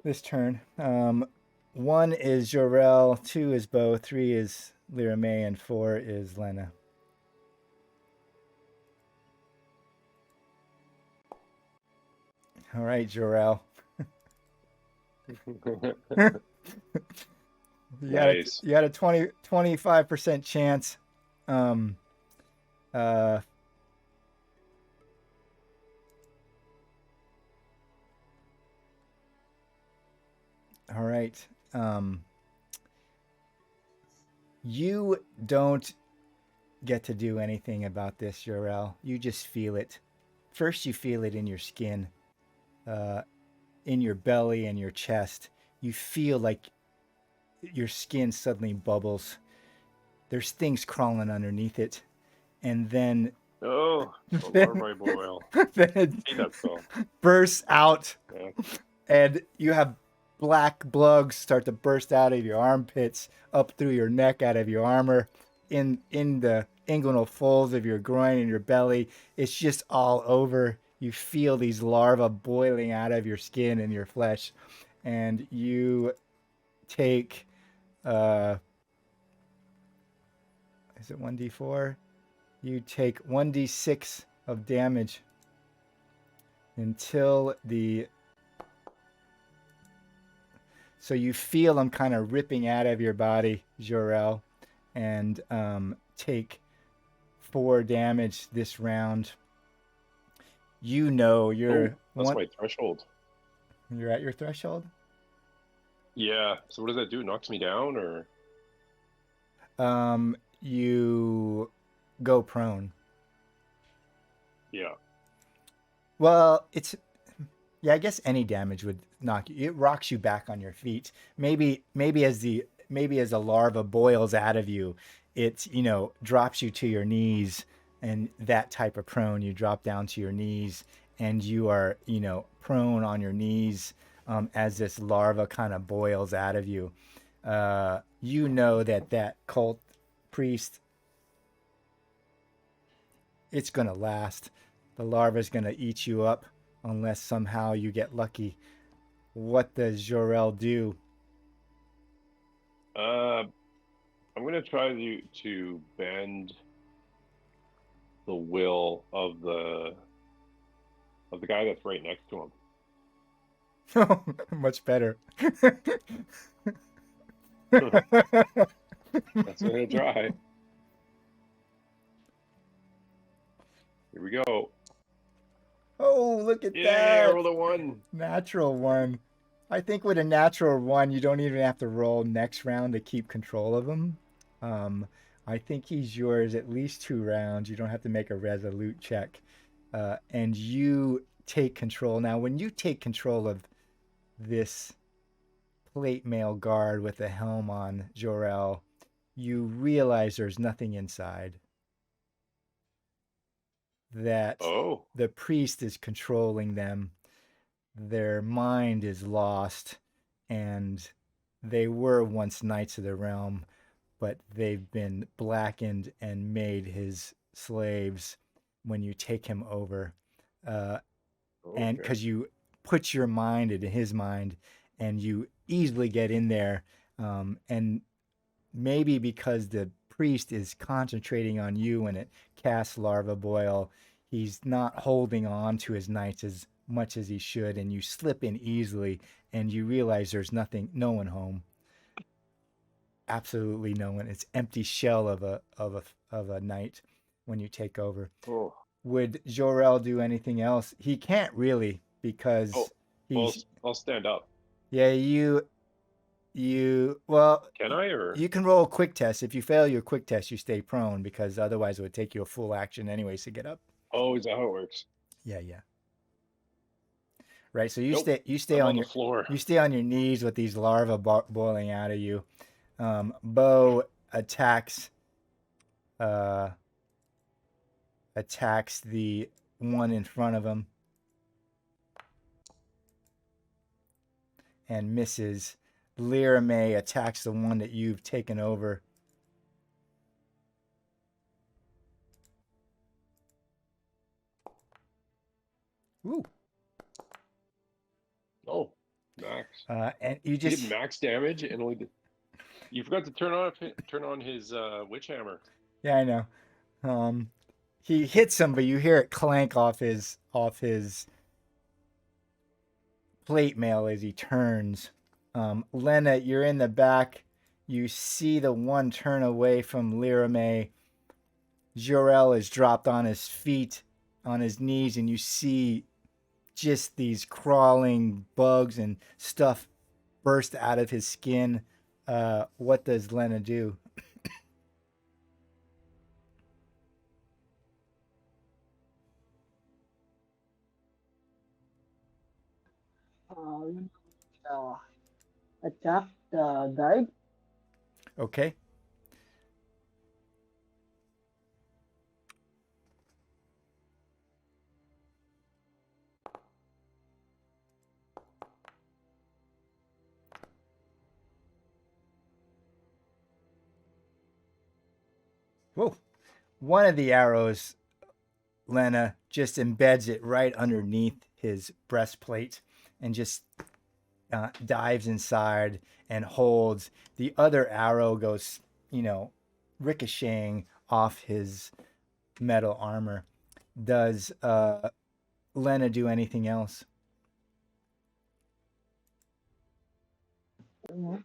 this turn. 1 is Jorel, 2 is Bo, 3 is Lyra May, and 4 is Lena. All right, Jorel. Nice. You had a 25% chance. Uh, all right. You don't get to do anything about this, Jorel. You just feel it. First, you feel it in your skin, in your belly and your chest. You feel like your skin suddenly bubbles. There's things crawling underneath it. And then Oh, the larvae boil. then it Hate that spell. bursts out, Yeah. and you have black plugs start to burst out of your armpits, up through your neck, out of your armor, in the inguinal folds of your groin and your belly. It's just all over. You feel these larvae boiling out of your skin and your flesh, and you take is it 1d4? You take 1d6 of damage until the. So you feel them kind of ripping out of your body, Jorel, and take 4 damage this round. You know That's my threshold. You're at your threshold. Yeah. So what does that do? Knocks me down, or? You go prone. Yeah. Well, I guess any damage would knock you. It rocks you back on your feet. Maybe as a larva boils out of you, it drops you to your knees, and that type of prone, you drop down to your knees, and you are prone on your knees as this larva kind of boils out of you. You know that cult priest, it's gonna last. The larva's gonna eat you up unless somehow you get lucky. What does Jorel do? I'm gonna try to bend the will of the guy that's right next to him. Much better. That's what I'm gonna try. Here we go. Oh, look at Yeah, that. roll a 1. Natural 1. I think with a natural 1, you don't even have to roll next round to keep control of him. I think he's yours at least 2 rounds. You don't have to make a resolute check. And you take control. Now, when you take control of this plate mail guard with a helm on, Jorel, you realize there's nothing inside. That the priest is controlling them. Their mind is lost, and they were once knights of the realm, but they've been blackened and made his slaves. when you take him over, and Okay. because you put your mind into his mind, and you easily get in there, and maybe because the priest is concentrating on you and it casts larva boil, he's not holding on to his knights as much as he should, and you slip in easily, and you realize there's no one home. Absolutely no one. It's empty shell of a knight when you take over. Oh. Would Jor-El do anything else? He can't really because Oh. Well, he's I'll stand up. yeah, well, Can I or? you can roll a quick test. If you fail your quick test, you stay prone because otherwise it would take you a full action anyways to get up. Oh, is that how it works? Yeah. Right. So you Nope. stay I'm on on your the floor. you stay on your knees with these larvae boiling out of you. Bo attacks the one in front of him and misses. Lyra May attacks the one that you've taken over. Ooh. Oh, max. And you He just did max damage and only did. You forgot to turn on his witch hammer. yeah, I know. He hits him, but you hear it clank off his plate mail as he turns. Lena, you're in the back. You see the one turn away from Lyra May. Jor-El is dropped on his feet, on his knees, and you see just these crawling bugs and stuff burst out of his skin. What does Lena do? Attack the guard. Okay. Whoa. One of the arrows, Lena, just embeds it right underneath his breastplate and just dives inside and holds. The other arrow goes, ricocheting off his metal armor. Does Lena do anything else? Mhm.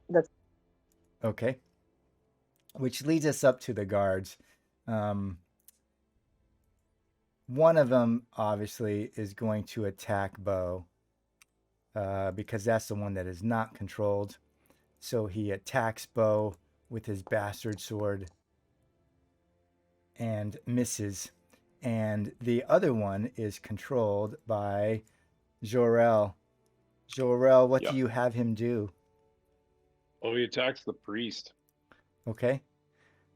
That's Okay. Which leads us up to the guards. Um, one of them, obviously, is going to attack Bo because that's the one that is not controlled. So he attacks Bo with his bastard sword and misses. And the other one is controlled by Jor-El. Jor-El, what Yeah. do you have him do? Oh, he attacks the priest. Okay.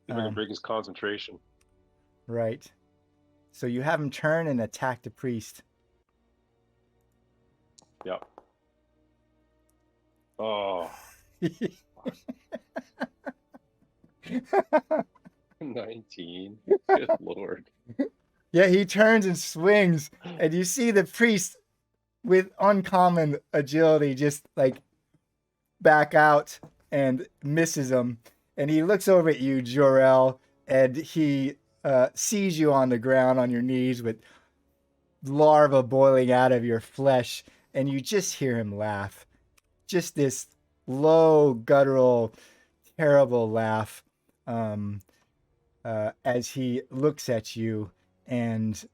If I can break his concentration. Right. So you have him turn and attack the priest. Yeah. Oh. 19. Good Lord. Yeah, he turns and swings, and you see the priest with uncommon agility just like back out and misses him. And he looks over at you, Jor-El, and he sees you on the ground on your knees with larvae boiling out of your flesh, and you just hear him laugh. Just this low, guttural, terrible laugh as he looks at you and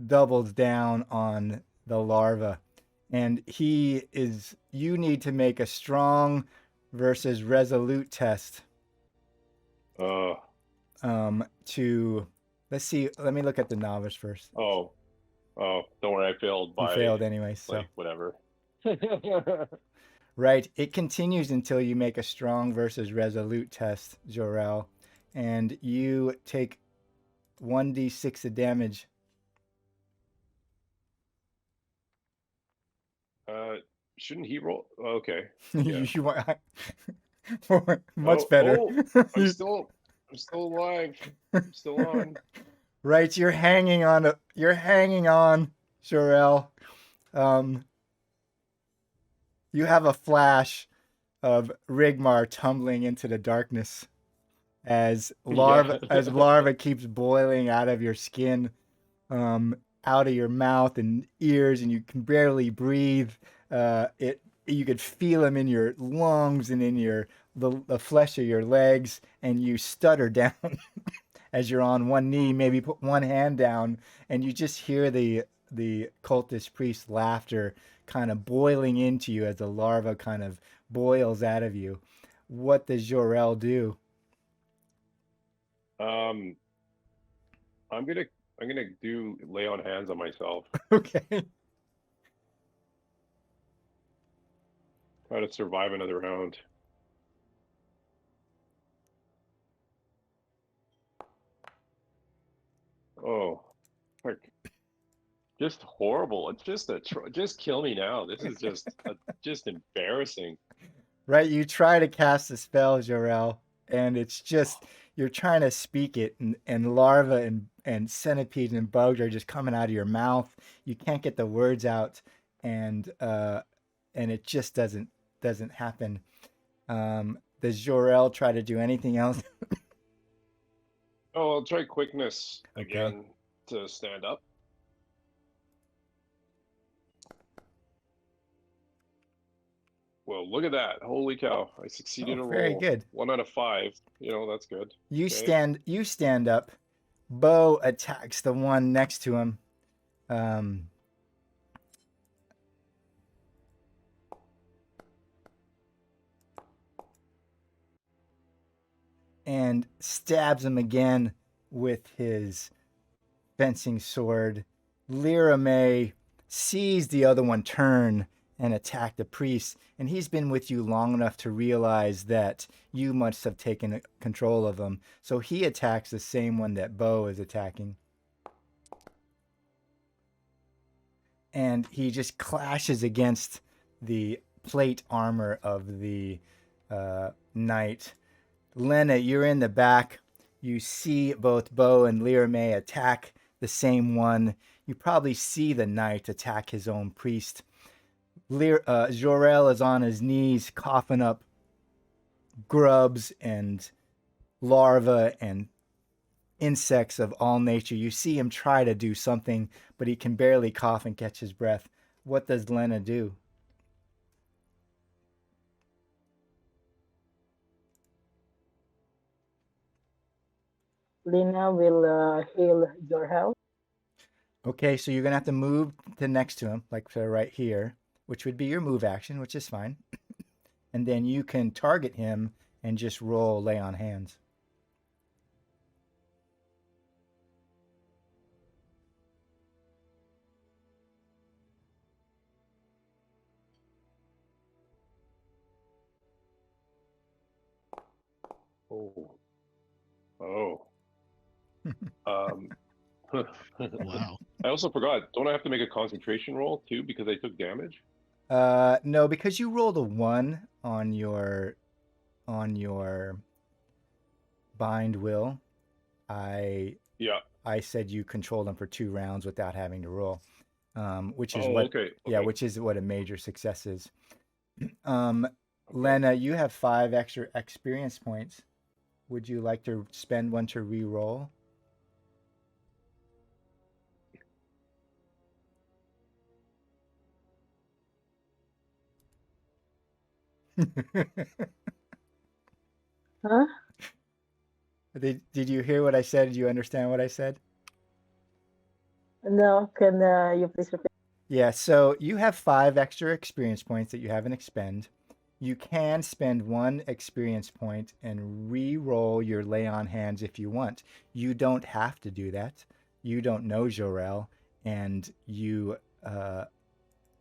doubles down on the larva. And you need to make a strong versus resolute test. Let's see, let me look at the novice first. Oh, don't worry, I failed You by failed anyway, so. like whatever. Right, it continues until you make a strong versus resolute test, Jor-El, and you take 1d6 of damage. Shouldn't he roll? Okay. Yeah. Yeah. Much better. I'm still I'm still alive. I'm still on. Right, you're hanging on. You're hanging on, Jorel. Um, you have a flash of Rigmar tumbling into the darkness Yeah. as larva keeps boiling out of your skin, out of your mouth and ears, and you can barely breathe. It you could feel them in your lungs and in the flesh of your legs, and you stutter down as you're on one knee, maybe put one hand down, and you just hear the cultist priest laughter kind of boiling into you as the larva kind of boils out of you. What does Jorel do? um, I'm gonna I'm gonna do lay on hands on myself. Okay. Try to survive another round. Oh, fuck. Just horrible. It's just kill me now. This is just embarrassing. Right, you try to cast a spell, Jorel, and it's just you're trying to speak it, and larva and centipedes and bugs are just coming out of your mouth. You can't get the words out, and it just doesn't happen. Does Jorel try to do anything else? Oh, I'll try quickness Okay. again to stand up. Well, look at that. Holy cow. I succeeded Oh, a very roll. good. 1 out of 5. That's good. You Okay. stand up. Bo attacks the one next to him. Um, and stabs him again with his fencing sword. Lyra May sees the other one turn and attack the priest, and he's been with you long enough to realize that you must have taken control of him. So he attacks the same one that Bo is attacking. And he just clashes against the plate armor of the knight. Lena, you're in the back. You see both Bo and Lyra May attack the same one. You probably see the knight attack his own priest. Jorel is on his knees, coughing up grubs and larvae and insects of all nature. You see him try to do something, but he can barely cough and catch his breath. What does Lena do? Lena will heal your health. Okay, so you're gonna have to move to next to him, like right here, which would be your move action, which is fine. And then you can target him and just roll lay on hands. Oh. Oh. Um, Wow. I also forgot. Don't I have to make a concentration roll too because I took damage? No, because you rolled a 1 on your bind will. I Yeah. I said you controlled him for 2 rounds without having to roll, which is Oh, what okay. yeah, Okay. which is what a major success is. Um, Okay. Lena, you have 5 extra experience points. Would you like to spend one to re-roll? Huh? Did you hear what I said? Did you understand what I said? No, can you please repeat? Yeah, so you have 5 extra experience points that you haven't expend. You can spend 1 experience point and re-roll your lay on hands if you want. You don't have to do that. You don't know Jorel, and you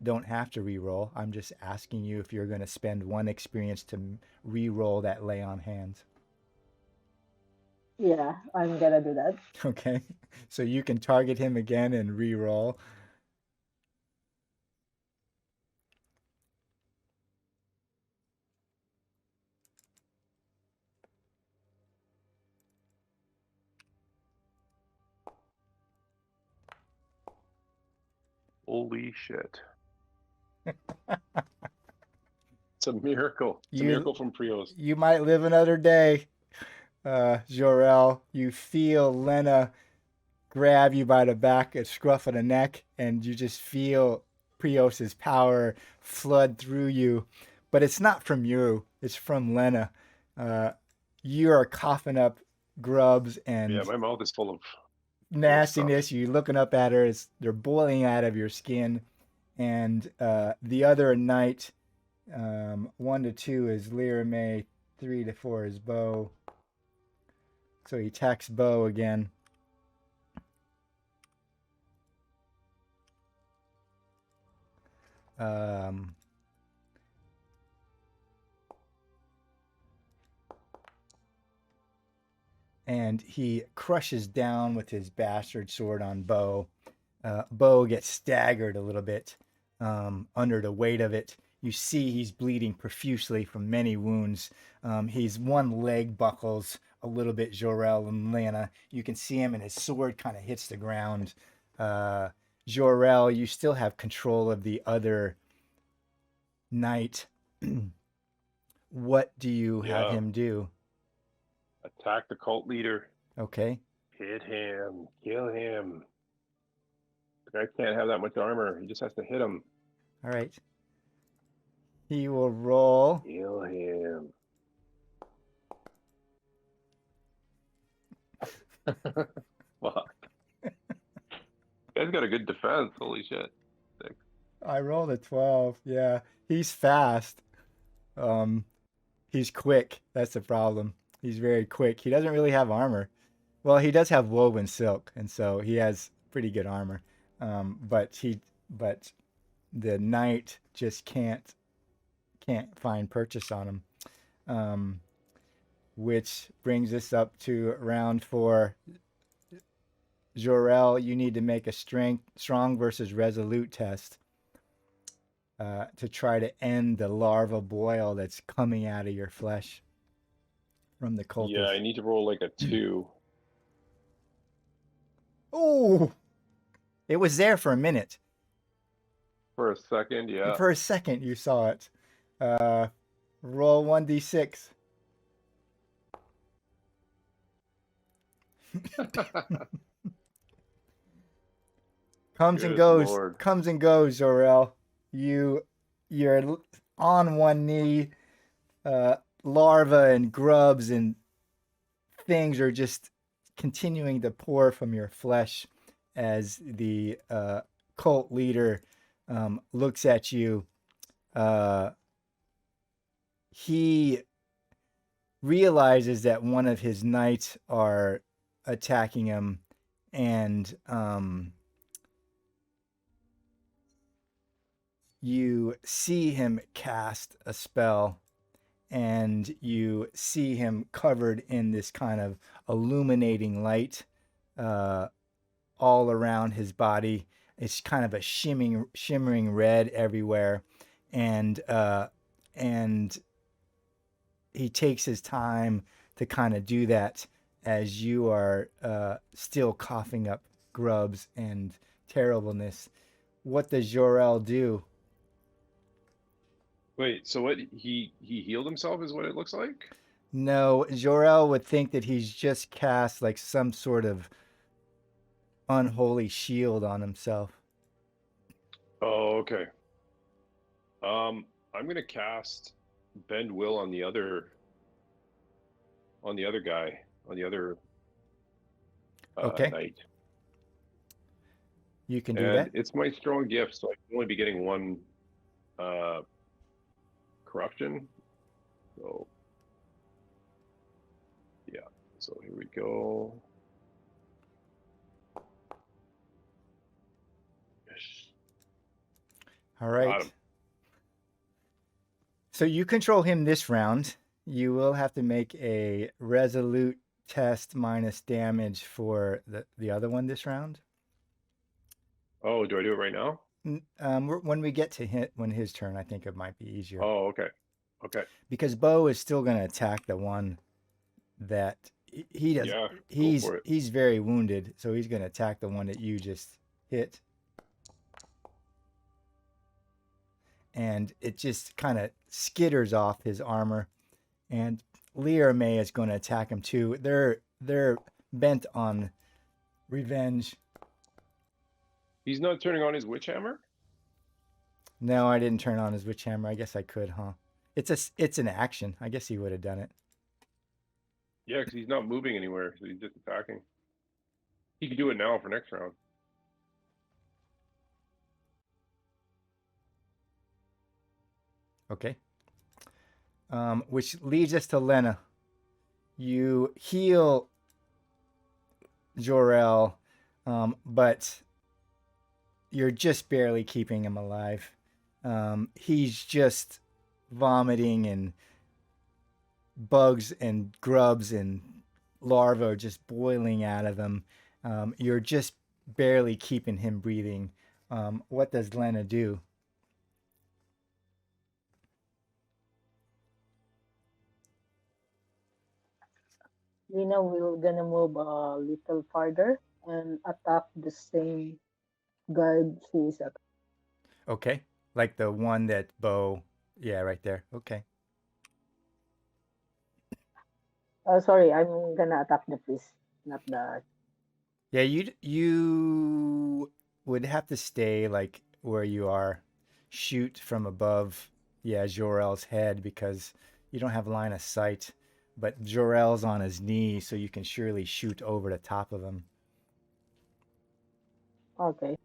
don't have to re-roll. I'm just asking you if you're going to spend 1 experience to re-roll that lay on hands. Yeah, I'm gonna do that. Okay, so you can target him again and re-roll. Holy shit. It's a miracle. It's a You miracle from Prios. you might live another day, Jor-El. You feel Lena grab you by the back and scruff of the neck, and you just feel Prios's power flood through you. But it's not from you, it's from Lena. You are coughing up grubs and Yeah, my mouth is full of nastiness. stuff. You're looking up at her, they're boiling out of your skin. And the other knight, 1 to 2 is Lear May, 3 to 4 is Bo. So he attacks Bo again. Um, and he crushes down with his bastard sword on Bo. Bo gets staggered a little bit under the weight of it. You see he's bleeding profusely from many wounds. His one leg buckles a little bit, Jor-El and Lena. You can see him and his sword kind of hits the ground. Jor-El, you still have control of the other knight. What do you have Yeah. him do? Attack the cult leader. Okay. Hit him. Kill him. The guy can't have that much armor. He just has to hit him. All right. He will roll. Kill him. Fuck. Guy's got a good defense. Holy shit. I rolled a 12. Yeah. He's fast. He's quick. That's the problem. He's very quick. He doesn't really have armor. Well, he does have woven silk, and so he has pretty good armor. But the knight just can't find purchase on him. Which brings us up to round 4. Jor-El, you need to make a strong versus resolute test to try to end the larva boil that's coming out of your flesh from the cultist. Yeah, I need to roll like a 2. Oh, it was there for a minute. For a second, yeah. For a second, you saw it. Roll 1d6. Comes and Good goes. Lord. Comes and goes, Jor-El. You're on one knee. Larva and grubs and things are just continuing to pour from your flesh as the cult leader looks at you. He realizes that one of his knights are attacking him, and you see him cast a spell, and you see him covered in this kind of illuminating light all around his body. It's kind of a shimmering red everywhere, and he takes his time to kind of do that as you are still coughing up grubs and terribleness. What does Jor-El do? Wait, so what? He healed himself is what it looks like? No, Jor-El would think that he's just cast like some sort of unholy shield on himself. Oh, okay. I'm gonna cast Bend Will on the other guy, on the other Okay. knight. You can do And that. it's my strong gift, so I can only be getting 1 corruption. So yeah, so here we go. Yes. All Got right. him. So you control him this round. You will have to make a resolute test minus damage for the other one this round. Oh, do I do it right now? When we get to when his turn, I think it might be easier. Oh, okay. Okay. Because Bo is still going to attack the one that he does. Yeah, go for it. He's very wounded, so he's going to attack the one that you just hit. and it just kind of skitters off his armor. And Lear May is going to attack him too. They're bent on revenge. He's not turning on his witch hammer? No, I didn't turn on his witch hammer. I guess I could, huh? It's an action. I guess he would have done it. Yeah, because he's not moving anywhere, so he's just attacking. He can do it now for next round. Okay. Which leads us to Lena. You heal Jor-El, but you're just barely keeping him alive. He's just vomiting, and bugs and grubs and larvae are just boiling out of him. You're just barely keeping him breathing. What does Lena do? Lena will gonna move a little farther and attack the same guard she's at. Okay. Like the one that Bo. Yeah, right there. Okay. Sorry, I'm gonna attack the priest, not the. Yeah, you would have to stay like where you are. Shoot from above, yeah, Jor-El's head because you don't have line of sight. But Jor-El's on his knee, so you can surely shoot over the top of him. Okay.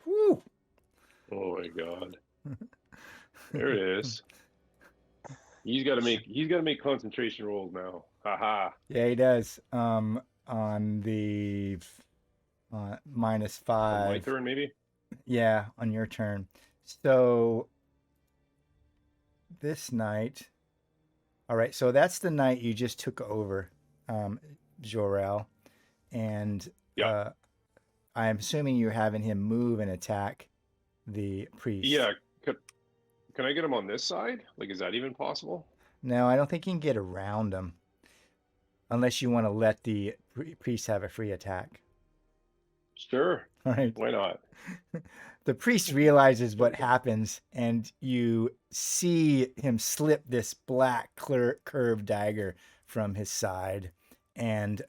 Woo! Oh my god. There it is. He's got to make concentration rolls now. Haha. Yeah, he does. On the -5. On my turn, maybe. Yeah, on your turn. So this night. All right, so that's the night you just took over, Jor-El, and Yeah. I'm assuming you're having him move and attack the priest. Yeah. Can I get him on this side? Like, is that even possible? No, I don't think you can get around him unless you want to let the priest have a free attack. Sure. All right. Why not? The priest realizes what happens, and you see him slip this black curved dagger from his side, and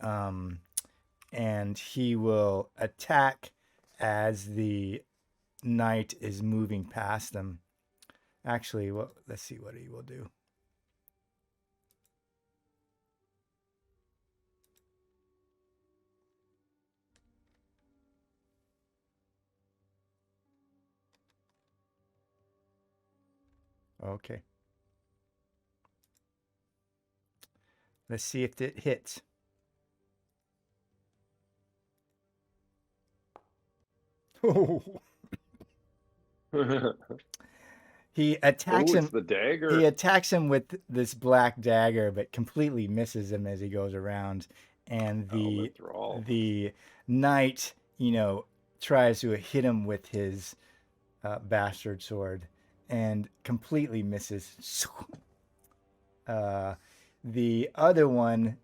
he will attack as the knight is moving past them. Actually, well, let's see what he will do. Okay. Let's see if it hits. Oh. He attacks him. It's the dagger. He attacks him with this black dagger, but completely misses him as he goes around. And the knight, tries to hit him with his bastard sword, and completely misses. The other one,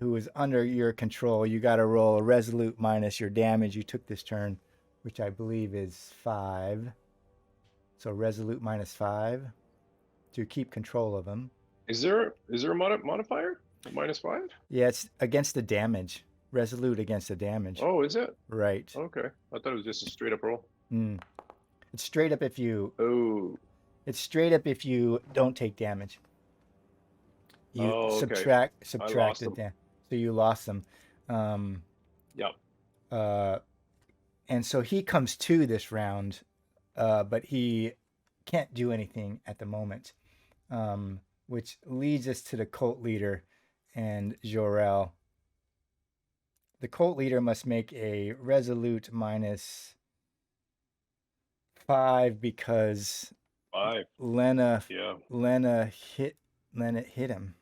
who is under your control, you got to roll a resolute minus your damage you took this turn, which I believe is 5. So resolute -5 to keep control of him. Is there a modifier? A -5? Yeah, it's against the damage. Resolute against the damage. Oh, is it? Right. Okay. I thought it was just a straight up roll. It's straight up if you. Oh. It's straight up if you don't take damage. You okay. subtract the damage. So you lost them. Yep. And so he comes to this round, but he can't do anything at the moment, which leads us to the cult leader and Jor-El. The cult leader must make a resolute -5 because 5. Lena hit him.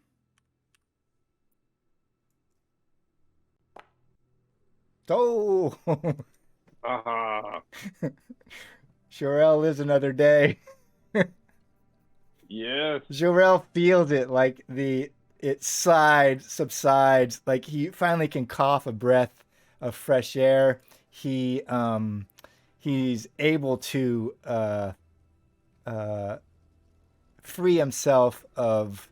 Oh. Aha. Jorel lives another day. Yes. Jorel feels it like it subsides, like he finally can cough a breath of fresh air. He's able to uh, free himself of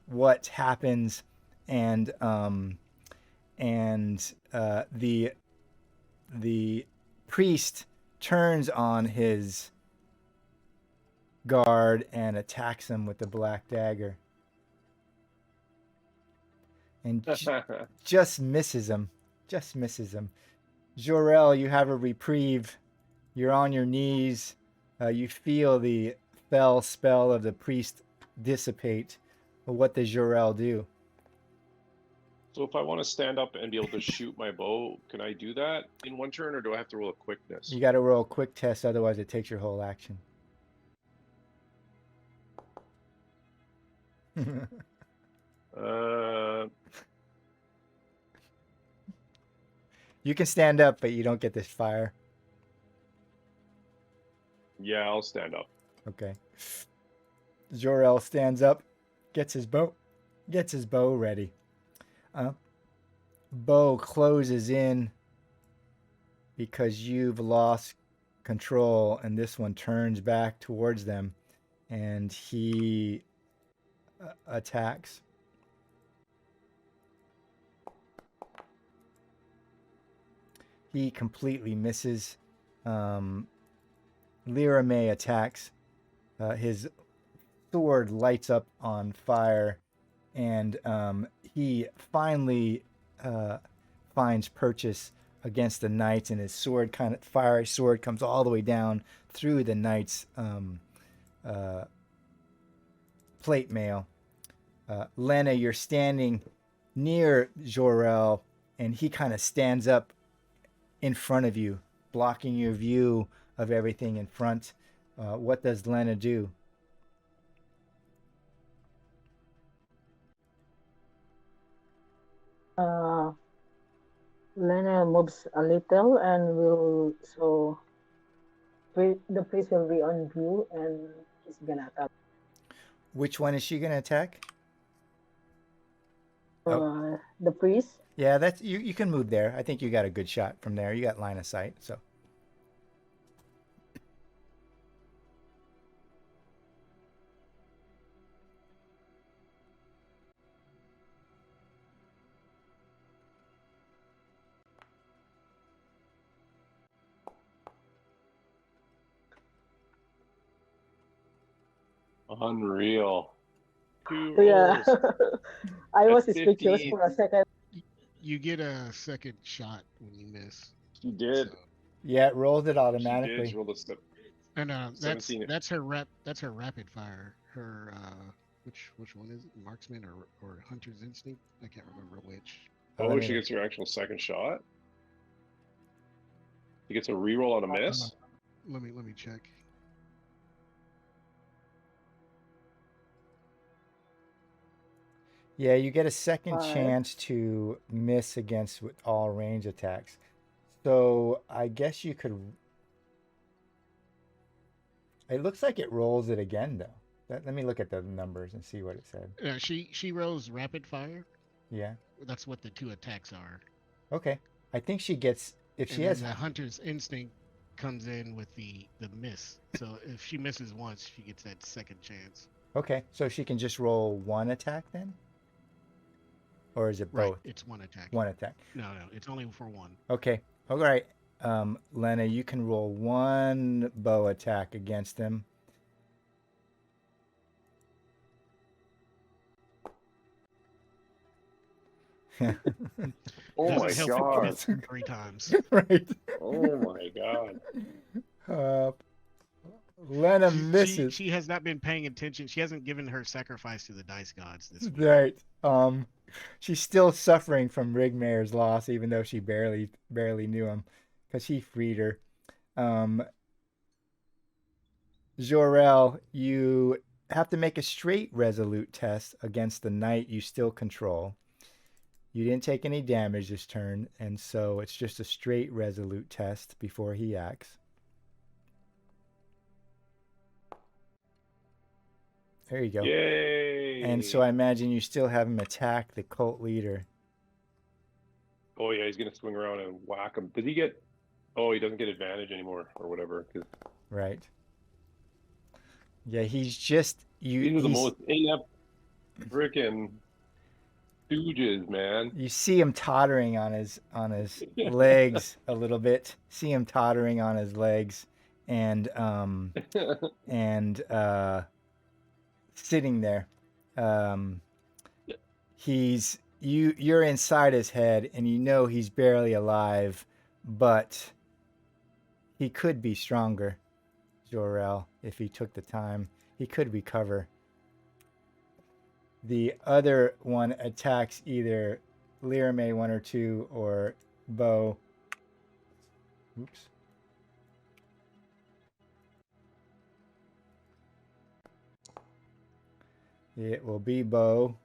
what happens, and the priest turns on his guard and attacks him with the black dagger, and just misses him. Just misses him. Jorel, you have a reprieve. You're on your knees. You feel the fell spell of the priest dissipate. Well, what does Jorel do? So if I want to stand up and be able to shoot my bow, can I do that in one turn, or do I have to roll a quickness? You got to roll a quick test, otherwise it takes your whole action. You can stand up, but you don't get this fire. Yeah, I'll stand up. Okay. Jorel stands up, gets his bow ready. Bow closes in because you've lost control, and this one turns back towards them, and he attacks. He completely misses. Lyra May attacks. His sword lights up on fire, and he finally finds purchase against the knights, and his sword fiery sword comes all the way down through the knight's plate mail. Lena, you're standing near Jorel, and he kind of stands up in front of you, blocking your view of everything in front. What does Lena do? Lena moves a little and the priest will be on view and he's gonna attack. Which one is she going to attack? The priest. Yeah, that's you can move there. I think you got a good shot from there. You got line of sight, so. Unreal. 2 Yeah, rolls. I was That's speechless 50. for a second. You get a second shot when you miss. She did. So, Yeah, it rolls it She did. automatically. She rolled a step. and that's 17. that's her rapid fire. Her which one is it? Marksman or hunter's instinct? I can't remember which. Oh, she gets her actual second shot? She gets a reroll on a miss? Let me check. Yeah, you get a second chance to miss against with all range attacks. So I guess you could. It looks like it rolls it again, though. Let me look at the numbers and see what it said. She rolls rapid fire. Yeah. That's what the 2 attacks are. Okay. I think she gets if she has the hunter's instinct comes in with the miss. So if she misses once, she gets that second chance. Okay, so she can just roll one attack then? Or is it both? Right, it's one attack. One attack. No, it's only for one. Okay. All right. Lena, you can roll one bow attack against him. Oh my god. 3 times. Right. Oh my god. Lena misses. She has not been paying attention. She hasn't given her sacrifice to the dice gods this week. Right. She's still suffering from Rigmare's loss, even though she barely knew him, because he freed her. Jorel, you have to make a straight resolute test against the knight you still control. You didn't take any damage this turn, and so it's just a straight resolute test before he acts. There you go. Yay! And so I imagine you still have him attack the cult leader. Oh yeah, he's gonna swing around and whack him. Does he get? Oh, he doesn't get advantage anymore, or whatever. Because Right. Yeah, he's just these are the most inept freaking stooges, man. you see him tottering on his legs a little bit. See him tottering on his legs and and sitting there. Um, you're inside his head and you know he's barely alive, but he could be stronger, Jor-El, if he took the time. He could recover. The other one attacks either Lirame 1 or 2 or Bo. Oops. It will be Bo.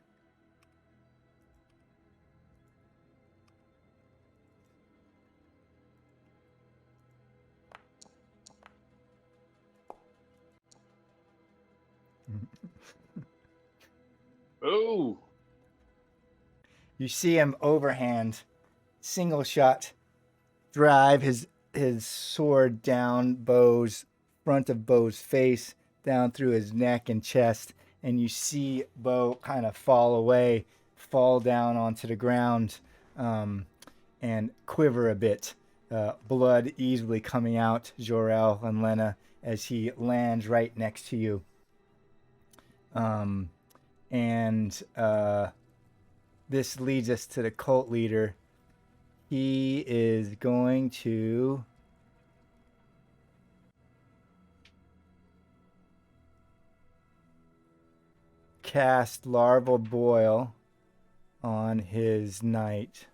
Oh, You see him overhand, single shot, drive his sword down Bo's front of Bo's face, down through his neck and chest, and you see Bo kind of fall away, fall down onto the ground, and quiver a bit. Blood easily coming out, Jor-El and Lena, as he lands right next to you. And this leads us to the cult leader. He is going to cast Larval Boil on his knight.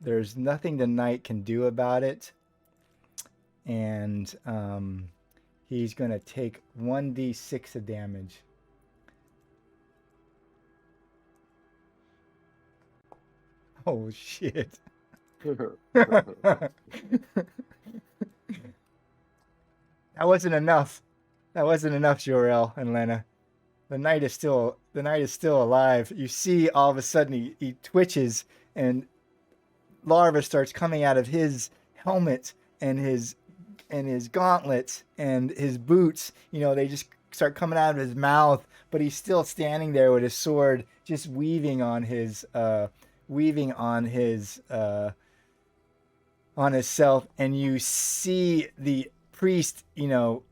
There's nothing the knight can do about it. And he's going to take 1d6 of damage. Oh, shit. That wasn't enough. That wasn't enough, Jor-El and Lena. The knight is still alive. You see, all of a sudden he twitches, and larva starts coming out of his helmet and his gauntlets and his boots. You know, they just start coming out of his mouth, but he's still standing there with his sword, just weaving on his on himself. And you see the priest, you know,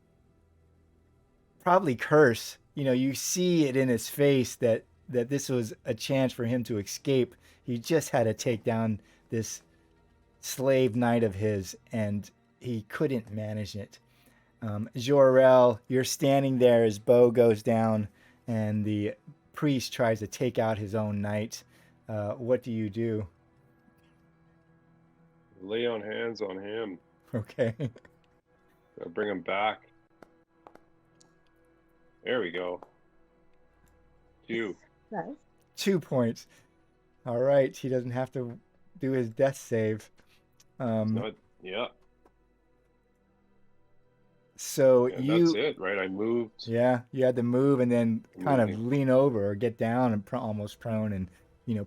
probably curse. You know, you see it in his face that this was a chance for him to escape. He just had to take down this slave knight of his, and he couldn't manage it. Jor-El, you're standing there as Bo goes down, and the priest tries to take out his own knight. What do you do? lay on hands on him. Okay. I'll bring him back. There we go. 2. Nice. 2 points. All right. He doesn't have to do his death save. Yeah. So Yeah, you. that's it, right? I moved. Yeah, you had to move and then kind of Moving. lean over or get down and almost prone, and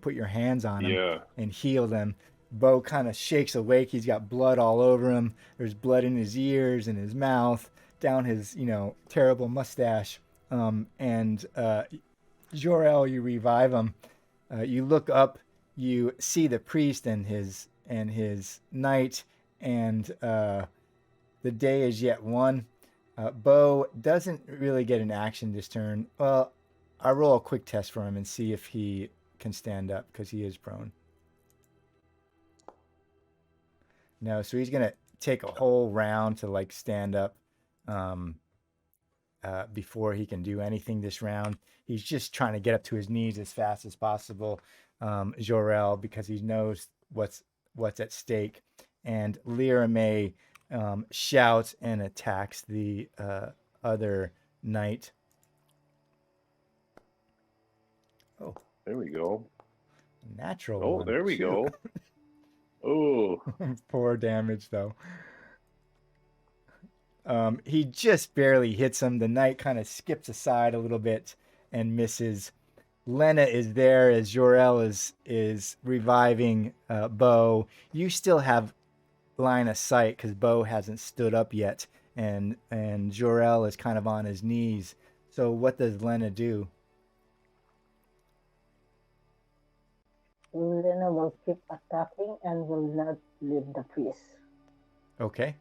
put your hands on him Yeah. and heal them. Bo kind of shakes awake. He's got blood all over him. There's blood in his ears and his mouth, down his terrible mustache. And Jor-El, you revive him. You look up. You see the priest and his knight, and the day is yet won. Bo doesn't really get an action this turn. Well, I roll a quick test for him and see if he can stand up, because he is prone. No, so he's gonna take a whole round to stand up before he can do anything this round. He's just trying to get up to his knees as fast as possible, Jor-El, because he knows what's at stake. And Lirame shouts and attacks the other knight. Oh, there we go. Natural. Oh, one. there we Shoot. go. Oh, 4 damage though. He just barely hits him. The knight kind of skips aside a little bit and misses. Lena is there as Jor-El is reviving Bo. You still have line of sight because Bo hasn't stood up yet, and Jor-El is kind of on his knees. So what does Lena do? Lena will keep attacking and will not leave the priest. Okay.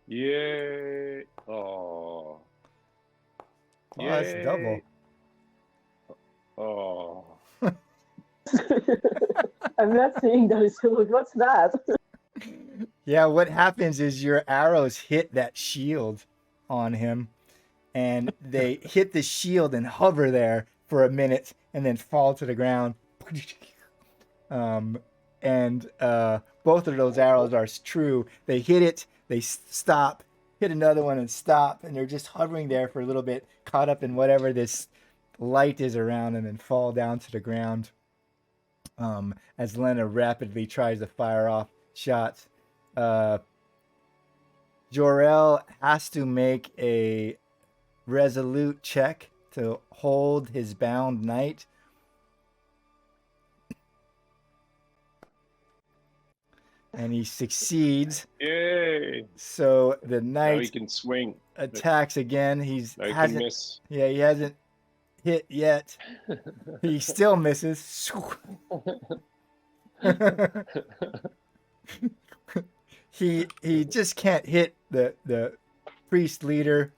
Yay! Oh. Oh, that's double. Oh. I'm not seeing the result. What's that? Yeah, what happens is your arrows hit that shield on him, and they hit the shield and hover there for a minute and then fall to the ground. And both of those arrows are true. They hit it, they stop, hit another one and stop, and they're just hovering there for a little bit, caught up in whatever this light is around them, and fall down to the ground. As Lena rapidly tries to fire off shots. Jor-El has to make a resolute check to hold his bound knight. And he succeeds. Yay! So the Now he knight can swing. attacks again. He can miss. Yeah, he hasn't hit yet. He still misses. he just can't hit the priest leader.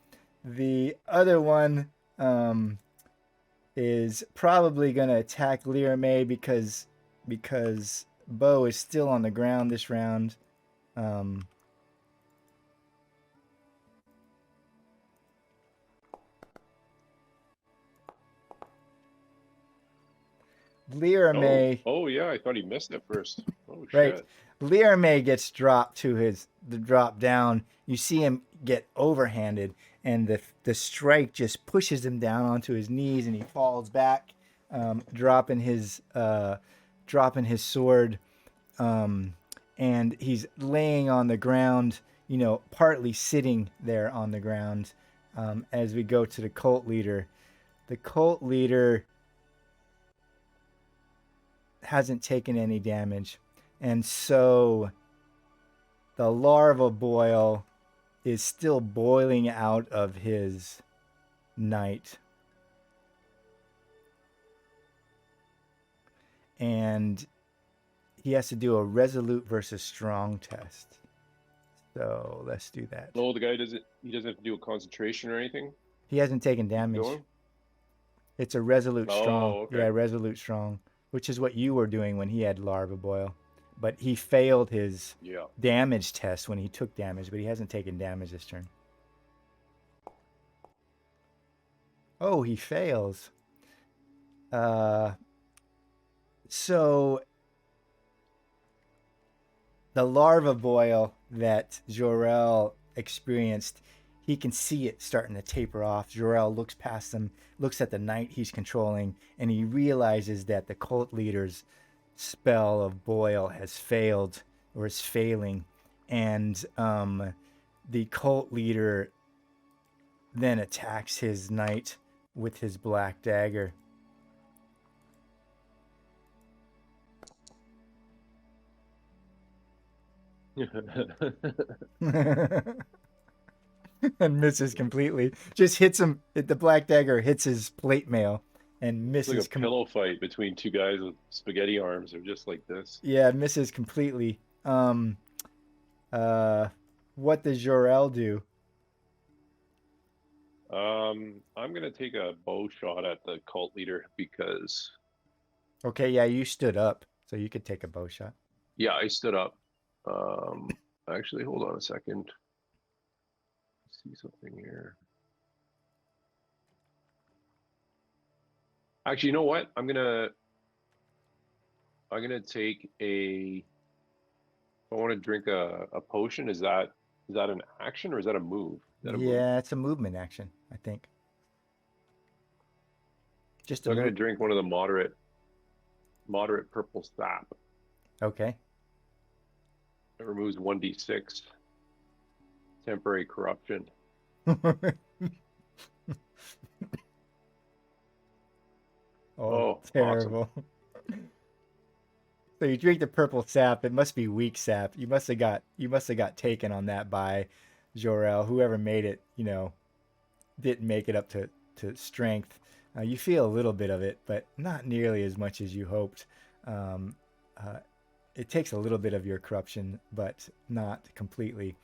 The other one is probably gonna attack Lear May because Bo is still on the ground this round. Lear May. Oh yeah, I thought he missed it first. Oh right. shit. Lear May gets dropped to the drop down. You see him get overhanded, and the strike just pushes him down onto his knees, and he falls back, dropping his sword, and he's laying on the ground, partly sitting there on the ground. As we go to the cult leader, hasn't taken any damage, and so the larva boil is still boiling out of his knight, and he has to do a resolute versus strong test. So let's do that. No, the guy doesn't have to do a concentration or anything. He hasn't taken damage. It's a resolute strong. Okay. Yeah, resolute strong, which is what you were doing when he had larva boil. But he failed his damage test when he took damage, but he hasn't taken damage this turn. Oh, he fails. So the larva boil that Jor-El experienced, he can see it starting to taper off. Jor-El looks past him, looks at the knight he's controlling, and he realizes that the cult leader's spell of boil has failed, or is failing, and the cult leader then attacks his knight with his black dagger. And misses completely. Just hits him. The black dagger hits his plate mail and misses. It's like a pillow fight between two guys with spaghetti arms. They're just like this. Yeah, misses completely. What does Jor-El do? I'm gonna take a bow shot at the cult leader because. Okay, yeah, you stood up, so you could take a bow shot. Yeah, I stood up. Actually, hold on a second. Let's see something here. Actually, you know what? I'm gonna take a. I want to drink a potion. Is that an action or is that a move? Yeah, it's a movement action, I think. Just So a I'm going to little. drink one of the moderate purple sap. Okay. It removes 1d6 temporary corruption. Oh, awesome. Terrible. So you drink the purple sap. It must be weak sap. You must have got taken on that by Jor-El. Whoever made it, didn't make it up to strength. You feel a little bit of it, but not nearly as much as you hoped. Um, it takes a little bit of your corruption, but not completely.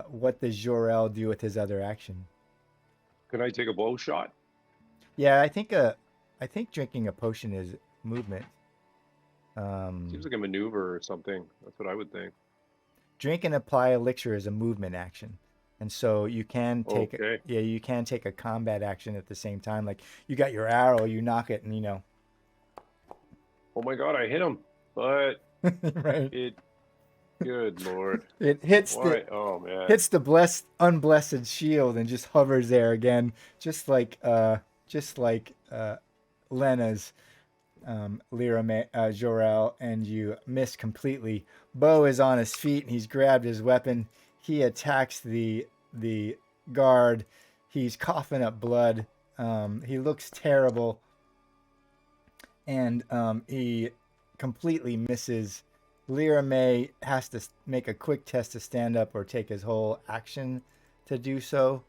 What does Jor-El do with his other action? Can I take a bow shot? Yeah, I think drinking a potion is movement. Seems like a maneuver or something. That's what I would think. Drink and apply elixir is a movement action, and so you can take Okay. you can take a combat action at the same time. Like you got your arrow, you knock it, and Oh my god, I hit him, but right. Good lord. It hits Why? Oh man. unblessed shield and just hovers there again, just like Lena's Jor-El, and you miss completely. Bo is on his feet and he's grabbed his weapon. He attacks the guard. He's coughing up blood. He looks terrible, and he completely misses. Lyra May has to make a quick test to stand up or take his whole action to do so.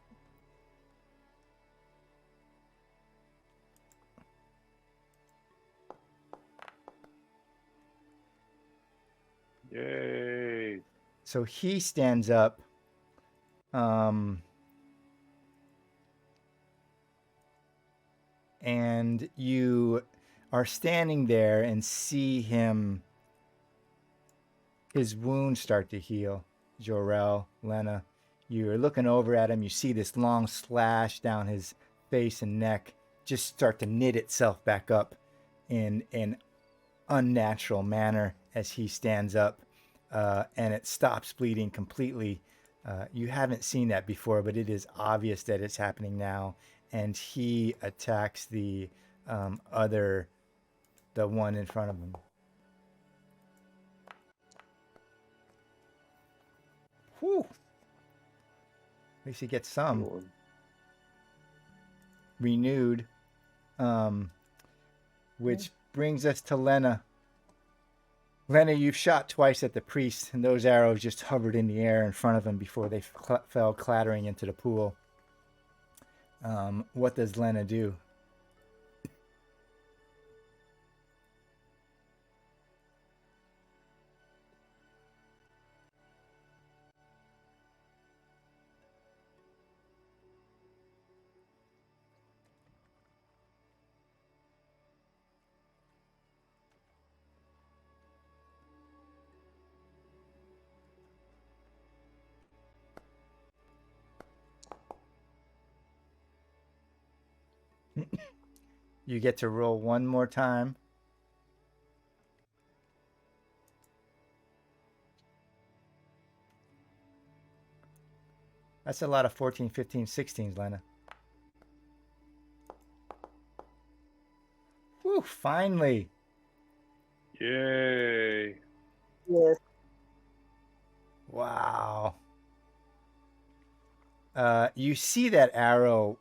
Yay. So he stands up. And you are standing there and see his wounds start to heal. Jor-El, Lena, you're looking over at him. You see this long slash down his face and neck just start to knit itself back up in an unnatural manner as he stands up, and it stops bleeding completely. You haven't seen that before, but it is obvious that it's happening now. And he attacks the one in front of him. Whew. At least he gets some renewed. Which brings us to Lena. Lena, you've shot twice at the priest, and those arrows just hovered in the air in front of him before they fell clattering into the pool. What does Lena do? You get to roll one more time. That's a lot of 14, 15, 16s, Lena. Whew, finally. Yay. Yes. Wow. You see that arrow,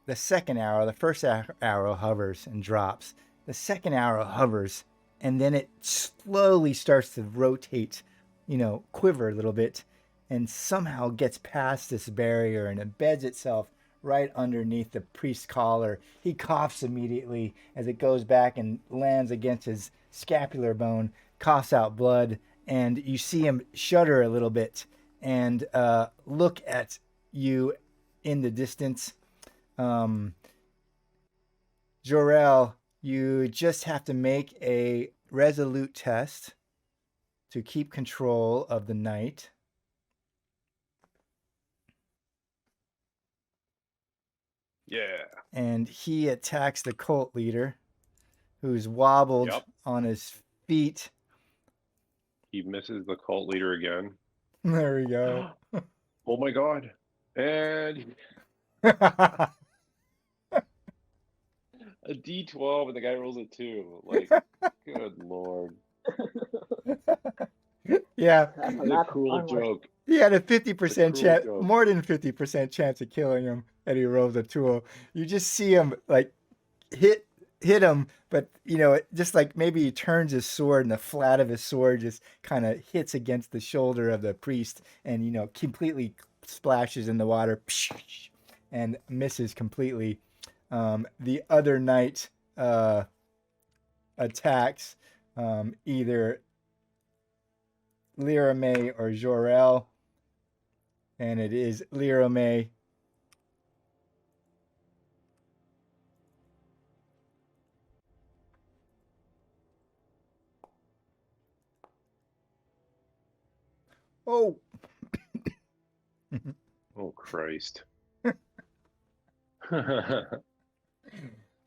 the second arrow, the first arrow hovers and drops. The second arrow hovers, and then it slowly starts to rotate, quiver a little bit, and somehow gets past this barrier and embeds itself right underneath the priest's collar. He coughs immediately as it goes back and lands against his scapular bone, coughs out blood, and you see him shudder a little bit and look at you in the distance. Jor-El, you just have to make a resolute test to keep control of the knight. Yeah. And he attacks the cult leader, who's wobbled on his feet. He misses the cult leader again. There we go. Oh my god. And a D12 and the guy rolls a 2. Like, good lord. Yeah, That's a It's a lot of cruel armor. joke. he had a It's a 50% cruel chance, joke. more than 50% chance of killing him, and he rolls a tool. You just see him like hit him, but just like maybe he turns his sword and the flat of his sword just kind of hits against the shoulder of the priest and completely splashes in the water and misses completely. The other knight attacks either Lirame or Jorel, and it is Lirame. Oh. Oh, Christ.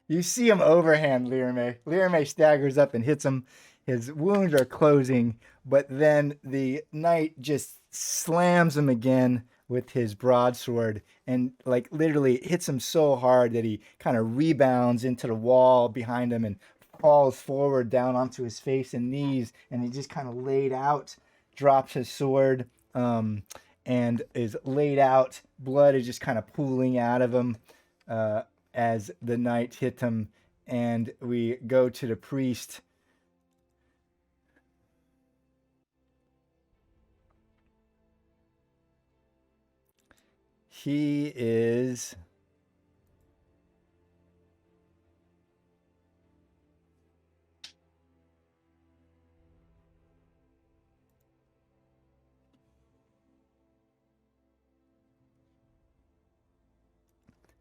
You see him overhand Lirame. Lirame staggers up and hits him. His wounds are closing, but then the knight just slams him again with his broadsword and like literally hits him so hard that he kind of rebounds into the wall behind him and falls forward down onto his face and knees, and he just kind of laid out, drops his sword, and is laid out. Blood is just kind of pooling out of him. As the knight hit him, and we go to the priest. He is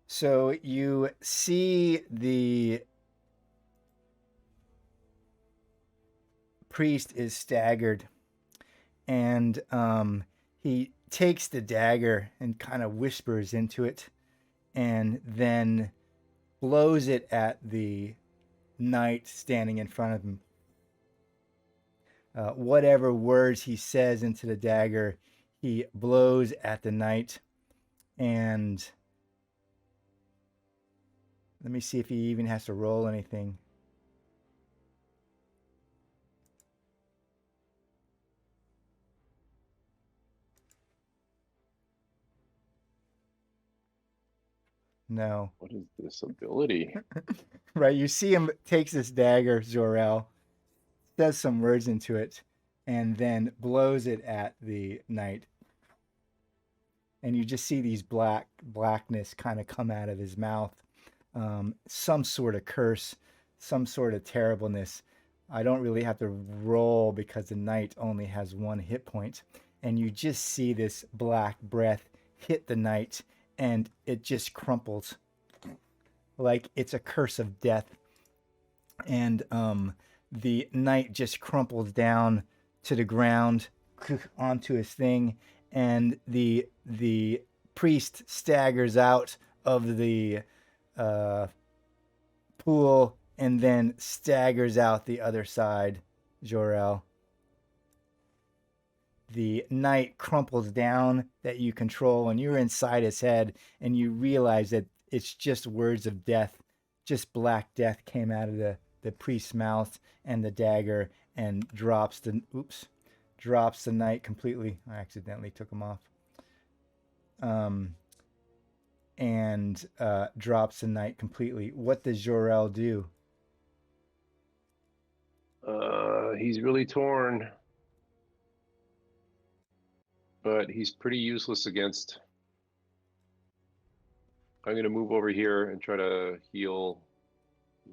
so you see the priest is staggered, and he takes the dagger and kind of whispers into it, and then blows it at the knight standing in front of him. Whatever words he says into the dagger, he blows at the knight, and let me see if he even has to roll anything. No. What is this ability? Right, you see him takes this dagger, Zor-El, says some words into it, and then blows it at the knight. And you just see these blackness kind of come out of his mouth. Some sort of curse, some sort of terribleness. I don't really have to roll because the knight only has 1 hit point. And you just see this black breath hit the knight, and it just crumples like it's a curse of death. And the knight just crumples down to the ground onto his thing, and the priest staggers out of the pool and then staggers out the other side. Jor-El. The knight crumples down that you control, and you're inside his head, and you realize that it's just words of death. Just black death came out of the priest's mouth and the dagger, and drops the knight completely. I accidentally took him off. And drops the knight completely. What does Jor-El do? He's really torn. But he's pretty useless against. I'm going to move over here and try to heal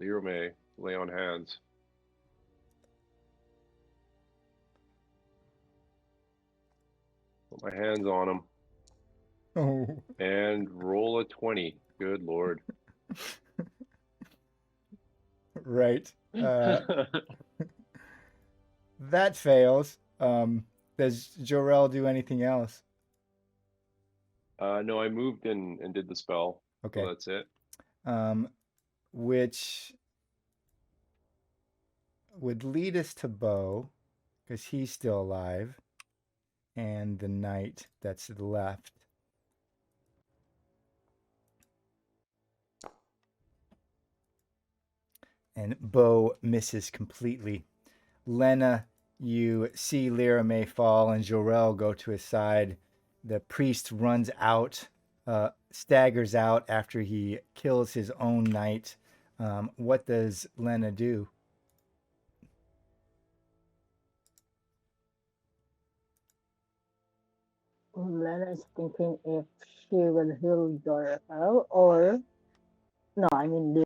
Lirame, lay on hands. Put my hands on him. Oh. And roll a 20. Good lord. Right. That fails. Does Jor-El do anything else? No, I moved and did the spell. Okay. So that's it. Which would lead us to Bo, because he's still alive, and the knight that's left. and Bo misses completely. Lena, you see Lyra May fall and Jorel go to his side. The priest runs out, staggers out after he kills his own knight. What does Lena do? Lena is thinking if she will heal Jorel or no, I mean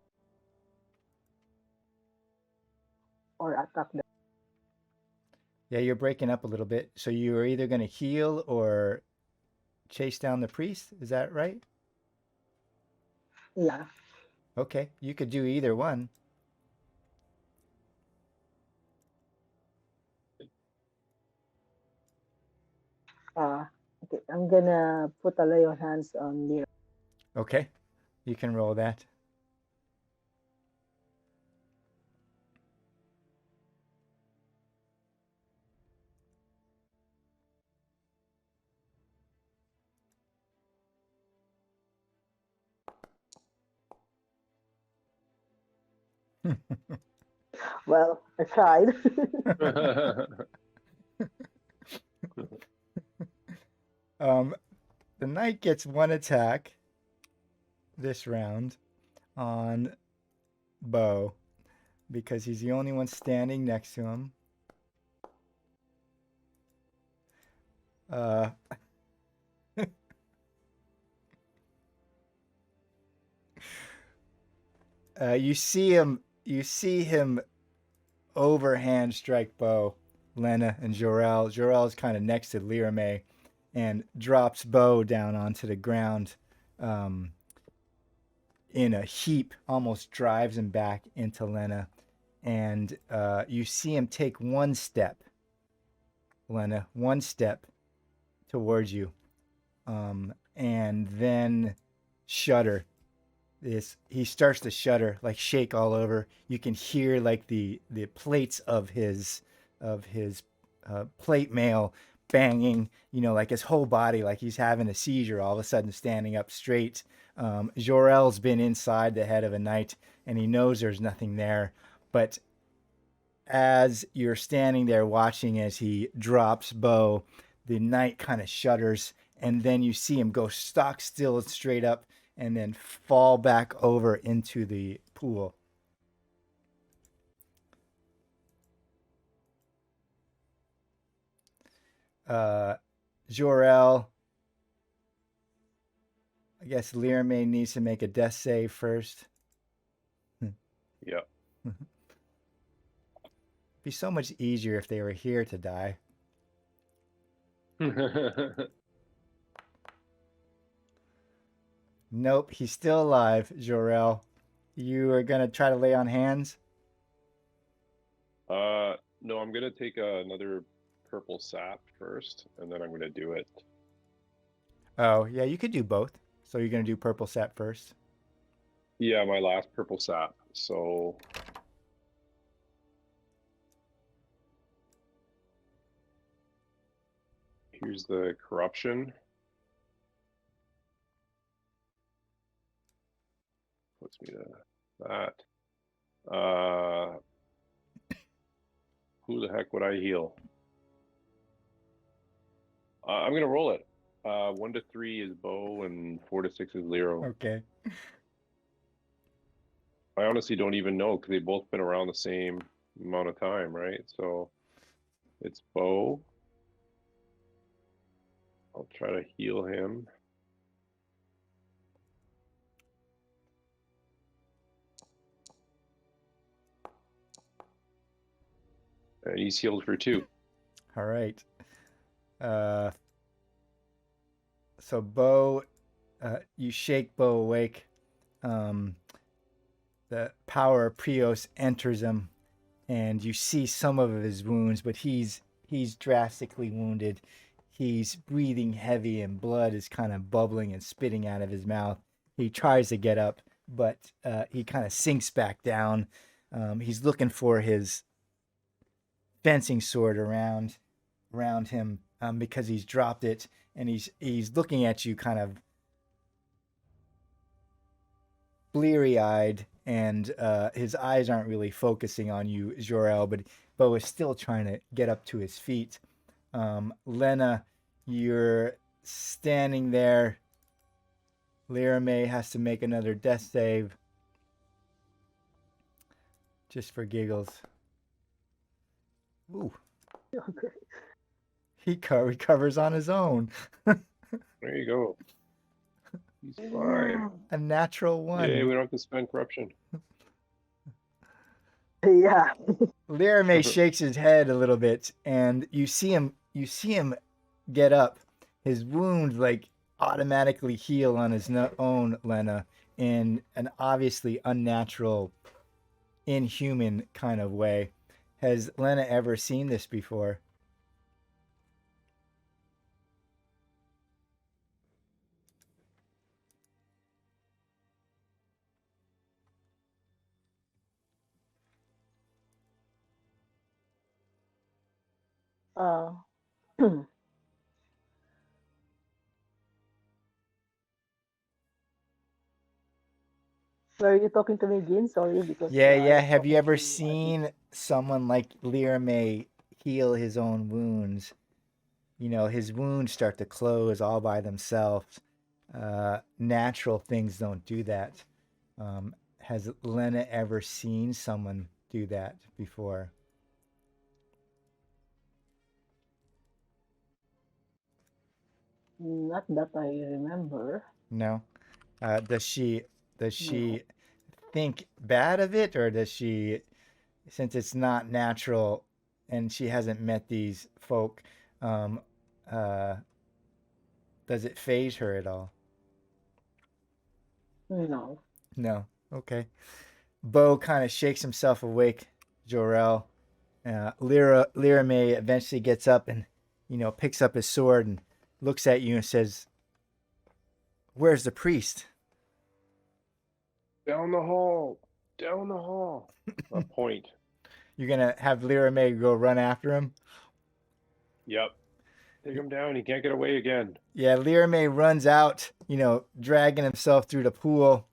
or attack them. Yeah, you're breaking up a little bit. So you are either going to heal or chase down the priest. Is that right? Yeah. Okay, you could do either one. Okay, I'm gonna put a lay on hands on Lyra. Okay, you can roll that. Well, I tried. The knight gets one attack this round on Bo because he's the only one standing next to him. Uh, you see him. You see him overhand strike Bo, Lena, and Jorel. Jorel's kind of next to Lyra May, and drops Bo down onto the ground in a heap. Almost drives him back into Lena, and you see him take one step, Lena, one step towards you, and then shudder. He starts to shudder, like shake all over. You can hear like the plates of his plate mail banging. You know, like his whole body, like he's having a seizure. All of a sudden, standing up straight. Jorel's been inside the head of a knight, and he knows there's nothing there. But as you're standing there watching as he drops Bo, the knight kind of shudders, and then you see him go stock still and straight up, and then fall back over into the pool. Jorel, I guess Lyra May needs to make a death save first. Yep. Be so much easier if they were here to die. Nope, he's still alive, Jorel. You are gonna try to lay on hands? No, I'm gonna take another purple sap first, and then I'm gonna do it. Oh, yeah, you could do both. So you're gonna do purple sap first? Yeah, my last purple sap. So here's the corruption. Puts me to that. Who the heck would I heal? I'm gonna roll it. 1 to 3 is Bo, and 4 to 6 is Lero. Okay. I honestly don't even know because they've both been around the same amount of time, right? So it's Bo. I'll try to heal him. And he's healed for 2. All right. So Bo, you shake Bo awake. The power of Prios enters him, and you see some of his wounds, but he's drastically wounded. He's breathing heavy, and blood is kind of bubbling and spitting out of his mouth. He tries to get up, but he kind of sinks back down. He's looking for his fencing sword around him because he's dropped it, and he's looking at you kind of bleary-eyed, and his eyes aren't really focusing on you, Jor-El, but Bo is still trying to get up to his feet. Lena, you're standing there. Lyra May has to make another death save. Just for giggles. Ooh. Okay. He recovers on his own. There you go. He's fine. A natural one. Yay, we don't have to spend corruption. Yeah. Lyra May shakes his head a little bit, and you see him get up. His wounds like automatically heal on his own, Lena, in an obviously unnatural, inhuman kind of way. Has Lena ever seen this before? Uh, Were you talking to me, Jean? Sorry, because Yeah, I yeah. was Have you talking ever to seen someone like Lyra May heal his own wounds? You know, his wounds start to close all by themselves. Natural things don't do that. Has Lena ever seen someone do that before? Not that I remember. No. Does she No. think bad of it, or does she, since it's not natural, and she hasn't met these folk, um, uh, does it phase her at all? No. No. Okay. Bo kind of shakes himself awake. Jor-El. Lyra May eventually gets up and, picks up his sword and looks at you and says, "Where's the priest?" Down the hall. Down the hall. A point. You're gonna have Lyra May go run after him. Yep. Take him down. He can't get away again. Yeah, Lyra May runs out, dragging himself through the pool.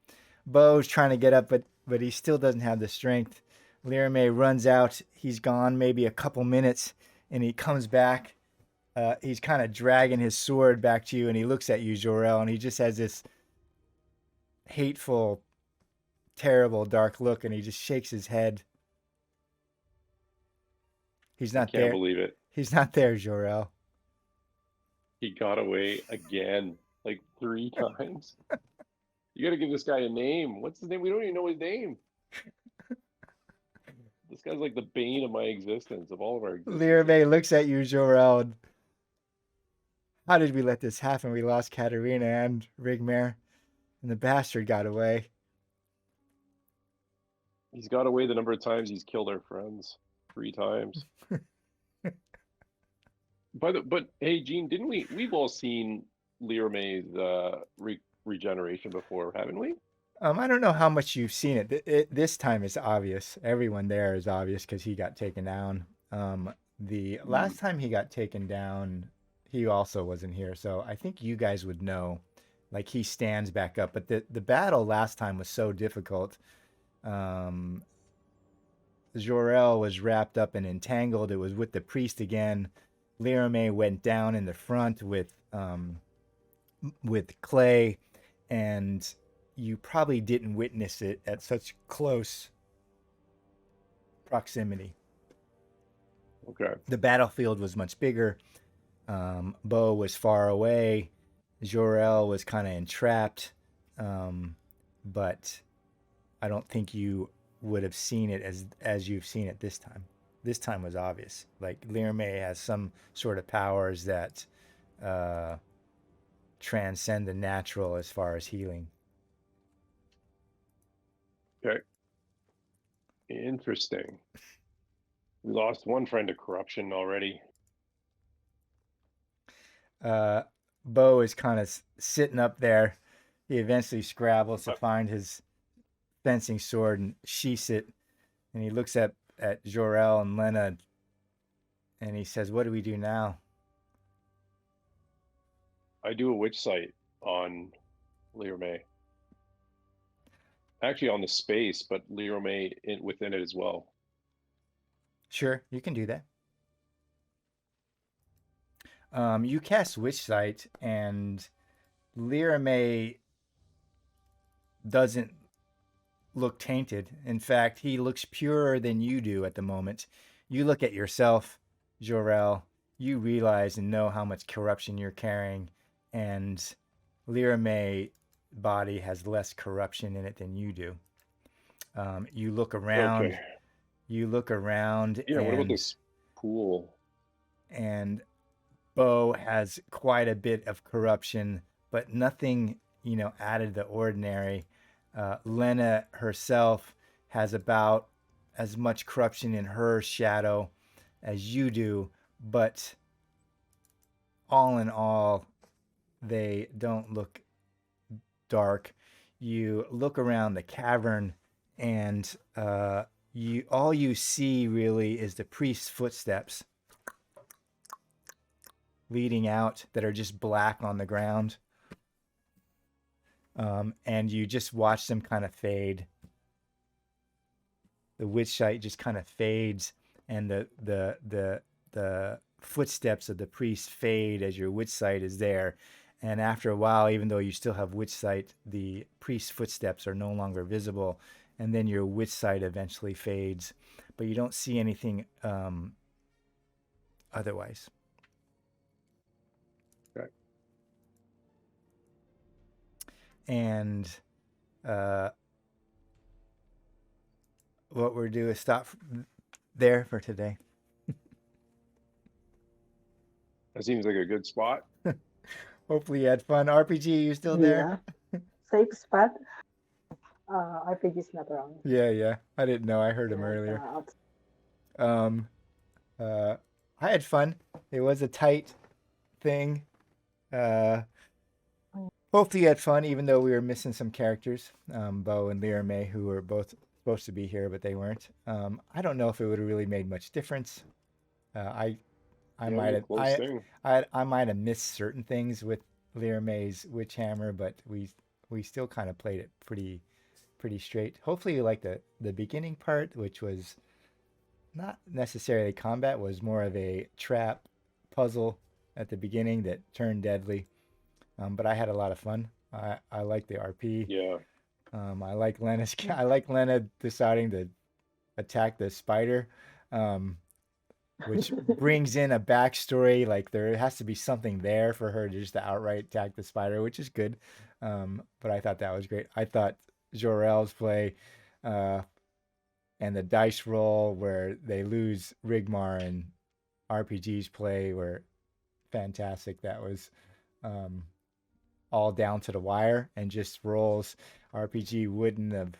Bo's trying to get up, but he still doesn't have the strength. Lyra May runs out. He's gone maybe a couple minutes, and he comes back. He's kind of dragging his sword back to you, and he looks at you, Jor-El, and he just has this hateful, terrible, dark look, and he just shakes his head. He's I not can't there. believe it. He's not there, Jor-El. He got away again, like 3 times. You got to give this guy a name. What's his name? We don't even know his name. This guy's like the bane of my existence, of all of our existence. Lyra May looks at you, Jor-El. And, how did we let this happen? We lost Katarina and Rigmare, and the bastard got away. He's got away the number of times he's killed our friends. 3 times. But hey, Gene, didn't we've all seen Lyra May's regeneration before, haven't we? I don't know how much you've seen it. This time it's obvious. Everyone there is obvious because he got taken down. The last time he got taken down, he also wasn't here. So I think you guys would know. Like, he stands back up. But the battle last time was so difficult. Jor-El was wrapped up and entangled. It was with the priest again. Lyra May went down in the front with Clay, and you probably didn't witness it at such close proximity. Okay. The battlefield was much bigger. Bo was far away. Jor-El was kind of entrapped, but I don't think you would have seen it as you've seen it this time. This time was obvious. Like, Lyra May has some sort of powers that transcend the natural as far as healing. Okay. Interesting. We lost one friend to corruption already. Bo is kind of sitting up there. He eventually scrabbles to find his fencing sword and sheaths it. And he looks at Jor-El and Lena, and he says, "What do we do now?" I do a witch sight on Lyra May. actually on the space, but Lero may within it as well. Sure, you can do that. You cast Witch Sight, and Lirame doesn't look tainted. In fact, he looks purer than you do at the moment. You look at yourself, Jorel. You realize and know how much corruption you're carrying, and Lirame body has less corruption in it than you do. You look around. Okay. You look around. Yeah. What about this pool? And Bo has quite a bit of corruption, but nothing, out of the ordinary. Lena herself has about as much corruption in her shadow as you do, but all in all, they don't look dark. You look around the cavern, and all you see really is the priest's footsteps leading out that are just black on the ground. And you just watch them kind of fade. The witch sight just kind of fades, and the footsteps of the priest fade as your witch sight is there. And after a while, even though you still have witch sight, the priest's footsteps are no longer visible, and then your witch sight eventually fades, but you don't see anything otherwise. Okay. And what we'll do is stop there for today. That seems like a good spot. Hopefully you had fun. RPG, you still there? Yeah. Safe spot. RPG's not around. Yeah. I didn't know. I heard him earlier. I had fun. It was a tight thing. Hopefully you had fun, even though we were missing some characters. Bo and Lirame, who were both supposed to be here, but they weren't. I don't know if it would have really made much difference. I might have missed certain things with Lirame's Witch Hammer, but we still kind of played it pretty straight. Hopefully you liked the beginning part, which was not necessarily combat, was more of a trap puzzle at the beginning that turned deadly. But I had a lot of fun. I like the RP. Yeah. I like Lena deciding to attack the spider, which brings in a backstory. Like there has to be something there for her to just outright attack the spider, which is good. But I thought that was great. I thought Jorel's play and the dice roll where they lose Rigmar and RPG's play were fantastic. That was all down to the wire and just rolls. RPG wouldn't have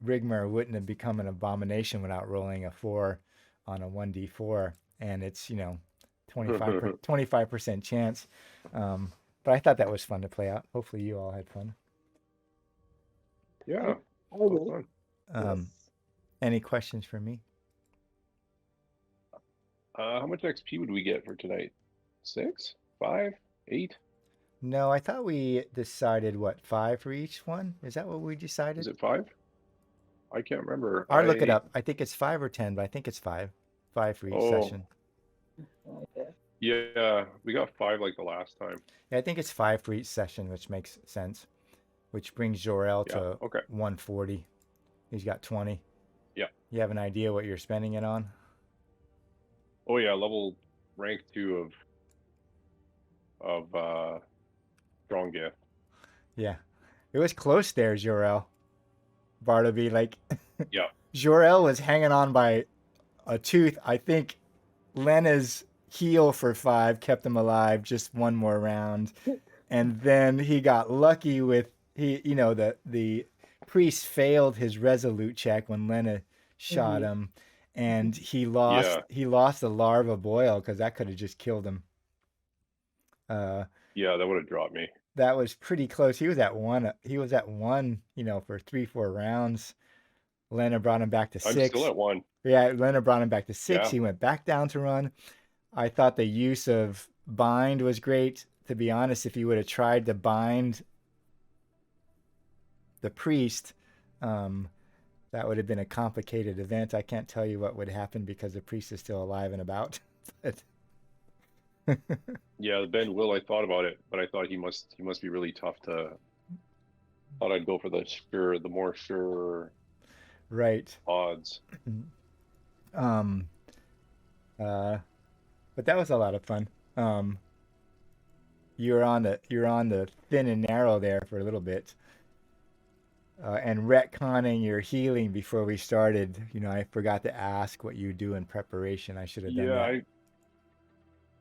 Rigmar wouldn't have become an abomination without rolling a 4 on a 1d4, and it's 25% chance. But I thought that was fun to play out. Hopefully you all had fun. Yeah. Fun. Yes. Any questions for me? How much XP would we get for tonight? 6? 5? 8? No, I thought we decided 5 for each one. Is that what we decided? Is it 5? I can't remember. I'll look it up. I think it's 5 or 10, but I think it's 5. 5 for each session. Okay. Yeah, we got 5 like the last time. Yeah, I think it's 5 for each session, which makes sense. Which brings Jorel to 140. He's got 20. Yeah. You have an idea what you're spending it on? Oh yeah, level rank 2 of strong gift. Yeah. It was close there, Jorel. Bartleby, yeah. Jorel was hanging on by a tooth. I think Lena's heal for 5 kept him alive just one more round. And then he got lucky with the priest failed his resolute check when Lena shot him, and he lost the larva boil because that could have just killed him. Yeah, that would have dropped me. That was pretty close. He was at 1. He was at 1, for 3-4 rounds. Lena brought him back to 6. I'm still at 1. Yeah, Lena brought him back to 6. Yeah. He went back down to run. I thought the use of bind was great. To be honest, if he would have tried to bind the priest, that would have been a complicated event. I can't tell you what would happen because the priest is still alive and about. But Yeah, Ben Will. I thought about it, but I thought he must be really tough to. Thought I'd go for the more sure right. odds. Um, but that was a lot of fun. You're on the thin and narrow there for a little bit. And retconning your healing before we started, I forgot to ask what you do in preparation. I should have done that.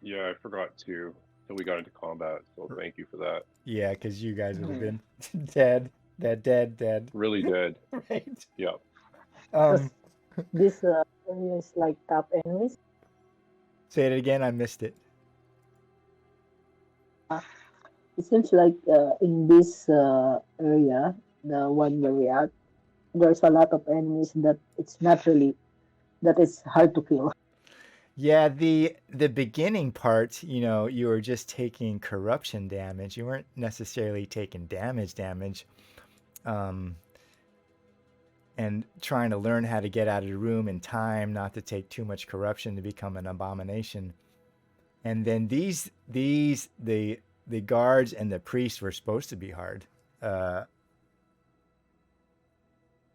I forgot to until we got into combat. So thank you for that. Yeah, because you guys would have been dead. Really dead. Right. Yeah. This is like top enemies. Say it again. I missed it. It seems like in this area, the one where we are, there's a lot of enemies that it's naturally that it's hard to kill. Yeah, the beginning part, you were just taking corruption damage. You weren't necessarily taking damage. And trying to learn how to get out of the room in time, not to take too much corruption to become an abomination. And then the guards and the priests were supposed to be hard.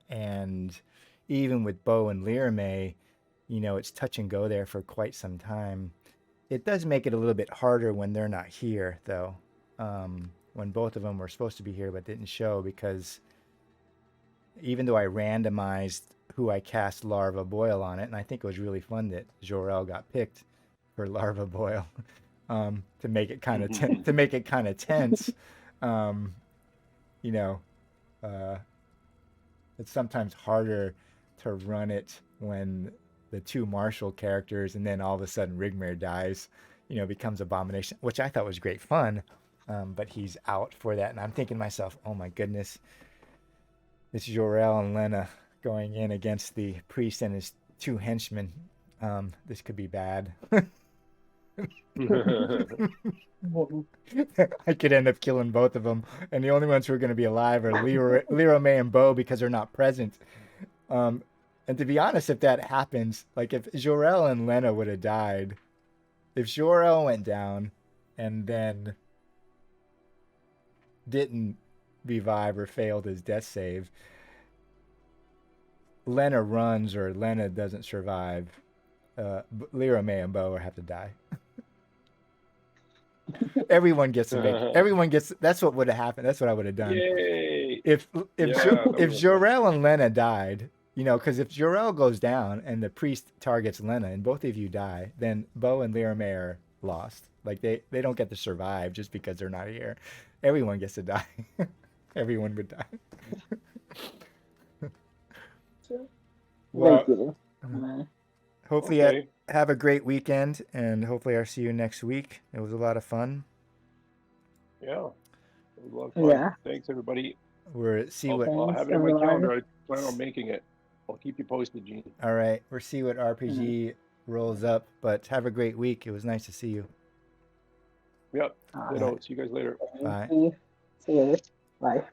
And even with Bo and Lirame, it's touch and go there for quite some time. It does make it a little bit harder when they're not here, though. When both of them were supposed to be here but didn't show, because even though I randomized who I cast Larva Boil on it, and I think it was really fun that Jor-El got picked for Larva Boil, to make it kind of tense. It's sometimes harder to run it when the two martial characters, and then all of a sudden Rigmir dies, becomes Abomination, which I thought was great fun. But he's out for that, and I'm thinking to myself, oh my goodness, it's Jor-El and Lena going in against the priest and his two henchmen. This could be bad. I could end up killing both of them, and the only ones who are going to be alive are Lirame and Bo because they're not present. And to be honest, if that happens, like if Jor-El and Lena would have died, if Jor-El went down and then didn't revive or failed his death save, Lena runs or Lena doesn't survive, Lirame and Bo have to die. Everyone gets to make. That's what would have happened. That's what I would have done. Yay! If Jor-El and Lena died, because if Jor-El goes down and the priest targets Lena and both of you die, then Bo and Lirame are lost. Like they don't get to survive just because they're not here. Everyone gets to die. Everyone would die. Well, hopefully have a great weekend, and hopefully I'll see you next week. It was a lot of fun. Yeah, it was a lot of fun. Yeah. Thanks, everybody. I'll have it in my calendar. I plan on making it. I'll keep you posted, Gene. All right. We'll see what RPG rolls up, but have a great week. It was nice to see you. Yep. See you guys later. Bye. See you. Bye.